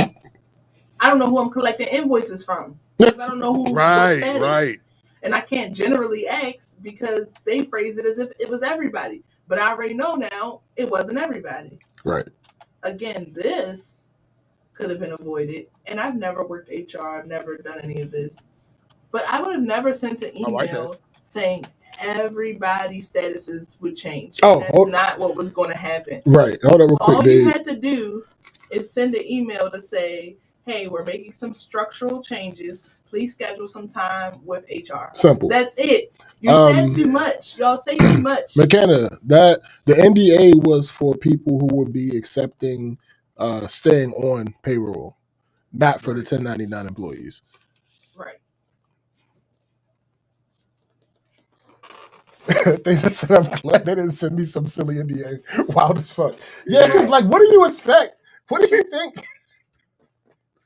I don't know who I'm collecting invoices from. Because I don't know who. Right. And I can't generally ask because they phrase it as if it was everybody. But I already know now it wasn't everybody. Right. Again, this could have been avoided. And I've never worked HR. I've never done any of this. But I would have never sent an email saying everybody's statuses would change. That's not what was going to happen. Right. Hold on real quick, All you had to do is send an email to say, hey, we're making some structural changes. Please schedule some time with HR. Simple. That's it. You said too much. Y'all say too much. McKenna, that the NDA was for people who would be accepting staying on payroll, not for the 1099 employees. Right. They just said, I'm glad they didn't send me some silly NDA. Wild as fuck. Yeah, because like, what do you expect? What do you think?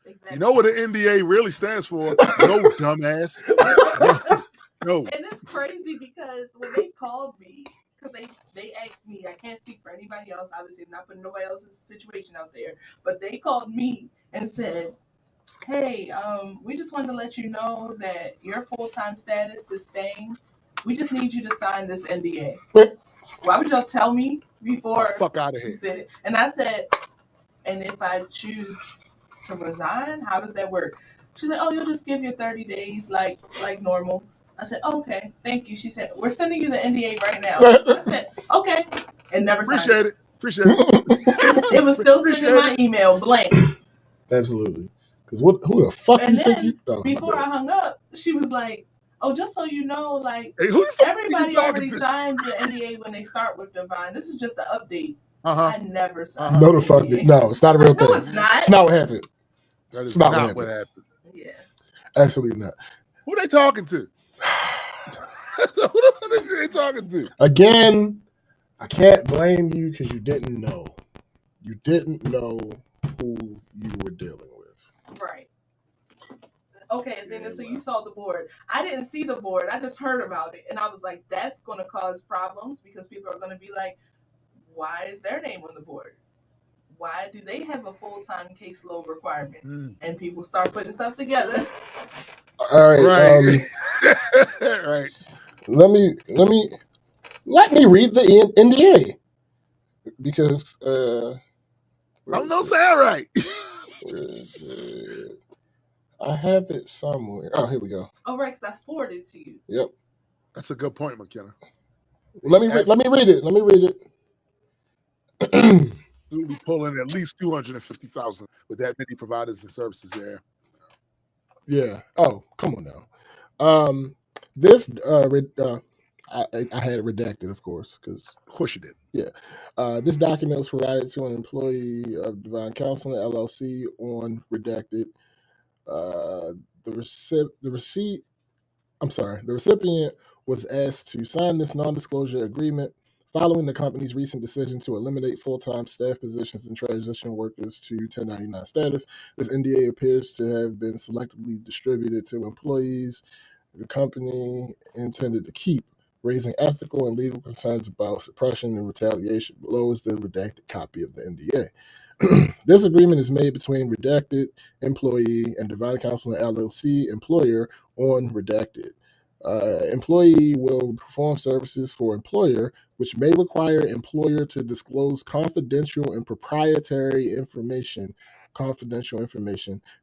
Exactly. You know what an NDA really stands for? No, dumbass. No. And it's crazy because when they called me, because they asked me, I can't speak for anybody else, obviously, not putting nobody else's situation out there, but they called me and said, hey, we just wanted to let you know that your full-time status is staying. We just need you to sign this NDA. Why would y'all tell me before fuck out of here? You said it? And I said, and if I choose to resign, how does that work? She's like, oh, you'll just give your 30 days like normal. I said, oh, okay, thank you. She said, we're sending you the NDA right now. I said, okay, and never signed it. Appreciate it. It was still sitting in my email blank. Absolutely. Because who the fuck And you then think you? before I hung up, she was like, oh, just so you know, like, Hey, who the fuck everybody you talking already to? signed the NDA when they start with Divine. This is just an update. Uh-huh. I never signed No, the fuck. No, it's not a real thing. No, it's not. It's not what happened. That is It's not not what what happened. Yeah. Absolutely not. Who they talking to? Who are they talking to? Again, I can't blame you because you didn't know. You didn't know who you were dealing with. Right. Okay, and then so you saw the board. I didn't see the board. I just heard about it. And I was like, that's going to cause problems because people are going to be like, why is their name on the board? Why do they have a full-time caseload requirement? And people start putting stuff together. All right. Right. Let me read the NDA because I'm no sound right. Where is it? I have it somewhere. Oh, here we go. Oh, right, 'cause that's forwarded to you. Yep. That's a good point, McKenna. Let me read it. We'll be pulling at least 250,000 with that many providers and services there. Yeah. Oh, come on now. This I had it redacted, of course, because of course you did. Yeah. This document was provided to an employee of Divine Counseling LLC on redacted. The recipient was asked to sign this non-disclosure agreement following the company's recent decision to eliminate full-time staff positions and transition workers to 1099 status. This NDA appears to have been selectively distributed to employees the company intended to keep, raising ethical and legal concerns about suppression and retaliation. Below is the redacted copy of the NDA. This agreement is made between redacted employee and Divine Counseling LLC employer on redacted. Employee will perform services for employer, which may require employer to disclose confidential and proprietary information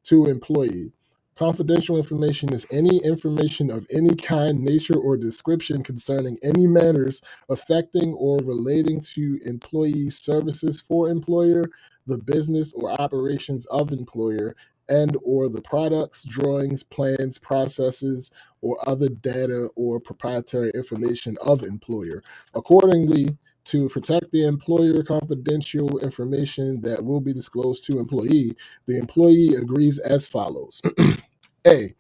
to employee. Confidential information is any information of any kind, nature, or description concerning any matters affecting or relating to employee services for employer, the business or operations of employer, and or the products, drawings, plans, processes, or other data or proprietary information of employer. Accordingly, to protect the employer confidential information that will be disclosed to employee, the employee agrees as follows. A.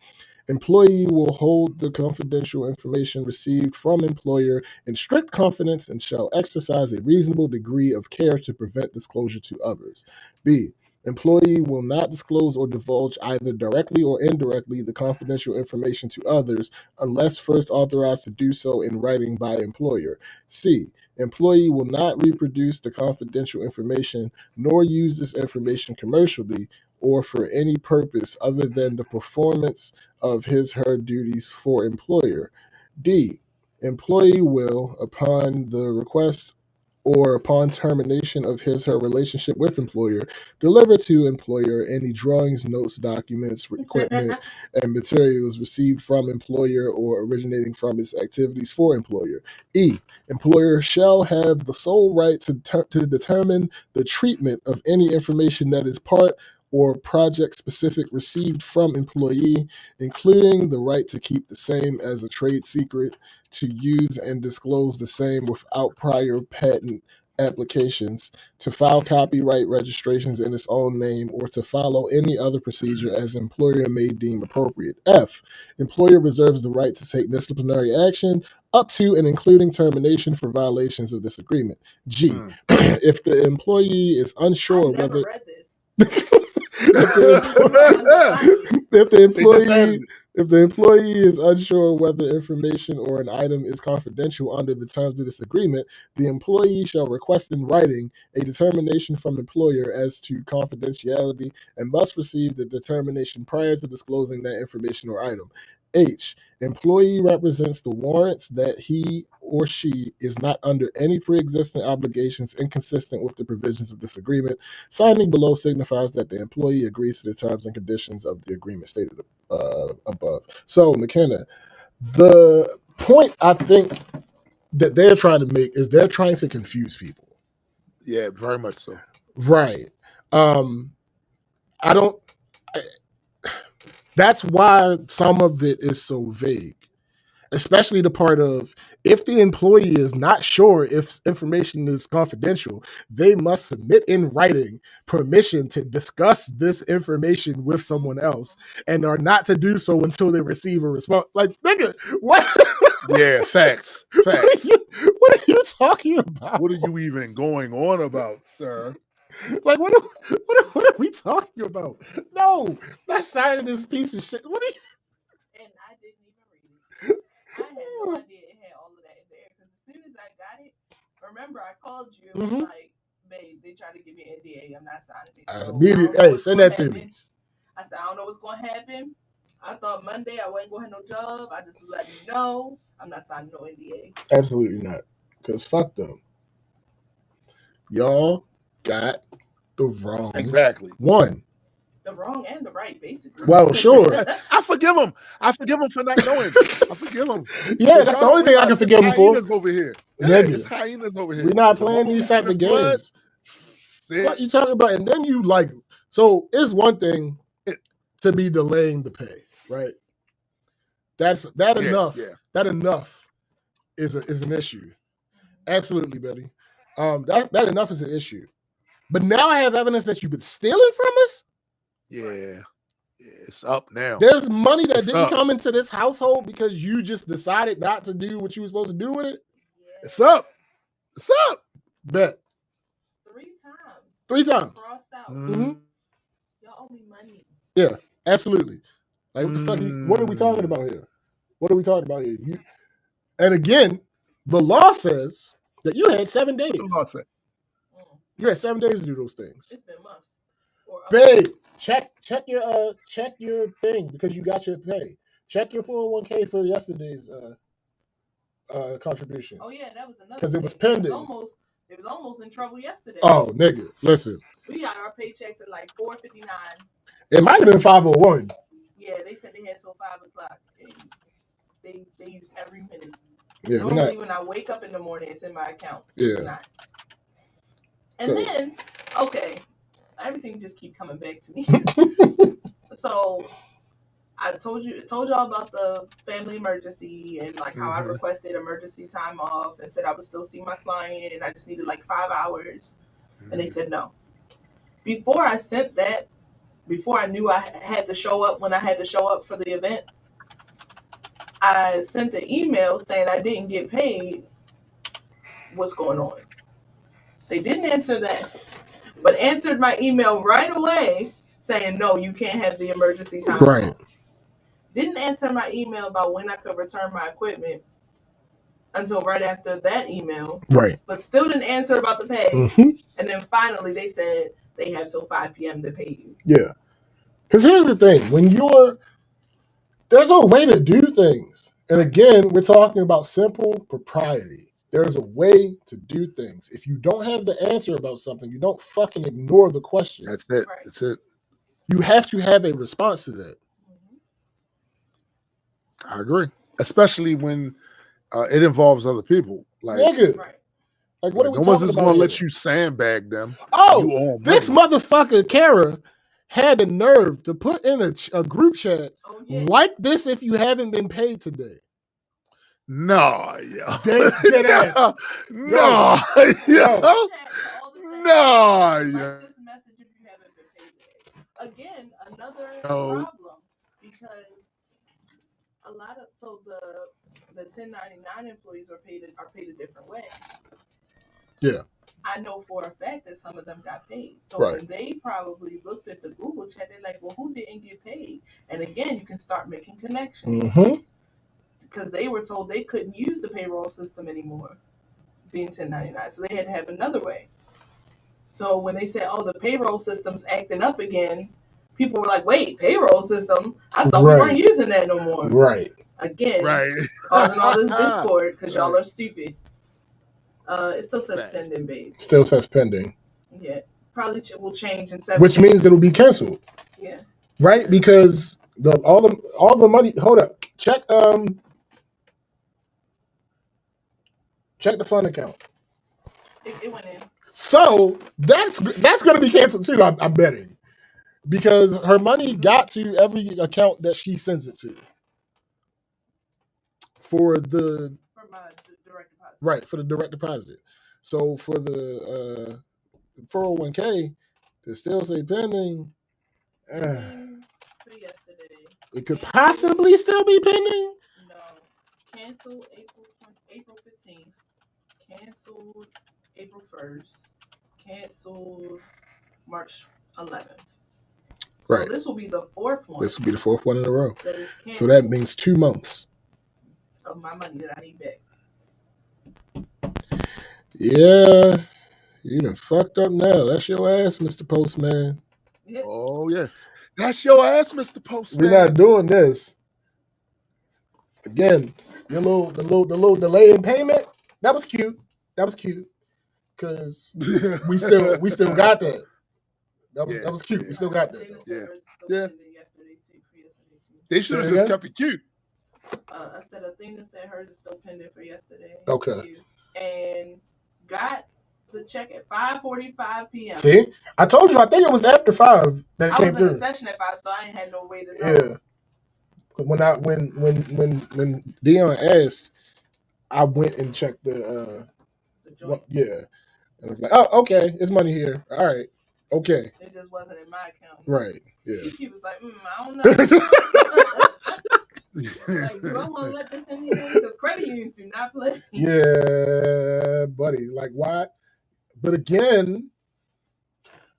Employee will hold the confidential information received from employer in strict confidence and shall exercise a reasonable degree of care to prevent disclosure to others. B. Employee will not disclose or divulge either directly or indirectly the confidential information to others unless first authorized to do so in writing by employer. C. Employee will not reproduce the confidential information nor use this information commercially or for any purpose other than the performance of his/her duties for employer. D. Employee will, upon the request or upon termination of his/her relationship with employer, deliver to employer any drawings, notes, documents, equipment, and materials received from employer or originating from its activities for employer. E. Employer shall have the sole right to determine the treatment of any information that is part or project-specific received from employee, including the right to keep the same as a trade secret, to use and disclose the same without prior patent applications, to file copyright registrations in its own name, or to follow any other procedure as employer may deem appropriate. F, employer reserves the right to take disciplinary action up to and including termination for violations of this agreement. G, if the employee is unsure I never whether read this. if the employee is unsure whether information or an item is confidential under the terms of this agreement, the employee shall request in writing a determination from employer as to confidentiality and must receive the determination prior to disclosing that information or item. H, employee represents the warrants that he or she is not under any pre-existing obligations inconsistent with the provisions of this agreement. Signing below signifies that the employee agrees to the terms and conditions of the agreement stated above. So, McKenna, the point I think that they're trying to make is they're trying to confuse people. Yeah, very much so. Right. That's why some of it is so vague, especially the part of if the employee is not sure if information is confidential, they must submit in writing permission to discuss this information with someone else and are not to do so until they receive a response. Like, nigga, what? Yeah, facts. What are you talking about? What are you even going on about, sir? Like, what are we talking about? No, not signing this piece of shit. What are you? And I didn't even read it. I had no idea it had all of that in there. Because as soon as I got it, remember I called you and was like, babe, they tried to give me an NDA. I'm not signing it. Hey, send that to me. I said, I don't know what's going to happen. I thought Monday I wasn't going to have no job. I just was letting you know I'm not signing no NDA. Absolutely not. Because fuck them. Y'all got the wrong one. The wrong and the right, basically. Well, sure. I forgive him. For not knowing. I forgive him. Yeah, that's the only thing I can forgive him for. Over here. It's hyenas over here. We're not playing these type of games. What you talking about? And then you like, so it's one thing to be delaying the pay, right? That enough. Yeah. That enough is an issue. Absolutely, Betty. That enough is an issue. But now I have evidence that you've been stealing from us. Yeah, it's up now. There's money that didn't come into this household because you just decided not to do what you were supposed to do with it. Yeah. It's up. Bet. 3 times. Crossed out. Mm-hmm. Y'all owe me money. Yeah, absolutely. Like, what the fuck? What are we talking about here? And again, the law says that you had 7 days. The law said. You had 7 days to do those things. It's been months. Babe, check your thing because you got your pay. Check your 401k for yesterday's contribution. Oh yeah, that was another. Because it was pending. It was almost in trouble yesterday. Oh nigga, listen. We got our paychecks at like 4:59. It might have been 5:01. Yeah, they said they had till 5:00. They used every minute. Yeah, normally when I wake up in the morning, it's in my account. Yeah. And then, okay, everything just keep coming back to me. So I told y'all about the family emergency and like how I requested emergency time off and said I would still see my client and I just needed like 5 hours. And they said no. Before I sent that, before I knew I had to show up when I had to show up for the event, I sent an email saying I didn't get paid. What's going on? They didn't answer that, but answered my email right away saying, no, you can't have the emergency time. Right. Didn't answer my email about when I could return my equipment until right after that email. Right. But still didn't answer about the pay. Mm-hmm. And then finally they said they have till 5 p.m. to pay you. Yeah. Because here's the thing. There's a way to do things. And again, we're talking about simple propriety. There's a way to do things. If you don't have the answer about something, you don't fucking ignore the question. That's it. Right. That's it. You have to have a response to that. I agree. Especially when it involves other people. Like, nigga. Right. Like, what are we no talking one's just about going to here? let you sandbag them. Oh, this motherfucker, Kara, had the nerve to put in a group chat, like this if you haven't been paid today. Nah, yo. Dead ass. Nah, yo. Nah, Write yo. this message if you haven't been paid yet. Again, another No. problem because a lot of the 1099 employees are paid a different way. Yeah. I know for a fact that some of them got paid. So Right. when they probably looked at the Google chat, they're like, well, who didn't get paid? And again, you can start making connections. Mm-hmm. Because they were told they couldn't use the payroll system anymore, being 1099. So they had to have another way. So when they said, oh, the payroll system's acting up again, people were like, wait, payroll system? I thought we weren't using that no more. Right. Again, Right. causing all this discord because y'all Right. are stupid. It still says Facts. pending, babe. Still says pending. Yeah. Probably will change in 7 Which days. means it'll be canceled. Yeah. Right? Because all the money. Hold up. Check the fund account. It went in. So that's going to be canceled too. I'm betting, because her money got to every account that she sends it to. For my direct deposit. Right, for the direct deposit. So for the 401k, to still say pending. For yesterday. It could possibly still be pending. No. Canceled April 15th. Canceled April 1st. Canceled March 11th. Right. So this will be the fourth one. This will be the fourth one in a row. That is canceled. So that means 2 months of my money that I need back. Yeah. You done fucked up now. That's your ass, Mr. Postman. Yeah. Oh, yeah. That's your ass, Mr. Postman. We're not doing this. Again, the little delay in payment, that was cute. Because we still got that. That was cute. We still got that. Yeah. They should have just kept it cute. I said Athena said hers is still pending for yesterday. Okay. And got the check at 5:45 p.m. See? I told you, I think it was after 5 that it came through. I was in the session at 5, so I ain't had no way to know. Yeah. When Dion asked, I went and checked the joint. Yeah. And I was like, oh, okay, it's money here. All right. Okay. It just wasn't in my account. Right. Yeah. He was like, I don't know. Like, do I want to let this in here? Because credit unions do not play. Yeah, buddy. Like, why? But again,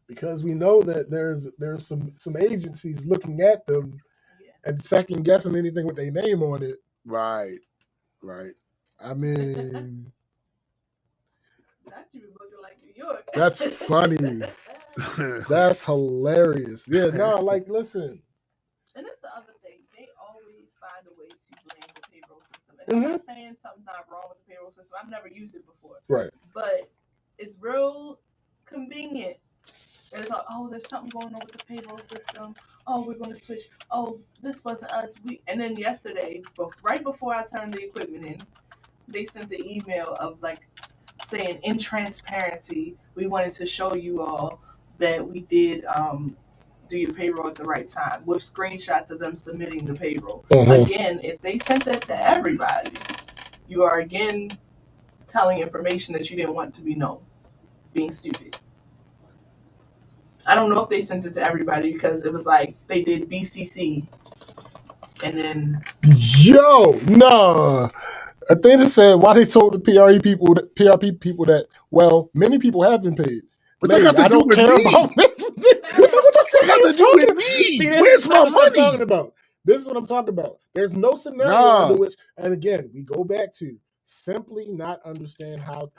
because we know that there's some agencies looking at them and second guessing anything with their name on it. Right. I mean, that you was looking like New York. That's funny. That's hilarious. Yeah, no, like, listen. And it's the other thing. They always find a way to blame the payroll system. And I'm not saying something's not wrong with the payroll system. I've never used it before. Right. But it's real convenient. And it's like, oh, there's something going on with the payroll system. Oh, we're going to switch. Oh, this wasn't us. And then yesterday, right before I turned the equipment in, they sent an email of like saying, in transparency, we wanted to show you all that we did do your payroll at the right time with screenshots of them submitting the payroll. Again, if they sent that to everybody, you are again telling information that you didn't want to be known, being stupid. I don't know if they sent it to everybody because it was like they did BCC and then I think they said why they told the PRP people that, well, many people have been paid. But they got to do with me. What the fuck got to do with me? See, where's my money? This is what I'm talking about. There's no scenario under which, and again, we go back to simply not understanding how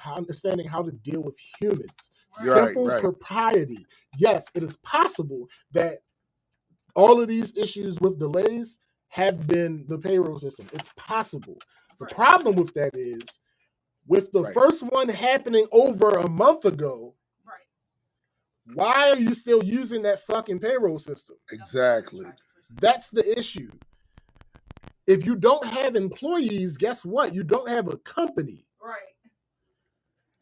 to deal with humans. Simple propriety. Yes, it is possible that all of these issues with delays have been the payroll system. It's possible. The problem with that is, with the first one happening over a month ago, why are you still using that fucking payroll system? Exactly. That's the issue. If you don't have employees, guess what? You don't have a company. Right.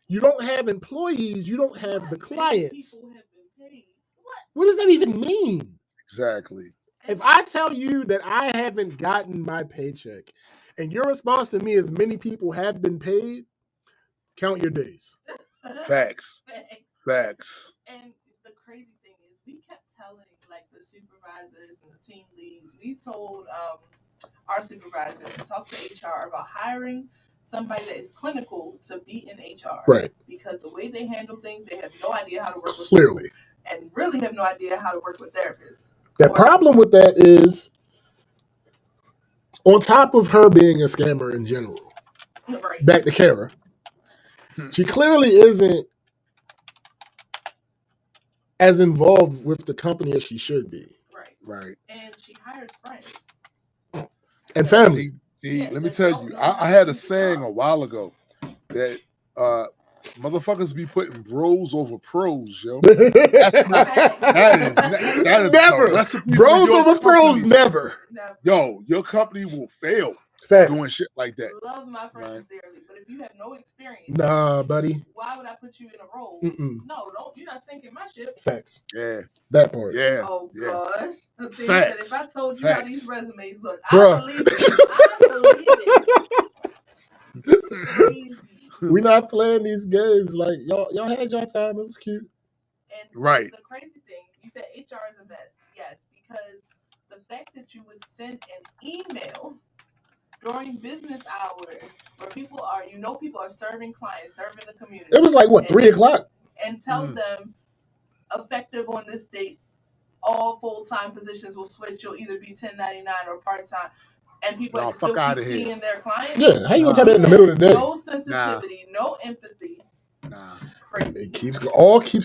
You don't have employees. You don't have the clients. What does that even mean? Exactly. if I tell you that I haven't gotten my paycheck, and your response to me is many people have been paid, count your days. Facts. Facts. And the crazy thing is, we kept telling like the supervisors and the team leads. We told our supervisors to talk to HR about hiring somebody that is clinical to be in HR. Right. Because the way they handle things, they have no idea how to work with Clearly. people, and really have no idea how to work with therapists. The problem with that is, on top of her being a scammer in general, Right. back to Kara, she clearly isn't as involved with the company as she should be. Right. And she hires friends. And family. See, Yeah, let me that tell don't you, know how I to had a use the saying car. a while ago that motherfuckers be putting bros over pros, yo. That's not, that is never. a recipe Bros for your over pros, company. never. Yo, your company will fail Facts. doing shit like that. Love my friends Right. dearly, but if you have no experience, Nah, buddy. why would I put you in a role? Mm-mm. No, don't. You're not sinking my ship. Facts. Yeah. That part. Yeah. Oh yeah. gosh. The thing that if I told you how Facts. these resumes look, Bruh. I believe it. Crazy. We not playing these games. Like y'all had your time. It was cute. And Right. the crazy thing, you said HR is a mess. Yes, because the fact that you would send an email during business hours where people are serving clients, serving the community. It was like what, 3 o'clock? And tell them effective on this date, all full-time positions will switch. You'll either be 1099 or part-time. And people No, still fuck keep outta here. seeing their clients. Yeah, how you gonna tell that in the middle of the day? No sensitivity, no empathy. Nah. Crazy. It keeps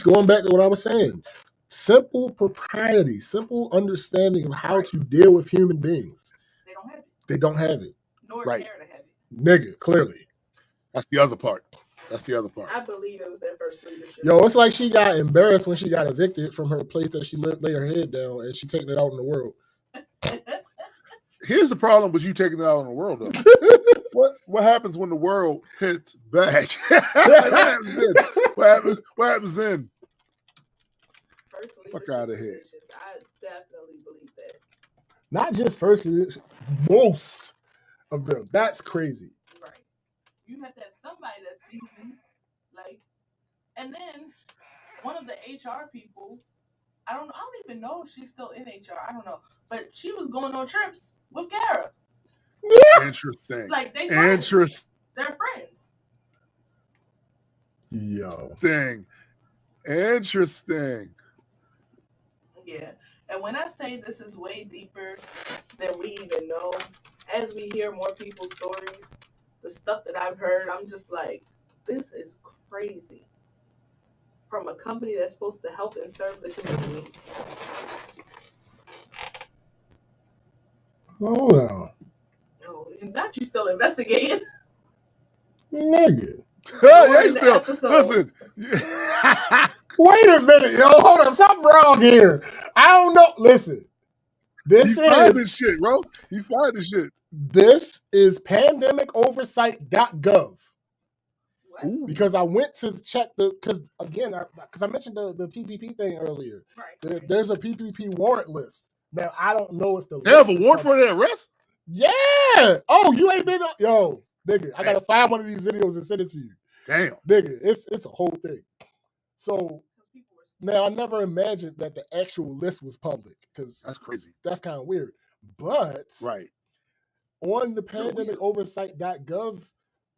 going back to what I was saying. Simple propriety, simple understanding of how to deal with human beings. They don't have it. They don't have it. Nor Right. care to have it. Nigga, clearly. That's the other part. I believe it was their first leadership. Yo, it's like she got embarrassed when she got evicted from her place that she lived, lay her head down, and she taking it out in the world. Here's the problem with you taking it out in the world, though. What happens when the world hits back? What happens then? What happens then? Fuck out of here. I definitely believe that. Not just first leadership, most of them. That's crazy. Right. You have to have somebody that's seasoned, like, and then one of the HR people, I don't even know if she's still in HR. I don't know, but she was going on trips with Kara. Yeah. Interesting. Like they friends. Interesting. They're friends. Yo. Interesting. Yeah. And when I say this is way deeper than we even know, as we hear more people's stories, the stuff that I've heard, I'm just like, this is crazy. From a company that's supposed to help and serve the community. Hold on. No, not you still investigating. Nigga. Yeah, still, listen. Wait a minute, yo. Hold up. Something wrong here. I don't know. Listen. You find this shit, bro. You find this shit. This is pandemicoversight.gov. What? Because I went to check because I mentioned the PPP thing earlier. Right. There's a PPP warrant list. Now, I don't know if they have a warrant for their arrest? Yeah. Oh, you ain't been... Yo, nigga, I got to find one of these videos and send it to you. Damn. Nigga, it's a whole thing. So, now I never imagined that the actual list was public because... That's crazy. That's kind of weird. But... Right. On the pandemicoversight.gov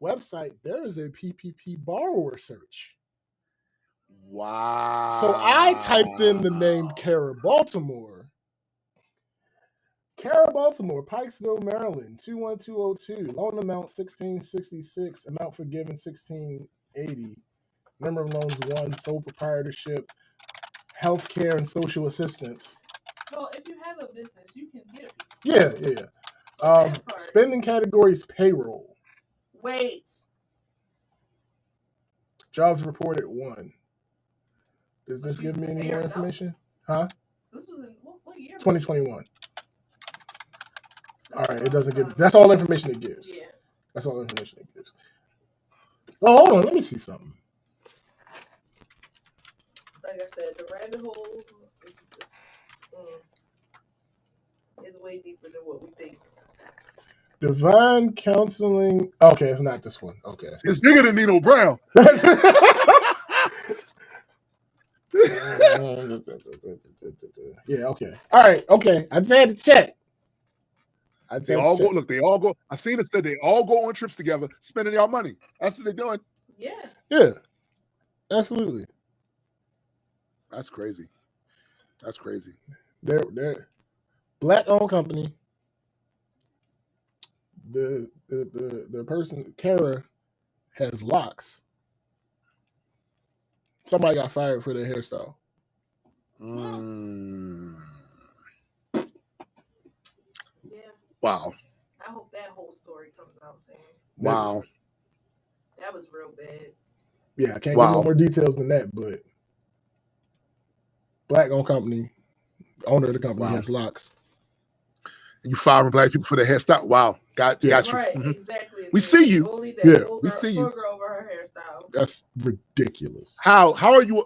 website, there is a PPP borrower search. Wow. So I typed in the name Kara Baltimore. Kara Baltimore, Pikesville, Maryland, 21202. Loan amount 1666. Amount forgiven 1680. Number of loans 1. Sole proprietorship. Healthcare and social assistance. Well, if you have a business, you can get it. Yeah. Spending categories payroll. Wait. Jobs reported 1. Does this give me any more information? Huh? This was in what year? 2021. All right, it doesn't give. That's all information it gives. Yeah. That's all information it gives. Oh, hold on. Let me see something. Like I said, the rabbit hole. It's way deeper than what we think. Divine counseling. Okay, it's not this one. Okay. It's bigger than Nino Brown. Yeah, okay. All right, okay. I just had to check. They all go. Look, they all go. Athena said they all go on trips together, spending y'all money. That's what they're doing. Yeah. Yeah, absolutely. That's crazy. That's crazy. They're black-owned company. The person, Kara, has locks. Somebody got fired for their hairstyle. Yeah. Wow. I hope that whole story comes out soon. Wow. That was real bad. Yeah, I can't give no more details than that, but black-owned company, owner of the company has locks. You firing black people for their hairstyle? Wow. Got you. Right, exactly. We see you. We see you. Girl over her hairstyle. That's ridiculous. How are you?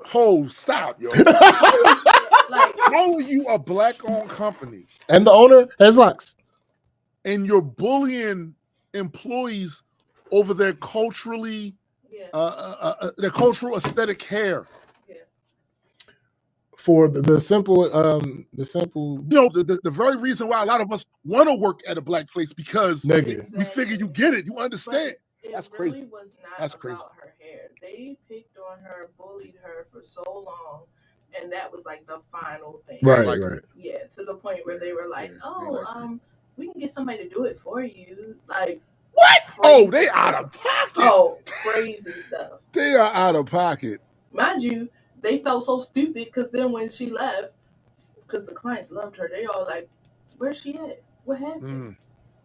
Stop, yo. Like, how are you a black-owned company? And the owner has locks. And you're bullying employees over their culturally, their cultural aesthetic hair. Yeah. For the simple, the very reason why a lot of us want to work at a black place because we figure you get it, you understand. That's crazy. It really was not about her hair. They picked on her, bullied her for so long, and that was like the final thing. Right. Yeah, to the point where they were like, we can get somebody to do it for you. Like, what? Oh, they out of pocket. Oh, crazy stuff. They are out of pocket. Mind you, they felt so stupid because then when she left, because the clients loved her, they all like, where's she at? What happened?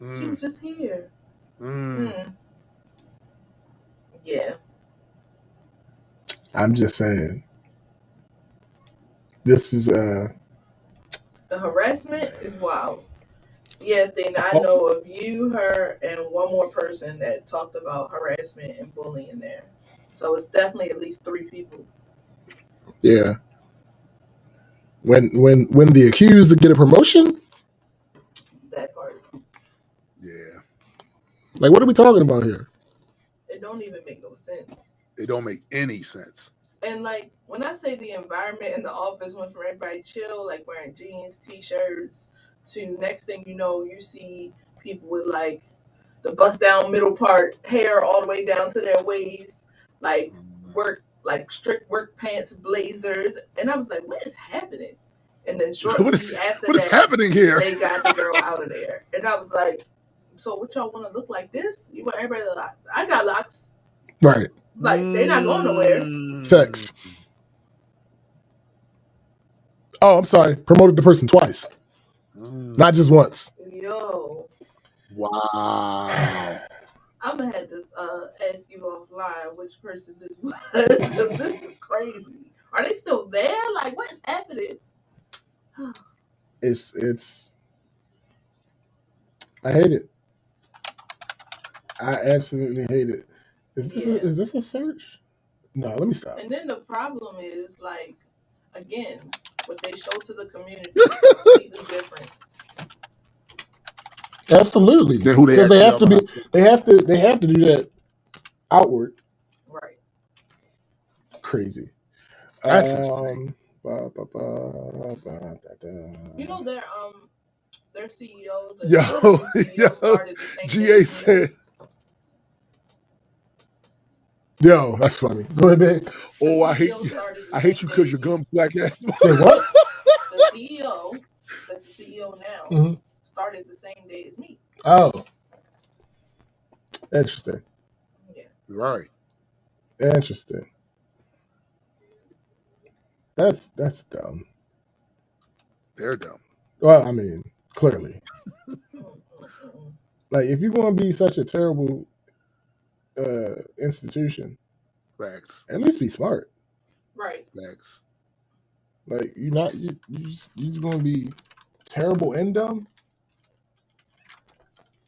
She was just here. Yeah. I'm just saying. This is the harassment is wild. Yeah, I know of you, her, and one more person that talked about harassment and bullying there. So it's definitely at least 3 people. Yeah. When the accused get a promotion? That part. Yeah. Like, what are we talking about here? It don't even make no sense. It don't make any sense. And like when I say the environment in the office went from everybody chill, like wearing jeans, t-shirts, to next thing you know, you see people with like the bust down middle part hair all the way down to their waist, like strict work pants, blazers, and I was like, what is happening? And then shortly what is happening here? They got the girl out of there, and I was like, so what y'all want to look like this? You want everybody to like, I got locks, right? Like they're not going nowhere. Facts. Oh, I'm sorry. Promoted the person twice, not just once. Yo. Wow. I'm gonna have to ask you offline which person this was, because this is crazy. Are they still there? Like, what is happening? It's. I hate it. I absolutely hate it. Is this a search? No, let me stop. And then the problem is, like, again, what they show to the community is completely different. Absolutely, because they have to do that outward. Right. Crazy. That's insane. You know their CEO. GA said. Yo, that's funny. Go ahead, man. Oh, I hate you because your gum black ass. Wait, what? The CEO, that's the CEO now, started the same day as me. Oh, interesting. Yeah. Right. Interesting. That's dumb. They're dumb. Well, I mean, clearly. Like, if you're going to be such a terrible institution, facts, at least be smart. Right. Facts. Like, you just going to be terrible and dumb?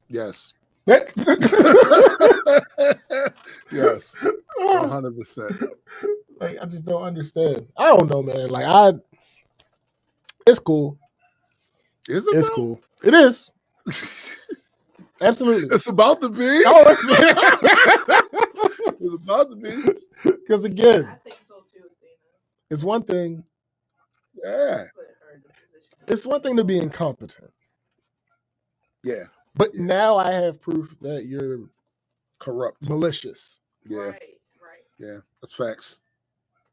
Yes. Yes. 100%. Like, I just don't understand. I don't know, man. Like, it's cool. Is it? It's though? cool. It is. Absolutely. It's about to be. Oh, It's about to be. Because again, I think so too, Athena. it's one thing. Yeah. Put her in the position. It's one thing to be incompetent, Yeah. but now I have proof that you're Corrupt. malicious. Yeah. Right. Yeah. That's facts.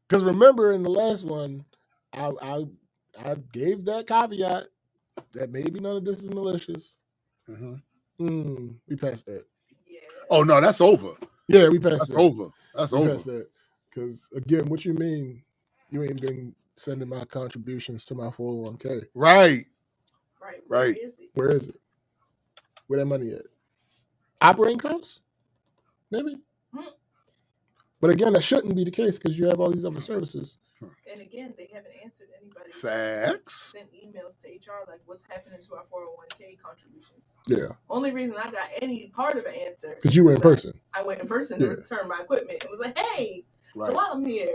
Because remember, in the last one, I gave that caveat that maybe none of this is malicious. Mm-hmm. We passed that. Yeah. Oh no, that's over. Yeah, we passed That's that. over. That's We over. passed that. Because again, what you mean? You ain't been sending my contributions to my 401k. Right. Right. Right. Where is it? Where is it? Where that money at? Operating costs? Maybe. But again, that shouldn't be the case because you have all these other services. And again, they haven't answered anybody. Facts. Sent emails to HR like, what's happening to our 401k contributions? Yeah. Only reason I got any part of an answer Because you were in person. I went in person Yeah. to return my equipment and was like, hey, Right. so while I'm here,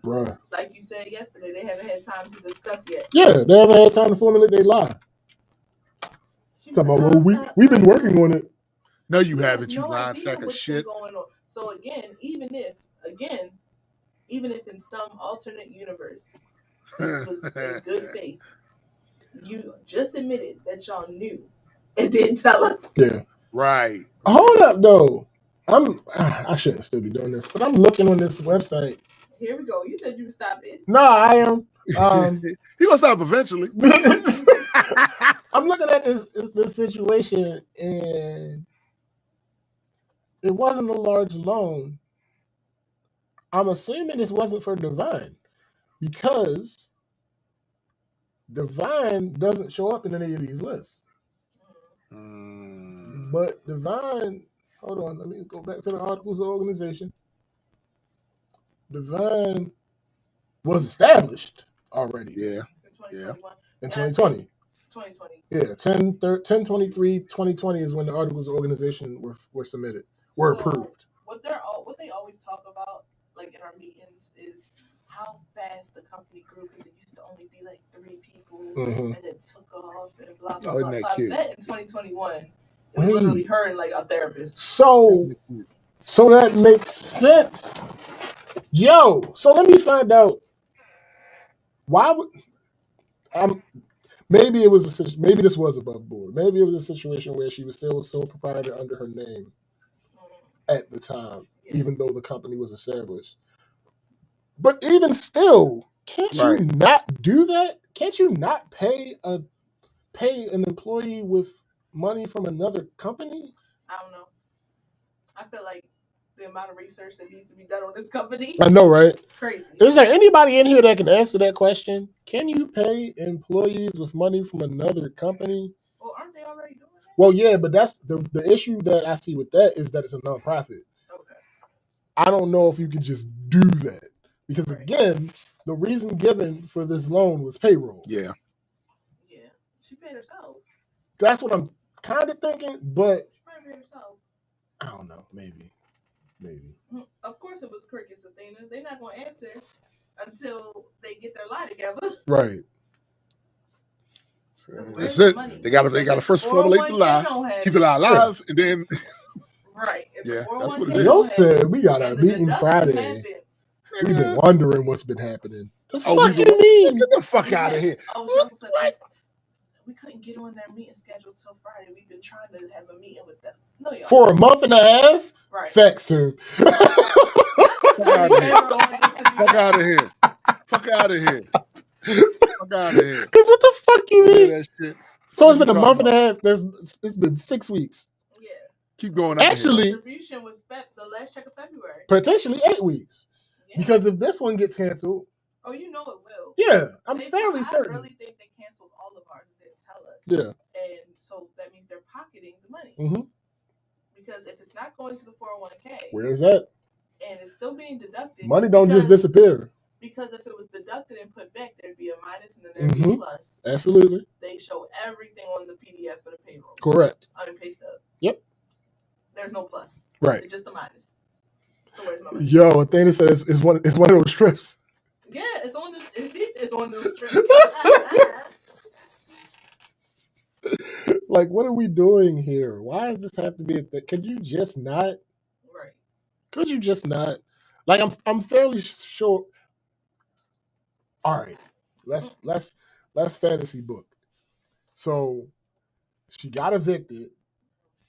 Bruh. like you said yesterday, they haven't had time to discuss yet. Yeah, they haven't had time to formulate their lie. Talking about, well, we've been working on it. No, you have haven't, you no lying idea sack of what's shit. been going on. So again, even if in some alternate universe this was in good faith, you just admitted that y'all knew and didn't tell us. Yeah. Right. Hold up, though. I shouldn't still be doing this, but I'm looking on this website. Here we go. You said you would stop it. No, I am. He gonna stop eventually. I'm looking at this situation, and it wasn't a large loan. I'm assuming this wasn't for Divine because Divine doesn't show up in any of these lists. But Divine, hold on, let me go back to the articles of organization. Divine was established already. Yeah. In 2020. 2020. Yeah, 10/23/2020 is when the articles of organization were submitted, were approved. What they always talk about, like in our meetings, is how fast the company grew because it used to only be like 3 people and it took off and blah blah blah. So I bet in 2021 it was literally her and like a therapist. So that makes sense. So let me find out why would maybe this was above board. Maybe it was a situation where she was still a sole proprietor under her name at the time, even though the company was established. But even still, can't you not do that? Can't you not pay an employee with money from another company? I don't know. I feel like the amount of research that needs to be done on this company. I know, right? It's crazy. Is there anybody in here that can answer that question? Can you pay employees with money from another company? Well, aren't they already doing that? Well, yeah, but that's the issue that I see with that is that it's a nonprofit. Okay. I don't know if you could just do that because again, the reason given for this loan was payroll. Yeah. Yeah. She paid herself. That's what I'm kind of thinking, but She paid herself. I don't know. Maybe. Of course, it was crickets, Athena. They're not going to answer until they get their lie together. Right. That's it. They got to first formulate the lie, keep the lie alive, and then. Right. Yeah, that's what it is. Yo said we got a meeting Friday. We've been wondering what's been happening. The fuck you mean? Get the fuck out of here. What? We couldn't get on their meeting schedule till Friday. We've been trying to have a meeting with them. No, for a month and a half? Right. Facts to him. Fuck out of here. Fuck out of here. Fuck out of here. Fuck out of here. Because what the fuck you mean? That shit. So it's been a month and a half. It's been 6 weeks. Yeah. Keep going. Actually, distribution was the last check of February. Potentially 8 weeks. Yeah. Because if this one gets canceled. Oh, you know it will. Yeah, I'm fairly certain. I really think they canceled all of ours and didn't tell us. Yeah. And so that means they're pocketing the money. Mm-hmm. Because if it's not going to the 401k. Where is that? And it's still being deducted. Money don't just disappear. Because if it was deducted and put back, there'd be a minus and then there'd be a plus. Absolutely. They show everything on the PDF for the payroll. Correct. I mean, pay stub. Yep. There's no plus. Right. It's just a minus. So where's my money? Yo, Athena said it's one of those trips. Yeah, it's on those trips. Like, what are we doing here? Why does this have to be a thing? Could you just not? Right. Could you just not? Like, I'm fairly sure. All right, let's fantasy book. So she got evicted,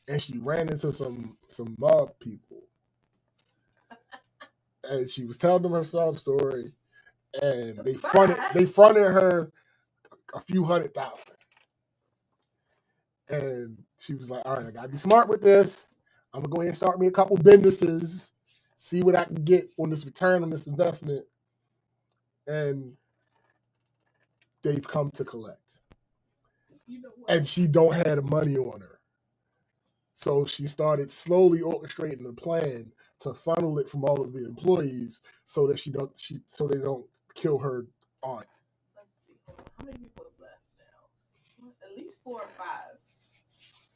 and she ran into some mob people, and she was telling them her sob story, and they fronted her a few $100,000. And she was like, all right, I gotta be smart with this. I'm gonna go ahead and start me a couple businesses, see what I can get on this return on this investment. And they've come to collect. You know what? And she don't have the money on her. So she started slowly orchestrating a plan to funnel it from all of the employees so that so they don't kill her aunt. Let's see. How many people have left now? At least 4 or 5.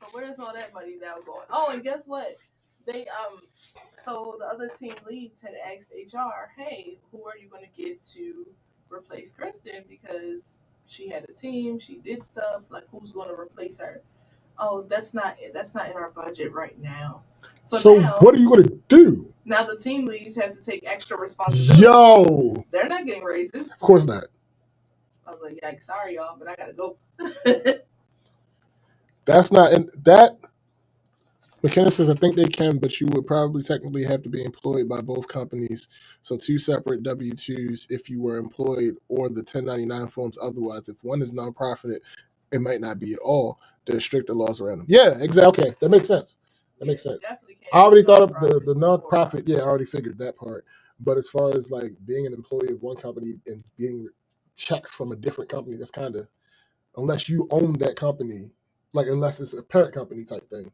So where's all that money now going? Oh, and guess what? They so the other team leads had asked HR, hey, who are you going to get to replace Kristen, because she had a team, she did stuff, like who's going to replace her? Oh, that's not in our budget right now. So now, what are you going to do? Now the team leads have to take extra responsibility. Yo, they're not getting raises. Of course not. I was like, yikes, sorry y'all, but I gotta go. That's not in that. McKenna says, I think they can, but you would probably technically have to be employed by both companies. So 2 separate W-2s if you were employed, or the 1099 forms otherwise. If one is nonprofit, it might not be at all. There's stricter laws around them. Yeah, exactly. Okay, that makes sense. That makes sense. I already thought of the nonprofit. Yeah, I already figured that part. But as far as like being an employee of one company and getting checks from a different company, that's kind of, unless you own that company, like unless it's a parent company type thing.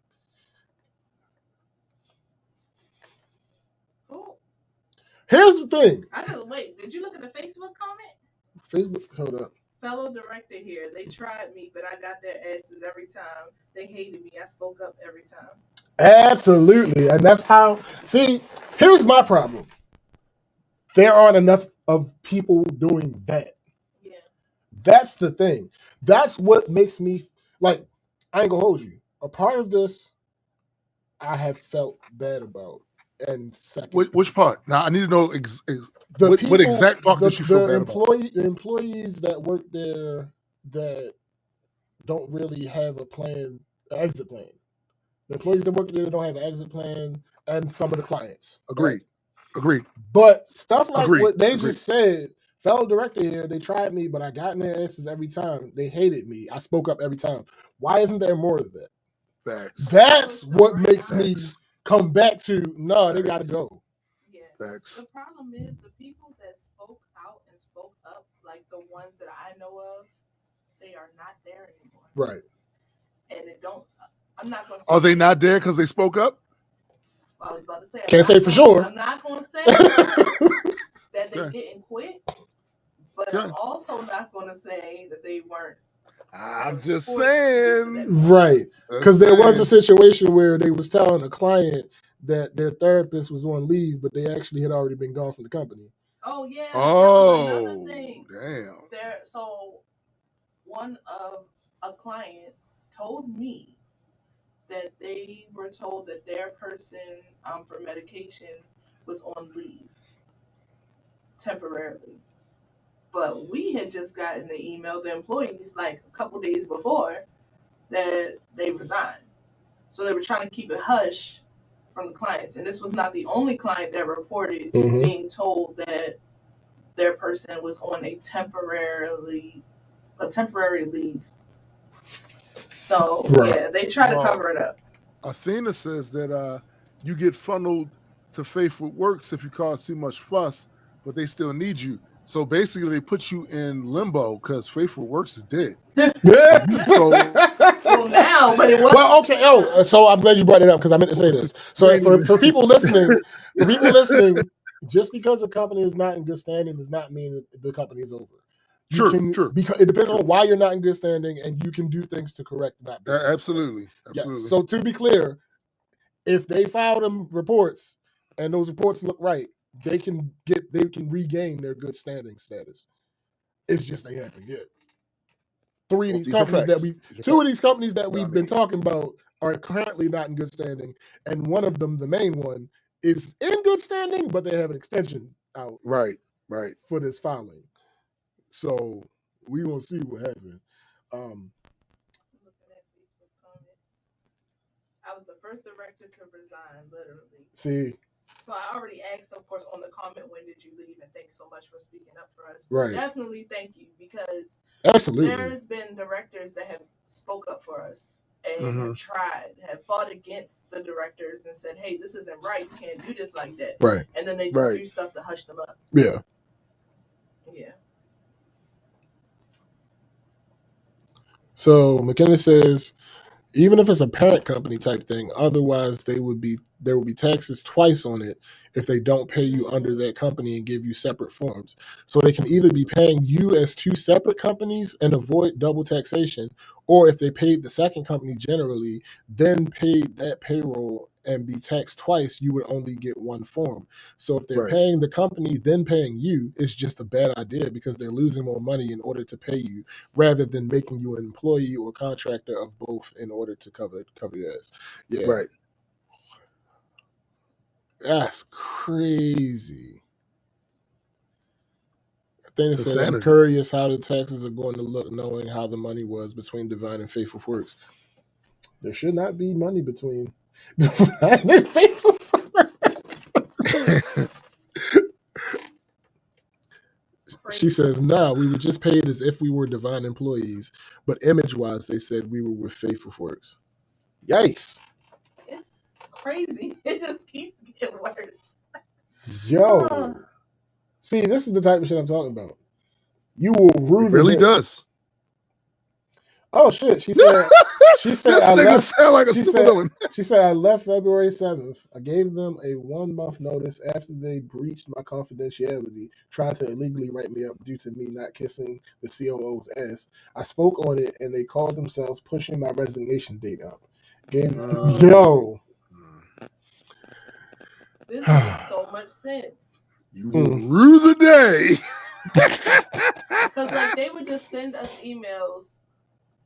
Cool. Here's the thing. Wait, did you look at the Facebook comment? Facebook, hold up. Fellow director here, they tried me, but I got their asses every time. They hated me. I spoke up every time. Absolutely. And that's how, see, here's my problem. There aren't enough of people doing that. Yeah. That's the thing. That's what makes me, like, I ain't gonna hold you. A part of this, I have felt bad about. And second, which part? Now I need to know what exact part did you feel bad about? The employees that work there that don't really have a plan, an exit plan. The employees that work there don't have an exit plan, and some of the clients. Agreed. But stuff like what they just said, fellow director here, they tried me, but I got in their asses every time. They hated me. I spoke up every time. Why isn't there more of that? Facts. That's what makes me come back to, no, they got to go. Yeah. Facts. The problem is the people that spoke out and spoke up, like the ones that I know of, they are not there anymore. Right. And it don't, I'm not going to say. Are they not there because they spoke up? I was about to say. Can't say for sure. I'm not going to say that they didn't quit, but I'm also not going to say that they weren't. I'm just saying. Right. Because there was a situation where they was telling a client that their therapist was on leave, but they actually had already been gone from the company. Oh, yeah. Oh, damn. So one of a client told me that they were told that their person for medication was on leave temporarily. But we had just gotten the email, the employees, like a couple days before, that they resigned. So they were trying to keep it hush from the clients. And this was not the only client that reported being told that their person was on a temporary leave. So, yeah, they try to cover it up. Athena says that you get funneled to Faithful Works if you cause too much fuss, but they still need you. So basically, they put you in limbo because Faithful Works is dead. Well, now, but it was. Well, okay. Oh, so I'm glad you brought it up because I meant to say this. So for people listening, just because a company is not in good standing does not mean that the company is over. Sure. Because it depends on why you're not in good standing, and you can do things to correct that. Absolutely. Yes. So to be clear, if they file them reports and those reports look right, they can regain their good standing status. It's just they haven't yet. three of these These are companies that facts. we, These are two of facts. these companies that we've I been mean- talking about are currently not in good standing, and one of them, the main one, is in good standing, but they have an extension out Right. for this filing. So we will see what happens. Looking at Facebook comments. I was the first director to resign, literally. See, So I already asked, of course, on the comment, when did you leave? And thanks so much for speaking up for us. Right. Definitely thank you, because absolutely. there's been directors that have spoke up for us and Mhm. have tried, have fought against the directors and said, hey, this isn't right. You can't do this like that. Right. And then they just Right. do stuff to hush them up. Yeah. Yeah. So McKenna says, even if it's a parent company type thing, otherwise there would be taxes twice on it if they don't pay you under that company and give you separate forms. So they can either be paying you as two separate companies and avoid double taxation, or if they paid the second company generally, then paid that payroll and be taxed twice, you would only get one form. So if they're Right. paying the company, then paying you, it's just a bad idea because they're losing more money in order to pay you, rather than making you an employee or contractor of both in order to cover your ass. Yeah. Right. That's crazy. Thing that It's said, I'm insanity. curious how the taxes are going to look knowing how the money was between Divine and Faithful Works. There should not be money between Divine and Faithful Works. She says, nah, we were just paid as if we were Divine employees, but image-wise, they said we were with Faithful Works. Yikes. It's crazy. It just keeps getting worse. Yo. See, this is the type of shit I'm talking about. You will rue It really does. Oh shit! She said. She said This I nigga left. sound like a She supervillain. said I left February 7th. I gave them a 1 month notice after they breached my confidentiality, trying to illegally write me up due to me not kissing the COO's ass. I spoke on it, and they called themselves pushing my resignation date up. Yo. This makes so much sense. You will rue the day. Because like they would just send us emails,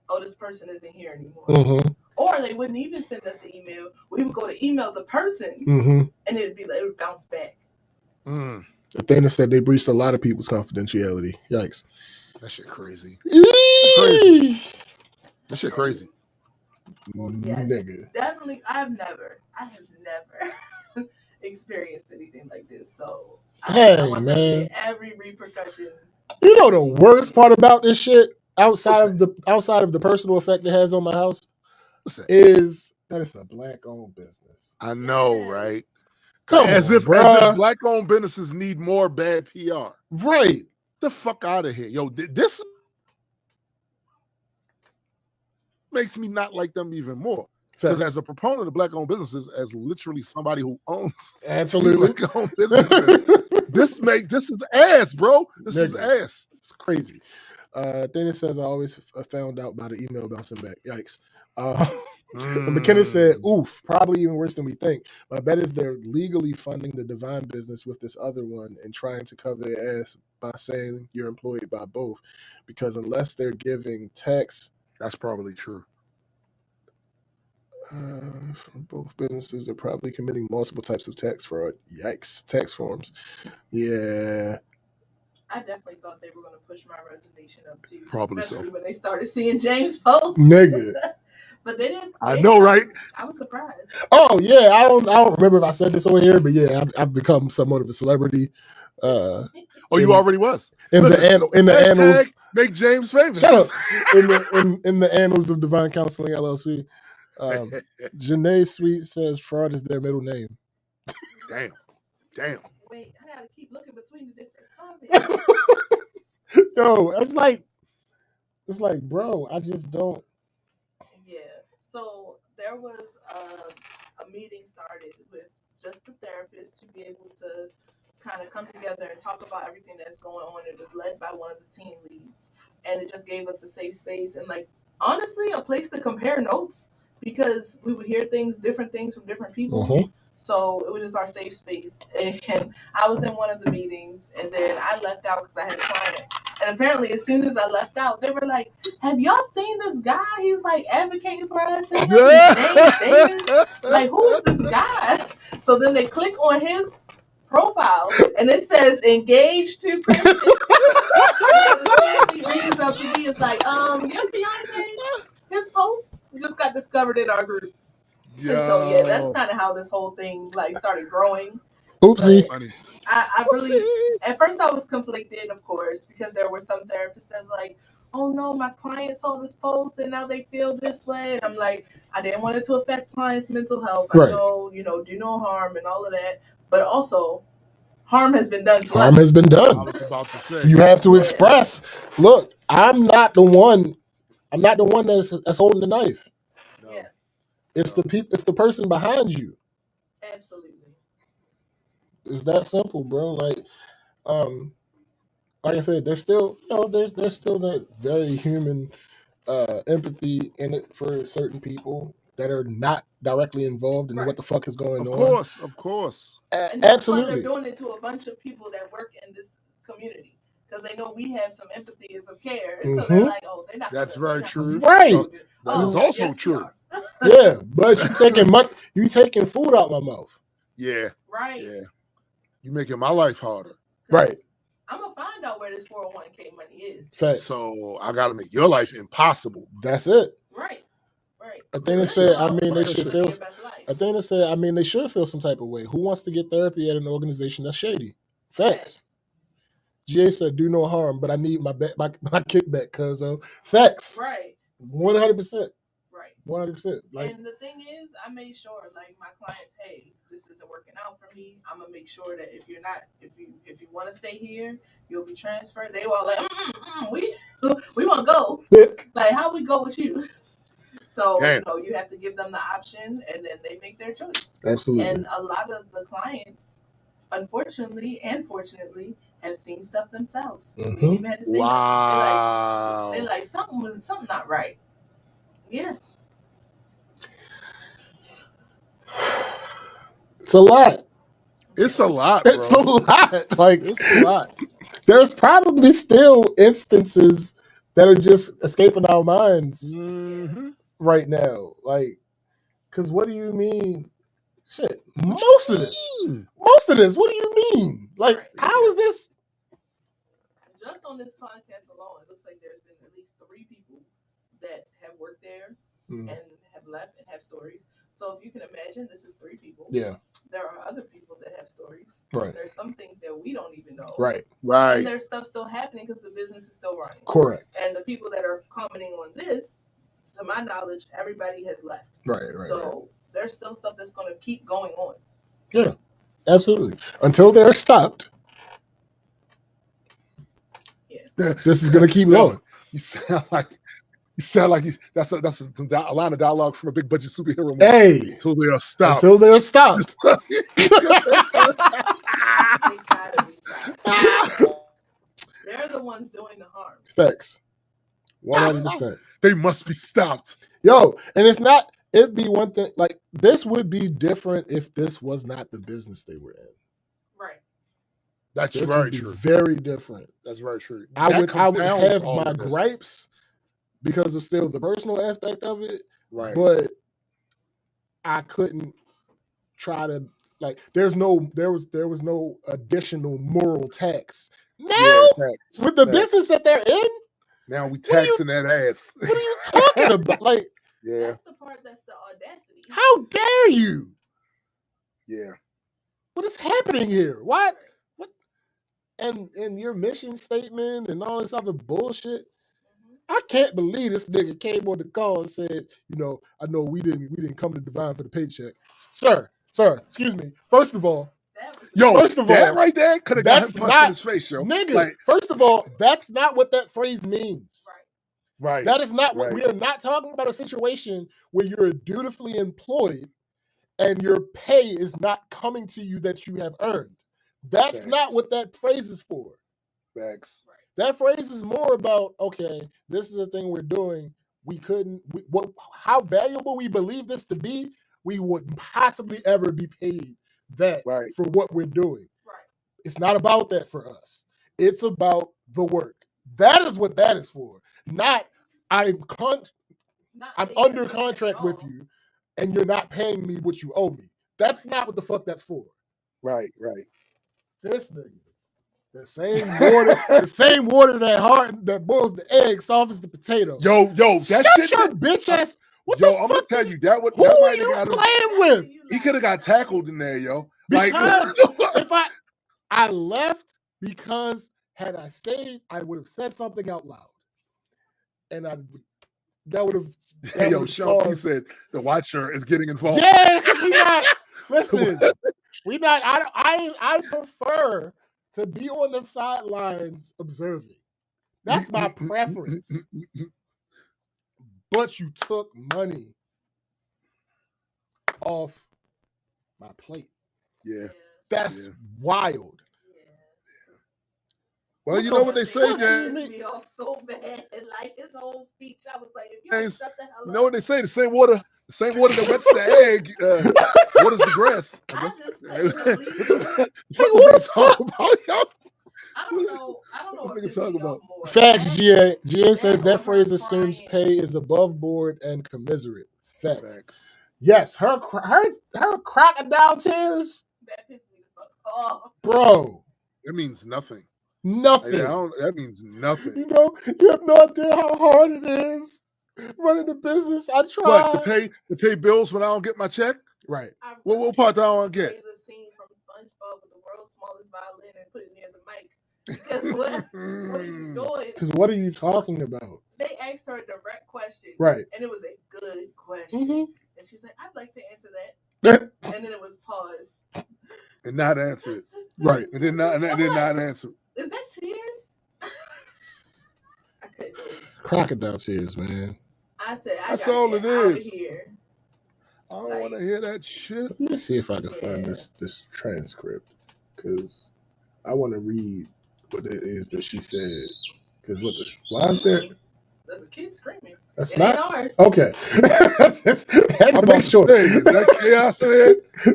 oh, this person isn't here anymore. Mm-hmm. Or they wouldn't even send us an email. We would go to email the person, and it would bounce back. The thing is that they breached a lot of people's confidentiality. Yikes. That shit crazy. Crazy. That shit crazy. Well, yes, nigga. Definitely, I have never experienced anything like this. So I want them to get every repercussion. You know the worst part about this shit, outside of the personal effect it has on my house, is that it's a black-owned business. I know, right? As if black-owned businesses need more bad PR. Right. The fuck out of here. Yo, this makes me not like them even more. Because as a proponent of black-owned businesses, as literally somebody who owns black-owned businesses, this is ass, bro. This is ass. It's crazy. Thing that says I always found out by the email bouncing back. Yikes. McKenna said, oof, probably even worse than we think. My bet is they're legally funding the Divine business with this other one and trying to cover their ass by saying you're employed by both. Because unless they're giving tax... That's probably true. From both businesses, they're probably committing multiple types of tax fraud. Yikes. Tax forms. Yeah. I definitely thought they were going to push my resignation up too. Probably especially when they started seeing James post. Nigga. But they didn't. I know, right? I was surprised. Oh yeah, I don't remember if I said this over here, but yeah, I've become somewhat of a celebrity. You already was in the annals. Make James famous. Shut up. In the annals of Divine Counseling LLC. Janae Sweet says fraud is their middle name. Damn. Wait, I gotta keep looking between the different comments. Yo, it's like, bro, I just don't. Yeah. So there was a meeting started with just the therapist to be able to kind of come together and talk about everything that's going on. It was led by one of the team leads, and it just gave us a safe space and, like, honestly, a place to compare notes because we would hear different things from different people. Mm-hmm. So it was just our safe space. And I was in one of the meetings, and then I left out because I had a client And apparently, as soon as I left out, they were like, "Have y'all seen this guy? He's like advocating for us. His name is James Davis. Like, who is this guy?" So then they click on his profile, and it says "engaged to Christian." As soon as he reaches out to me, it's like, your fiance, his post just got discovered in our group. Yo. And so yeah, that's kind of how this whole thing like started growing. Oopsie. But I really, at first I was conflicted, of course, because there were some therapists that were like, "Oh no, my client saw this post and now they feel this way," and I'm like, I didn't want it to affect clients' mental health. Right. I know, do no harm and all of that, but also harm has been done to Harm us. has been I done. was about to say. You have to express. Look, I'm not the one that's holding the knife. No. Yeah, It's the people. It's the person behind you. absolutely. It's that simple, bro. Like I said, there's still there's still that very human empathy in it for certain people that are not directly involved in Right. what the fuck is going Of on. course. And that's why Absolutely. they're doing it to a bunch of people that work in this community, because they know we have some empathy and some care, and so they're like, "Oh, they're not." That's very true. Right. That is also true. Yeah, but you taking food out my mouth. Yeah. Right. Yeah. You making my life harder. Right. I'm gonna find out where this 401k money is. Facts. So I gotta make your life impossible. That's it. Right. I think they said, they should feel. I think they said, they should feel some type of way. Who wants to get therapy at an organization that's shady? Facts. GA said, "Do no harm, but I need my kickback, cuz facts." Right. 100%. Right. 100%. Like, and the thing is, I made sure, like, my clients, hey, this isn't working out for me. I'm gonna make sure that if you want to stay here, you'll be transferred. They were like, we want to go. Like, how we go with you? So you have to give them the option, and then they make their choice. Absolutely. And a lot of the clients, unfortunately and fortunately, have seen stuff themselves. We didn't even have to say wow. They're like something not right. Yeah. It's a lot. It's a lot, bro. It's a lot. Like, it's a lot. There's probably still instances that are just escaping our minds right now. Like, because what do you mean? Shit, most of this. What do you mean? Like, how is this? Just on this podcast alone, it looks like there's been at least 3 people that have worked there and have left and have stories. So if you can imagine, this is 3 people. Yeah. There are other people that have stories. Right. There's some things that we don't even know. Right. And there's stuff still happening because the business is still running. Correct. And the people that are commenting on this, to my knowledge, everybody has left. Right. So there's still stuff that's going to keep going on. Yeah, absolutely. Until they're stopped. Yeah. This is going to keep going. You sound like that's a line of dialogue from a big budget superhero movie. Hey, until they are stopped. They're the ones doing the harm. Facts. 100%. They must be stopped. Yo, and it'd be one thing, like, this would be different if this was not the business they were in. Right. That's this very would be true. Very different. That's very true. I would have my gripes because of still the personal aspect of it. Right. But I couldn't try to, like, there was no additional moral tax. Now, with the business that they're in, now we taxing that ass. What are you talking about? Like, yeah, that's the part that's the audacity. How dare you? Yeah. What is happening here? What? And your mission statement and all this other bullshit. I can't believe this nigga came on the call and said, I know we didn't come to Divine for the paycheck. Sir, excuse me. First of all, that right there could have got him punched in his face, yo. Nigga, like, first of all, that's not what that phrase means. Right. That is not what we are not talking about a situation where you're dutifully employed and your pay is not coming to you that you have earned. That's not what that phrase is for. Facts. That phrase is more about, okay, this is a thing we're doing. How valuable we believe this to be, we wouldn't possibly ever be paid that for what we're doing. Right. It's not about that for us. It's about the work. That is what that is for. Not I'm Not I'm paying under attention contract at with all. you, and you're not paying me what you owe me. That's not what the fuck that's for. Right. This nigga, the same water that boils the egg softens the potato. Yo, that Shut shit. your bitch ass. What Yo, the I'm gonna fuck? tell you that Who that are might have you got him. playing with? He could have got tackled in there, yo. Because if I left because had I stayed, I would have said something out loud, and that would have yo, Sean P caused. said the watcher is getting involved. Yeah, because we not. Listen, we not. I prefer to be on the sidelines observing. That's my preference. But you took money off my plate. Yeah. That's wild. Well, you know what they say, That James. pissed me off so bad. Like his whole speech, I was like, if you don't shut the hell up. You know what they say? The same water that wets the egg waters the grass. I guess. What the fuck about y'all? I don't know. What this nigga talking about? more. Facts, GA. GA says that that phrase or her assumes crying. pay is above board and commiserate. Facts. Facts. Yes, her crocodile tears, That pissed me the fuck off. bro. It means nothing. Nothing. That means nothing. You know, you have no idea how hard it is running the business. I try. What, to pay bills when I don't get my check? Right. What part do I want to get? The scene from SpongeBob with the world's smallest violin and put it near the mic. Because what are you doing? Because what are you talking about? They asked her a direct question. Right. And it was a good question. Mm-hmm. And she's like, I'd like to answer that. And then it was paused. And not answer it. Right. And then not answer it. Is that tears? I couldn't do it. Crocodile tears, man. I said, That's gotta all get it out of is. here. I don't want to hear that shit. Let me see if I can find this transcript, because I want to read what it is that she said. Because why is there? There's a kid screaming. That's it not ain't ours. okay. Had to make sure. Is that chaos in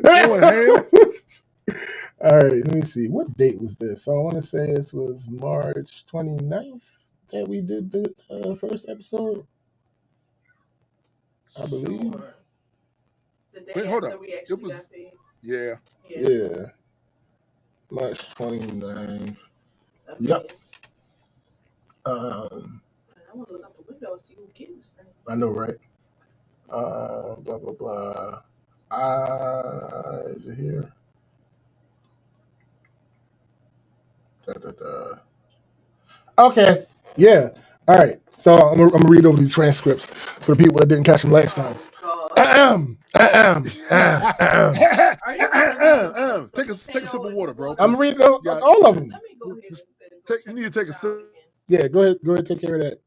there? All right, let me see. What date was this? So I want to say this was March 29th that we did the first episode, I believe. Sure. The day Wait, hold after up. we actually It was got paid. Yeah. March 29th. Okay. Yep. I want to look out the window and see who kids. I know, right? Blah blah blah. Is it here? Okay. Yeah. All right. So I'm gonna read over these transcripts for the people that didn't catch them last time. Take a sip of water, bro. I'm reading all of them. Let me go ahead you need to take a sip. Yeah, go ahead, take care of that.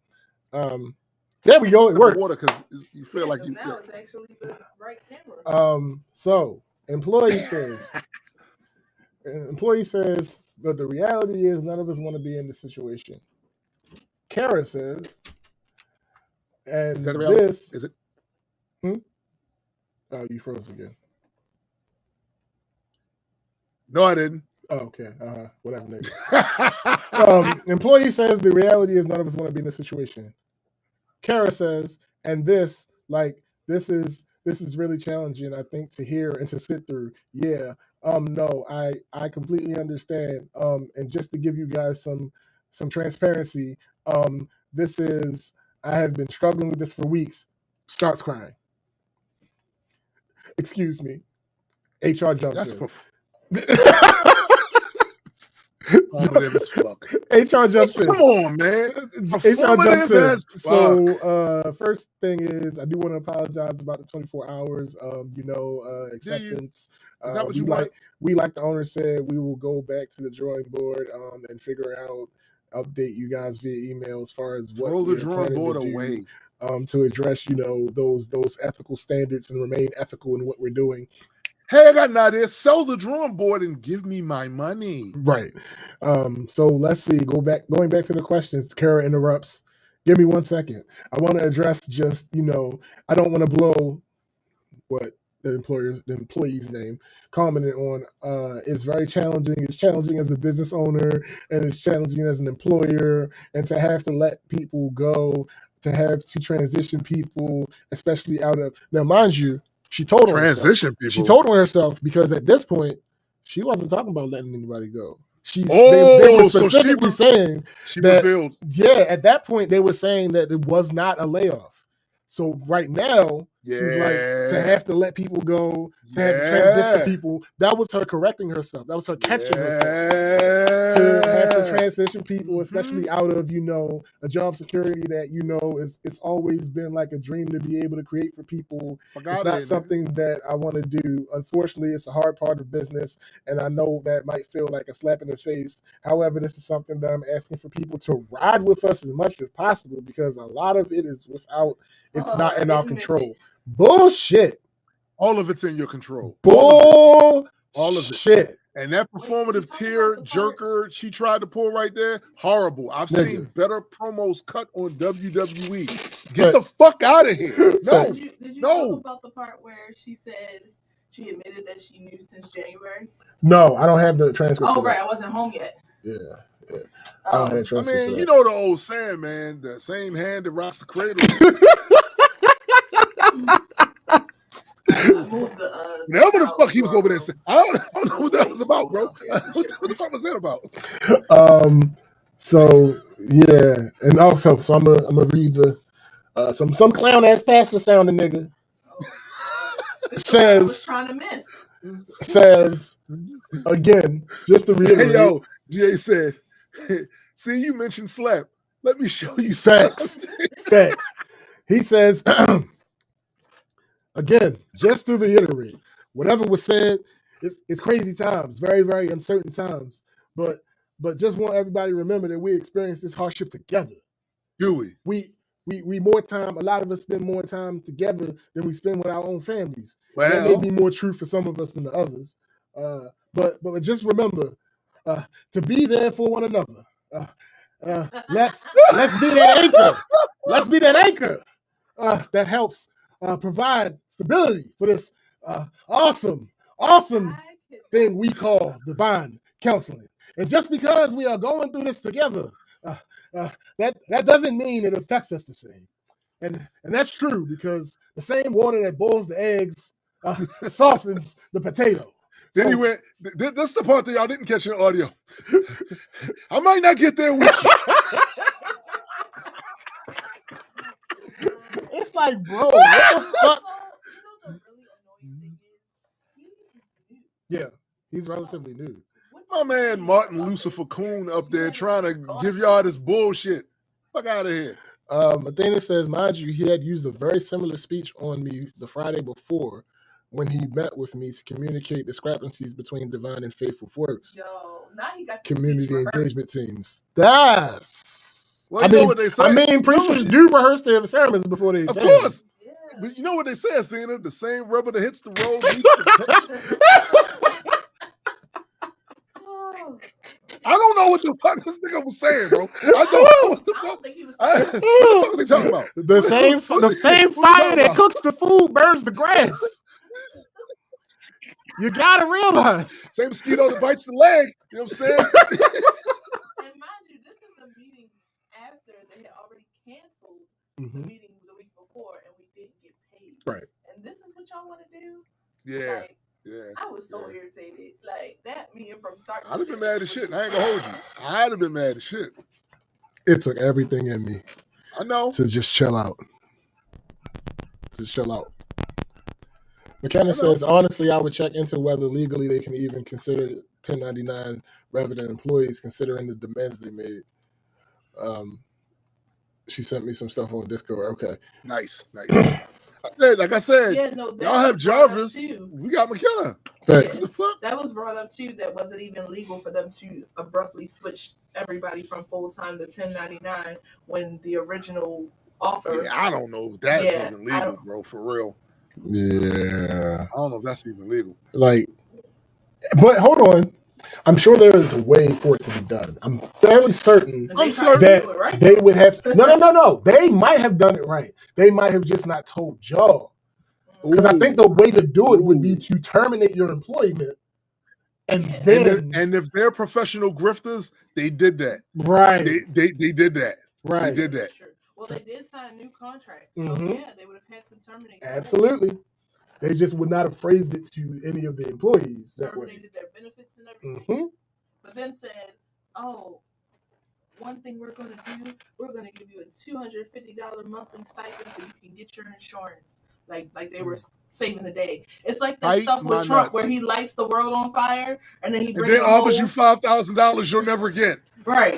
There we go. It worked. Water, because you feel like you. Now it's actually the right camera. So employee says, but the reality is none of us want to be in this situation. Kara says, and Is that the reality? this Is it? Oh, you froze again. No, I didn't. Oh, okay. Whatever, nigga. Employee says the reality is none of us want to be in this situation. Kara says, and this is really challenging, I think, to hear and to sit through. Yeah. No, I completely understand. And just to give you guys some transparency, I have been struggling with this for weeks. Starts crying. Excuse me. HR jumps in. As fuck. HR jumps in. Come on, man. HR jumps in. So first thing is, I do want to apologize about the 24 hours of acceptance. Is that what you want? Like the owner said, we will go back to the drawing board and figure out, update you guys via email as far as what throw the drawing board away. To address those ethical standards and remain ethical in what we're doing. Hey, I got an idea. Sell the drawing board and give me my money. Right. So let's see. Going back to the questions. Kara interrupts. Give me 1 second. I want to address just, I don't want to blow what the employee's name, commented on it's very challenging. It's challenging as a business owner, and it's challenging as an employer, and to have to let people go, to have to transition people, especially out of now, mind you, she told on herself. Transition people. She told on herself because at this point she wasn't talking about letting anybody go. They were specifically saying she that, revealed. Yeah, at that point they were saying that it was not a layoff. So right now, she's like, to have to let people go, to have to transition people. That was her correcting herself. That was her catching herself. To have to transition people, especially out of, a job security that, it's always been like a dream to be able to create for people. It's not something that I want to do. Unfortunately, it's a hard part of business, and I know that might feel like a slap in the face. However, this is something that I'm asking for people to ride with us as much as possible, because a lot of it is it's not in our control. Bullshit. All of it's in your control. All of it. Shit. And that performative tear jerker she tried to pull right there, horrible. I've seen better promos cut on WWE. Get the fuck out of here. No. Did you know about the part where she said she admitted that she knew since January? No, I don't have the transcript. Oh, right. I wasn't home yet. Yeah. I mean, you know the old saying, man, the same hand that rocks the cradle. Whatever the fuck he was over there saying. I don't know what that was about, bro. What the fuck was that about? So yeah, and also, so I'm gonna read the some clown ass pastor sounding nigga says again, just to reiterate. Hey yo, GA said, see, you mentioned slap. Let me show you facts. He says, again, just to reiterate, whatever was said, it's crazy times, very, very uncertain times. But just want everybody to remember that we experienced this hardship together. Do we? We more time, a lot of us spend more time together than we spend with our own families. Well, that may be more true for some of us than the others. But just remember to be there for one another. Let's be that anchor. Let's be that anchor that helps provide stability for this awesome thing we call divine counseling. And just because we are going through this together, that doesn't mean it affects us the same. And that's true, because the same water that boils the eggs softens the potato. Then he went, that's the part that y'all didn't catch in the audio. I might not get there with you. It's like, bro, what the fuck? Yeah, he's relatively new. My man Martin Lucifer Coon up there trying to give y'all this bullshit. Fuck out of here. Athena says, mind you, he had used a very similar speech on me the Friday before when he met with me to communicate discrepancies between divine and faithful works. Yo, now he got community engagement teams. That's well, you know what they say. I mean, preachers do rehearse their sermons before they say. Of course. Yeah. But you know what they say, Athena? The same rubber that hits the road meets the I don't know what the fuck this nigga was saying, bro. I don't know what the fuck. What the fuck was he talking about? The same fire that cooks the food burns the grass. You gotta realize. Same mosquito that bites the leg. You know what I'm saying? And mind you, this is the meeting after they had already canceled the meeting the week before, and we didn't get paid. Right. And this is what y'all want to do? Yeah. Like, yeah. I was so irritated. Like, that meeting from start to I'd have been mad as shit. I ain't gonna hold you. I'd have been mad as shit. It took everything in me. I know. To just chill out. McKenna says, honestly, I would check into whether legally they can even consider 1099 resident employees, considering the demands they made. She sent me some stuff on Discord. Okay. Nice. Like I said, y'all have Jarvis. We got McKenna. Thanks. That was brought up too. That wasn't even legal for them to abruptly switch everybody from full time to 1099 when the original offer. Yeah, I don't know if that's even legal, bro. For real. Yeah. I don't know if that's even legal. Like, but hold on. I'm sure there is a way for it to be done. I'm fairly certain that they would have. No. They might have done it right. They might have just not told y'all. Because I think the way to do it would be Ooh. to terminate your employment, and Yeah. then And if they're professional grifters, they did that. right, They did that. right, They did that. That's true. Well, they did sign a new contract. So Mhm. yeah, they would have had to terminate. them. absolutely. They just would not have phrased it to any of the employees that way. Terminated their benefits and everything. hmm But then said, "Oh, one thing we're going to do, we're going to give you a $250 monthly stipend so you can get your insurance." Like they were saving the day. It's like the Bite stuff my with Trump nuts. where he lights the world on fire and then he If brings they a offers whole- you $5,000, you'll never get. right.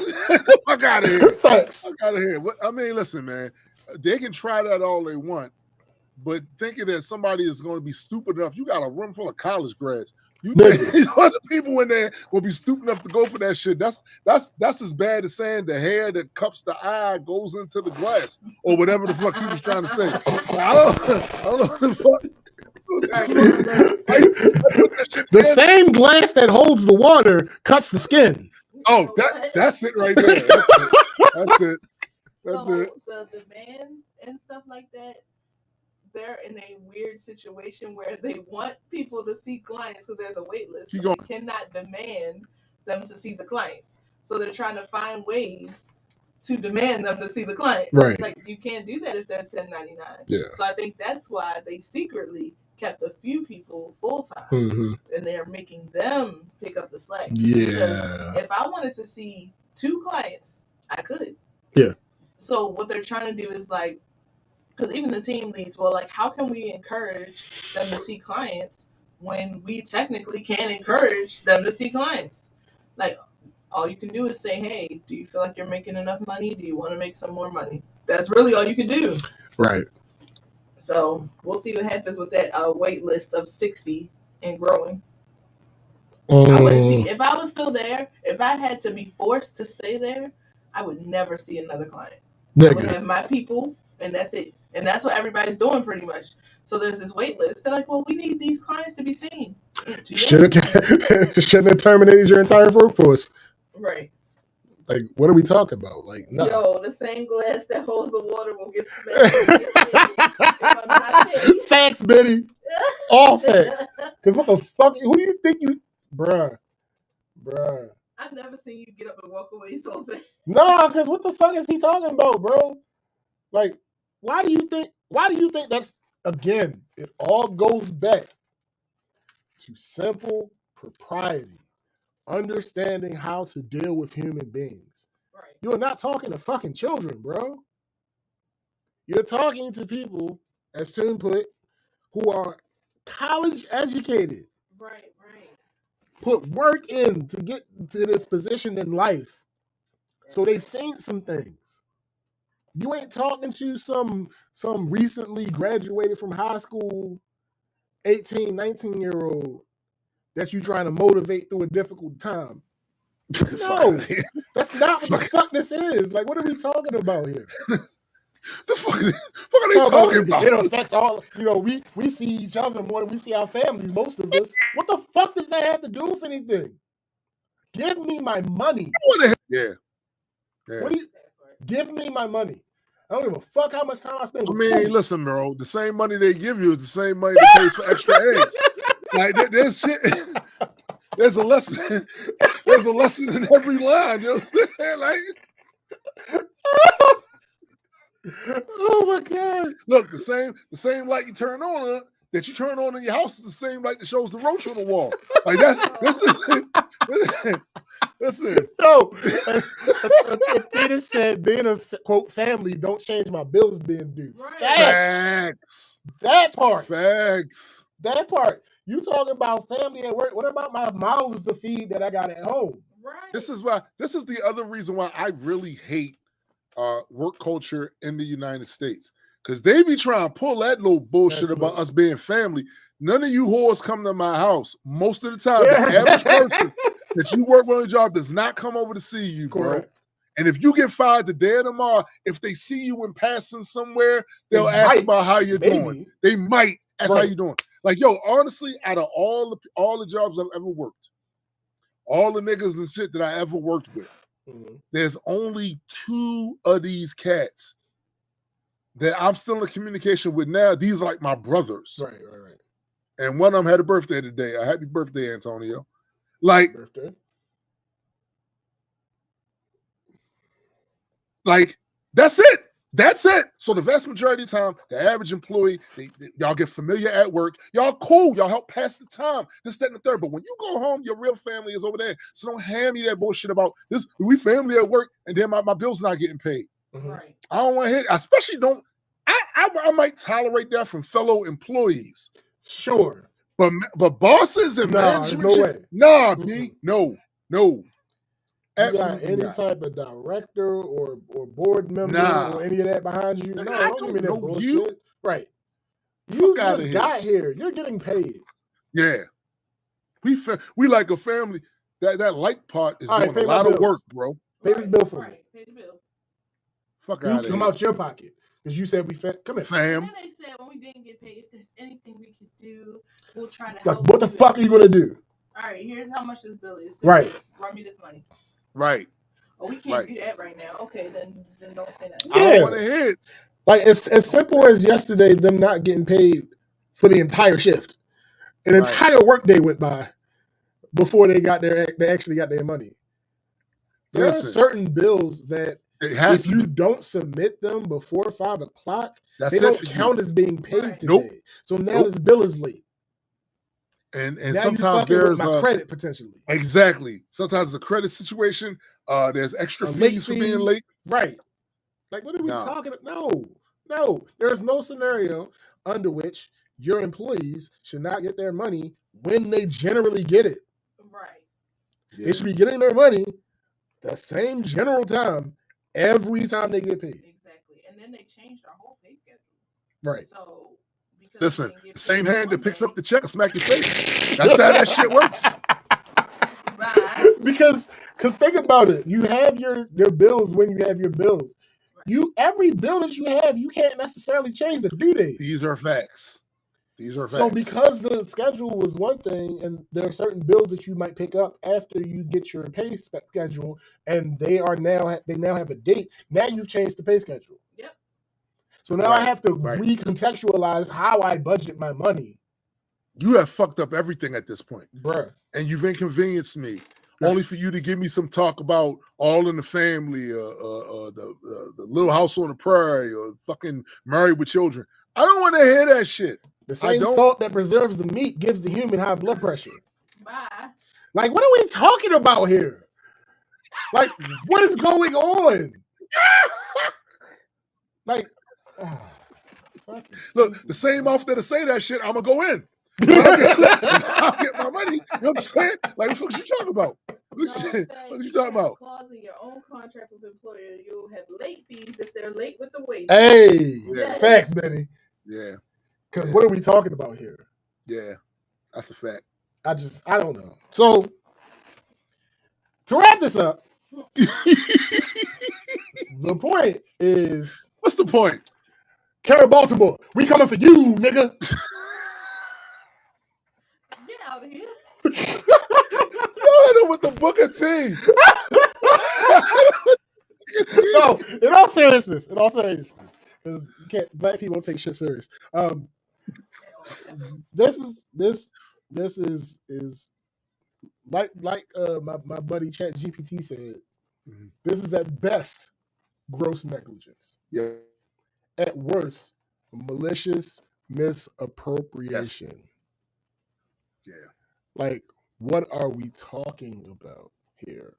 Fuck out of here. Facts. Fuck out of here. I mean, listen, man. They can try that all they want, but thinking that somebody is going to be stupid enough, you got a room full of college grads. You think other people in there will be stupid enough to go for that shit? That's as bad as saying the hair that cups the eye goes into the glass or whatever the fuck he was trying to say. I don't know what the fuck. The same glass that holds the water cuts the skin. Oh, that's it right there. That's it. That's so it. The demands and stuff like that, they're in a weird situation where they want people to see clients because there's a wait list. Keep So going. they cannot demand them to see the clients. So they're trying to find ways to demand them to see the clients. Right. It's like you can't do that if they're 1099. Yeah. So I think that's why they secretly kept a few people full time, Mm-hmm. and they're making them pick up the slack. Yeah. Because if I wanted to see 2 clients, I could. Yeah. So what they're trying to do is like, because even the team leads, well, like, how can we encourage them to see clients when we technically can't encourage them to see clients? Like, all you can do is say, hey, do you feel like you're making enough money? Do you want to make some more money? That's really all you can do. Right. So we'll see what happens with that wait list of 60 and growing. I would see, if I was still there, if I had to be forced to stay there, I would never see another client. I would have my people, and that's it. And that's what everybody's doing pretty much. So there's this wait list. They're like, well, we need these clients to be seen. Shouldn't have terminated your entire workforce. Right. Like, what are we talking about? Like, no. Yo, the same glass that holds the water will get smashed. Facts, Betty. All facts. Because what the fuck? Who do you think you... Bruh. I've never seen you get up and walk away so fast. No, because what the fuck is he talking about, bro? Like, why do you think that's, again, it all goes back to simple propriety, understanding how to deal with human beings. Right. You're not talking to fucking children, bro. You're talking to people, as Tim put, who are college educated. Right. Put work in to get to this position in life. So they seen some things. You ain't talking to some recently graduated from high school 18, 19-year-old that you trying to motivate through a difficult time. No, that's not what the fuck this is. Like, what are we talking about here? The fuck are they talking about? It affects all, we see each other more than we see our families, most of us. What the fuck does that have to do with anything? Give me my money. Yeah. Give me my money. I don't give a fuck how much time I spend. I mean, listen, bro. The same money they give you is the same money that pays for extra eggs. Like, there's shit. There's a lesson. There's a lesson in every line. You know what I'm saying? Like, oh my god! Look, the same light you turn on that you turn on in your house is the same light that shows the roach on the wall. Like listen. No, Peter said being a quote family don't change my bills being due. Right. Facts. That part. Facts. That part. You talking about family at work? What about my mouths to feed that I got at home? Right. This is the other reason why I really hate work culture in the United States. Because they be trying to pull that little bullshit about us being family. None of you whores come to my house. Most of the time, the average person that you work with on a job does not come over to see you, bro. Correct. And if you get fired the day of tomorrow, if they see you in passing somewhere, they'll ask about how you're doing. They might ask how you're doing. Like, yo, honestly, out of all the jobs I've ever worked, all the niggas and shit that I ever worked with, there's only 2 of these cats that I'm still in communication with now, these are like my brothers. Right. And one of them had a birthday today. A happy birthday, Antonio. Like, Birthday. That's it. That's it. So the vast majority of the time, the average employee, y'all get familiar at work. Y'all cool. Y'all help pass the time. This, that, and the third. But when you go home, your real family is over there. So don't hand me that bullshit about this. We family at work, and then my bill's not getting paid. Right. I don't want to hit. Especially don't. I might tolerate that from fellow employees. Sure. But bosses and management, no way. Nah, B. No. You got any type of director or board member or any of that behind you? Like, No, I don't give me don't that know bullshit. you. Right. You Fuck outta just here. got here. You're getting paid. Yeah. We like a family. That like part is All doing right, a lot of work, bro. Pay this bill for me. Pay the bill. Fuck You out of come here. out your pocket. Because you said come here. Fam. And then they said when we didn't get paid, if there's anything we could do, we'll try to Like, help. what the fuck are you going to do? All right, here's how much this bill is. Right. Run me this money. Right. Oh, we can't do that right now. Okay, then don't say that. I don't want to hit. Like, it's as simple as yesterday, them not getting paid for the entire shift. An entire workday went by before they actually got their money. There are certain bills that if you don't submit them before 5 o'clock, they don't count as being paid today. Nope. So now this bill is late. And now sometimes there's my credit potentially. Exactly. Sometimes the credit situation, there's extra fees for being late. Right. Like, what are we talking about? No. There's no scenario under which your employees should not get their money when they generally get it. Right. Yeah. They should be getting their money the same general time every time they get paid. Exactly. And then they changed our whole pay schedule. Right. So listen, the same hand that picks up the check will smack your face. That's how that shit works. Right. Because think about it. You have your bills when you have your bills. Right. Every bill that you have, you can't necessarily change the due date. These are facts. So because the schedule was one thing, and there are certain bills that you might pick up after you get your pay schedule, and they now have a date. Now you've changed the pay schedule. Yep. So now I have to recontextualize how I budget my money. You have fucked up everything at this point, bruh, and you've inconvenienced me. Only for you to give me some talk about All in the Family, the Little House on the Prairie, or fucking Married with Children. I don't want to hear that shit. The same salt that preserves the meat gives the human high blood pressure. Bye. Like, what are we talking about here? Like, what is going on? Like, look, the same off that to say that shit, I'm gonna go in. I'll get my money. You know what I'm saying? Like, what the fuck you talking about? What you talking about? Clause in your own contract with employer, you'll have late fees if they're late with the wages. Hey, facts, Benny. Yeah. Because what are we talking about here? Yeah, that's a fact. I don't know. So, to wrap this up, the point is... What's the point? Carol Baltimore, we coming for you, nigga. Get out of here. Yo, with the Booker T. No, in all seriousness, because black people don't take shit serious. This is like my buddy Chat GPT said. Mm-hmm. This is at best gross negligence. Yeah. At worst, malicious misappropriation. Yeah. Like, what are we talking about here?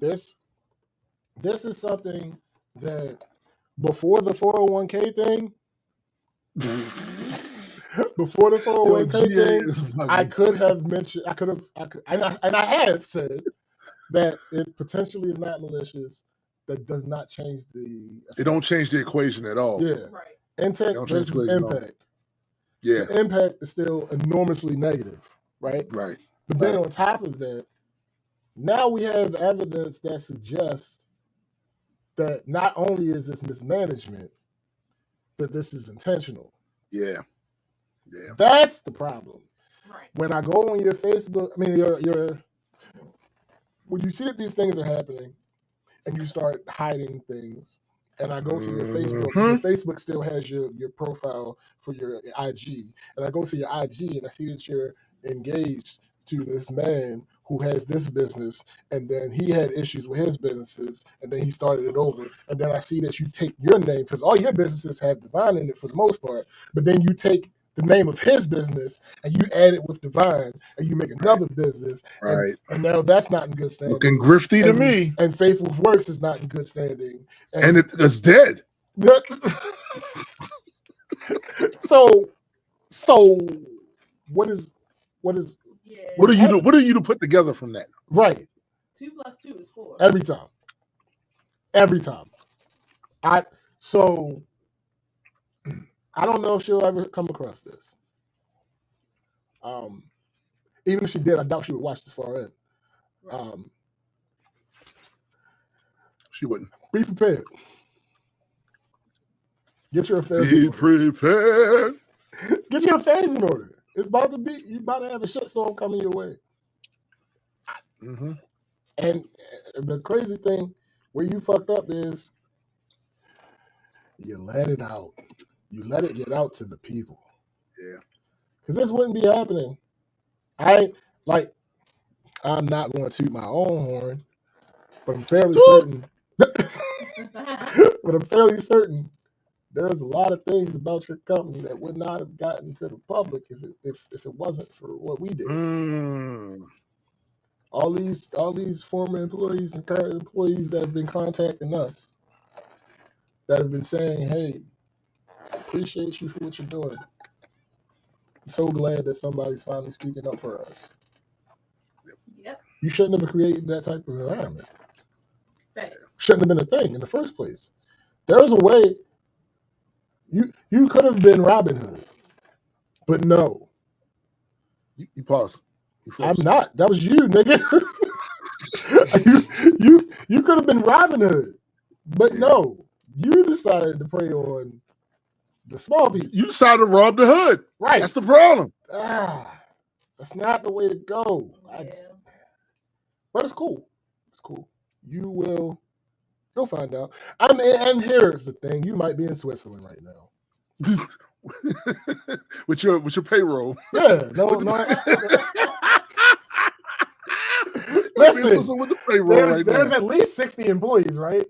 This is something that before the 401k thing, I could have mentioned, and I have said that it potentially is not malicious. That does not change it don't change the equation at all. Yeah. Right. Intent versus impact. Yeah. The impact is still enormously negative, right? Right. But then on top of that, now we have evidence that suggests that not only is this mismanagement, that this is intentional. Yeah. Yeah. That's the problem. Right. When I go on your Facebook, I mean, when you see that these things are happening and you start hiding things and I go to your Facebook, and your Facebook still has your profile for your IG, and I go to your IG and I see that you're engaged to this man who has this business, and then he had issues with his businesses, and then he started it over, and then I see that you take your name, because all your businesses have Divine in it for the most part, but then you take the name of his business and you add it with Divine, and you make another business, Right. and now that's not in good standing. Looking grifty to me. And Faithful Works is not in good standing. And it's dead. So what is Yeah. What are you do? What are you to put together from that? right? 2 + 2 is 4. Every time. I don't know if she'll ever come across this. Even if she did, I doubt she would watch this far in. Right. She wouldn't. Be prepared. Get your affairs Be in order. prepared. Get your affairs in order. It's about to be. You about to have a shitstorm coming your way. Mm-hmm. And the crazy thing, where you fucked up is, you let it out. You let it get out to the people. Yeah. Because this wouldn't be happening. I'm not going to toot my own horn, but I'm fairly certain. But I'm fairly certain there's a lot of things about your company that would not have gotten to the public if it wasn't for what we did. All these former employees and current employees that have been contacting us, that have been saying, "Hey, I appreciate you for what you're doing. I'm so glad that somebody's finally speaking up for us." Yep. You shouldn't have created that type of environment. Thanks. Shouldn't have been a thing in the first place. There was a way. You could have been Robin Hood, but no. You pause. I'm not. That was you, nigga. you could have been Robin Hood, but no. You decided to prey on the small people. You decided to rob the hood. Right. That's the problem. That's not the way to go. Yeah. But it's cool. It's cool. You'll find out. And here's the thing: you might be in Switzerland right now. with your payroll. Yeah, no. Listen, with the payroll there's at least 60 employees, right?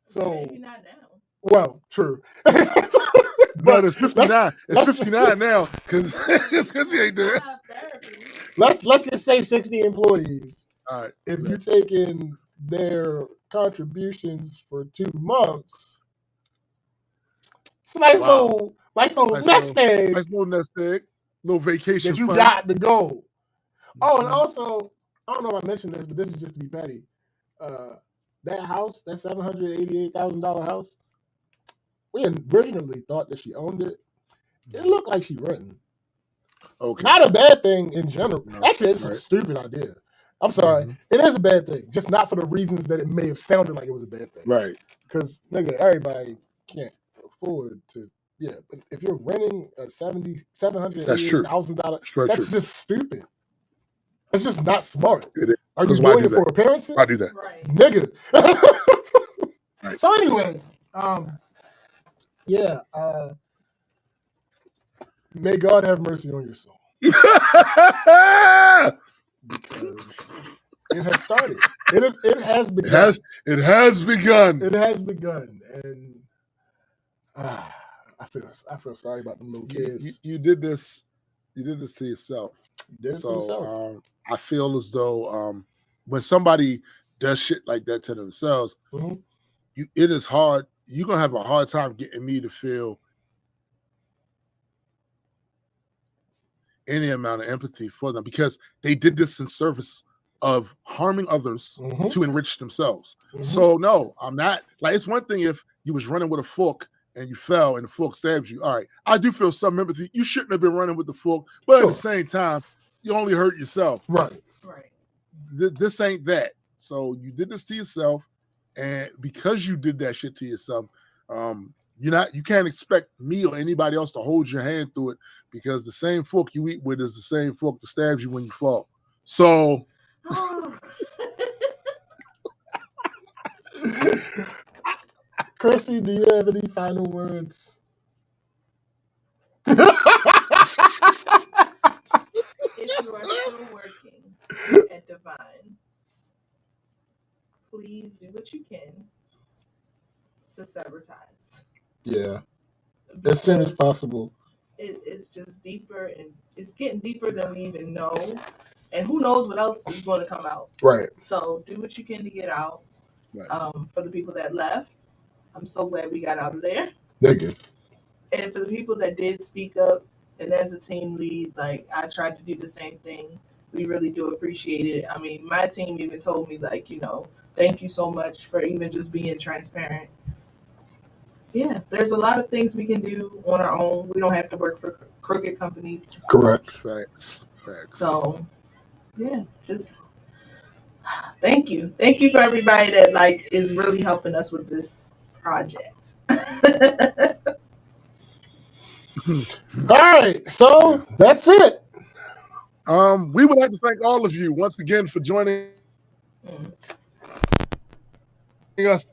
So maybe not now. Well, true. But it's 59. It's 59 now because he ain't there. Let's just say 60 employees. All right. If you take in their contributions for 2 months, it's a nice little nest egg. Nice little nest egg. Little vacation that you fund. got to go. Oh, and also, I don't know if I mentioned this, but this is just to be petty. That house, that $788,000 house, we originally thought that she owned it. It looked like she renting. Okay. Not a bad thing in general. No. Actually, it's a stupid idea. I'm sorry. Mm-hmm. It is a bad thing, just not for the reasons that it may have sounded like it was a bad thing. Right. Because, nigga, everybody can't afford to. Yeah, but if you're renting a $788,000, that's just stupid. That's just not smart. It is. Are you doing it for appearances? I do that. Right. Nigga. Right. So anyway, may God have mercy on your soul. Because it has started. It has begun. It has begun. It has begun. And I feel sorry about them little kids. You did this. You did this to yourself. You did it to yourself. I feel as though when somebody does shit like that to themselves, mm-hmm. It is hard. You're gonna have a hard time getting me to feel any amount of empathy for them because they did this in service of harming others mm-hmm. to enrich themselves. Mm-hmm. So no, I'm not. Like, it's one thing if you was running with a fork and you fell and the fork stabs you. All right, I do feel some empathy. You shouldn't have been running with the fork, but at the same time, you only hurt yourself. Right. This ain't that. So you did this to yourself, and because you did that shit to yourself, you can't expect me or anybody else to hold your hand through it because the same fork you eat with is the same fork that stabs you when you fall. So Chrissy, do you have any final words? If you are still working at Divine, please do what you can to sever ties. Yeah, as soon as Because possible. it's just deeper, and it's getting deeper than we even know. And who knows what else is going to come out. Right. So do what you can to get out. Right. For the people that left, I'm so glad we got out of there. Thank you. And for the people that did speak up, and as a team lead, like I tried to do the same thing. We really do appreciate it. I mean, my team even told me, like, thank you so much for even just being transparent. Yeah, there's a lot of things we can do on our own. We don't have to work for crooked companies. Correct. Facts. So, yeah, just thank you. Thank you for everybody that like is really helping us with this project. All right, so that's it. We would like to thank all of you once again for joining us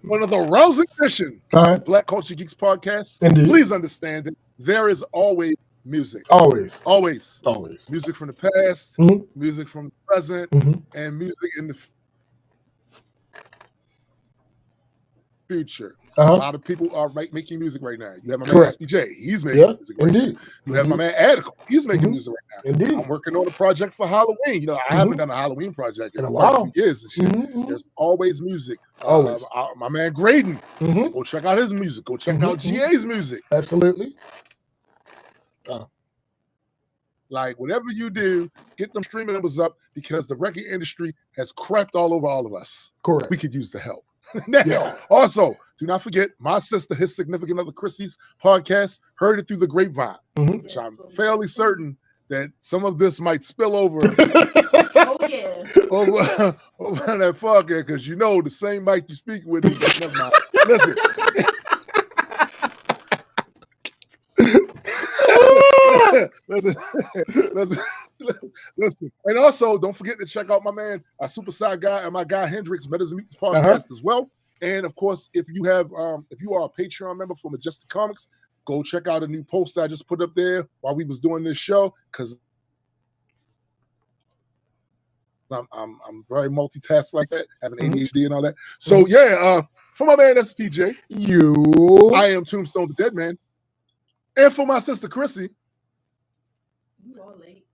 on another rousing edition of Black Culture Geeks podcast. Indeed. Please understand that there is always music. Always. Music from the past, music from the present, and music in the future. A lot of people are making music right now. You have my man SPJ, he's making music right now. You have my man Adical, he's making music right now. Indeed. I'm working on a project for Halloween. I haven't done a Halloween project in a while. Years and shit. There's always music. Always. My man Graydon, go check out his music. Go check out GA's music. Absolutely. Like, whatever you do, get them streaming numbers up, because the record industry has crapped all over all of us. Correct. We could use the help. Now, also, do not forget my sister, his significant other Chrissy's podcast, Heard It Through the Grapevine, which I'm fairly certain that some of this might spill over over that fucker, because the same mic you speak with. Never mind. Listen. And also, don't forget to check out my man, Super Side Guy, and my guy Hendrix Metas and Mutants podcast as well. And of course, if you are a Patreon member for Majestic Comics, go check out a new post I just put up there while we was doing this show, because I'm very multitask like that, having ADHD and all that. So for my man SPJ, I am Tombstone the Dead Man, and for my sister Chrissy. You all late.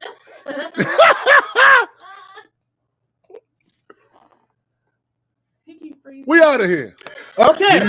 We out of here. Okay.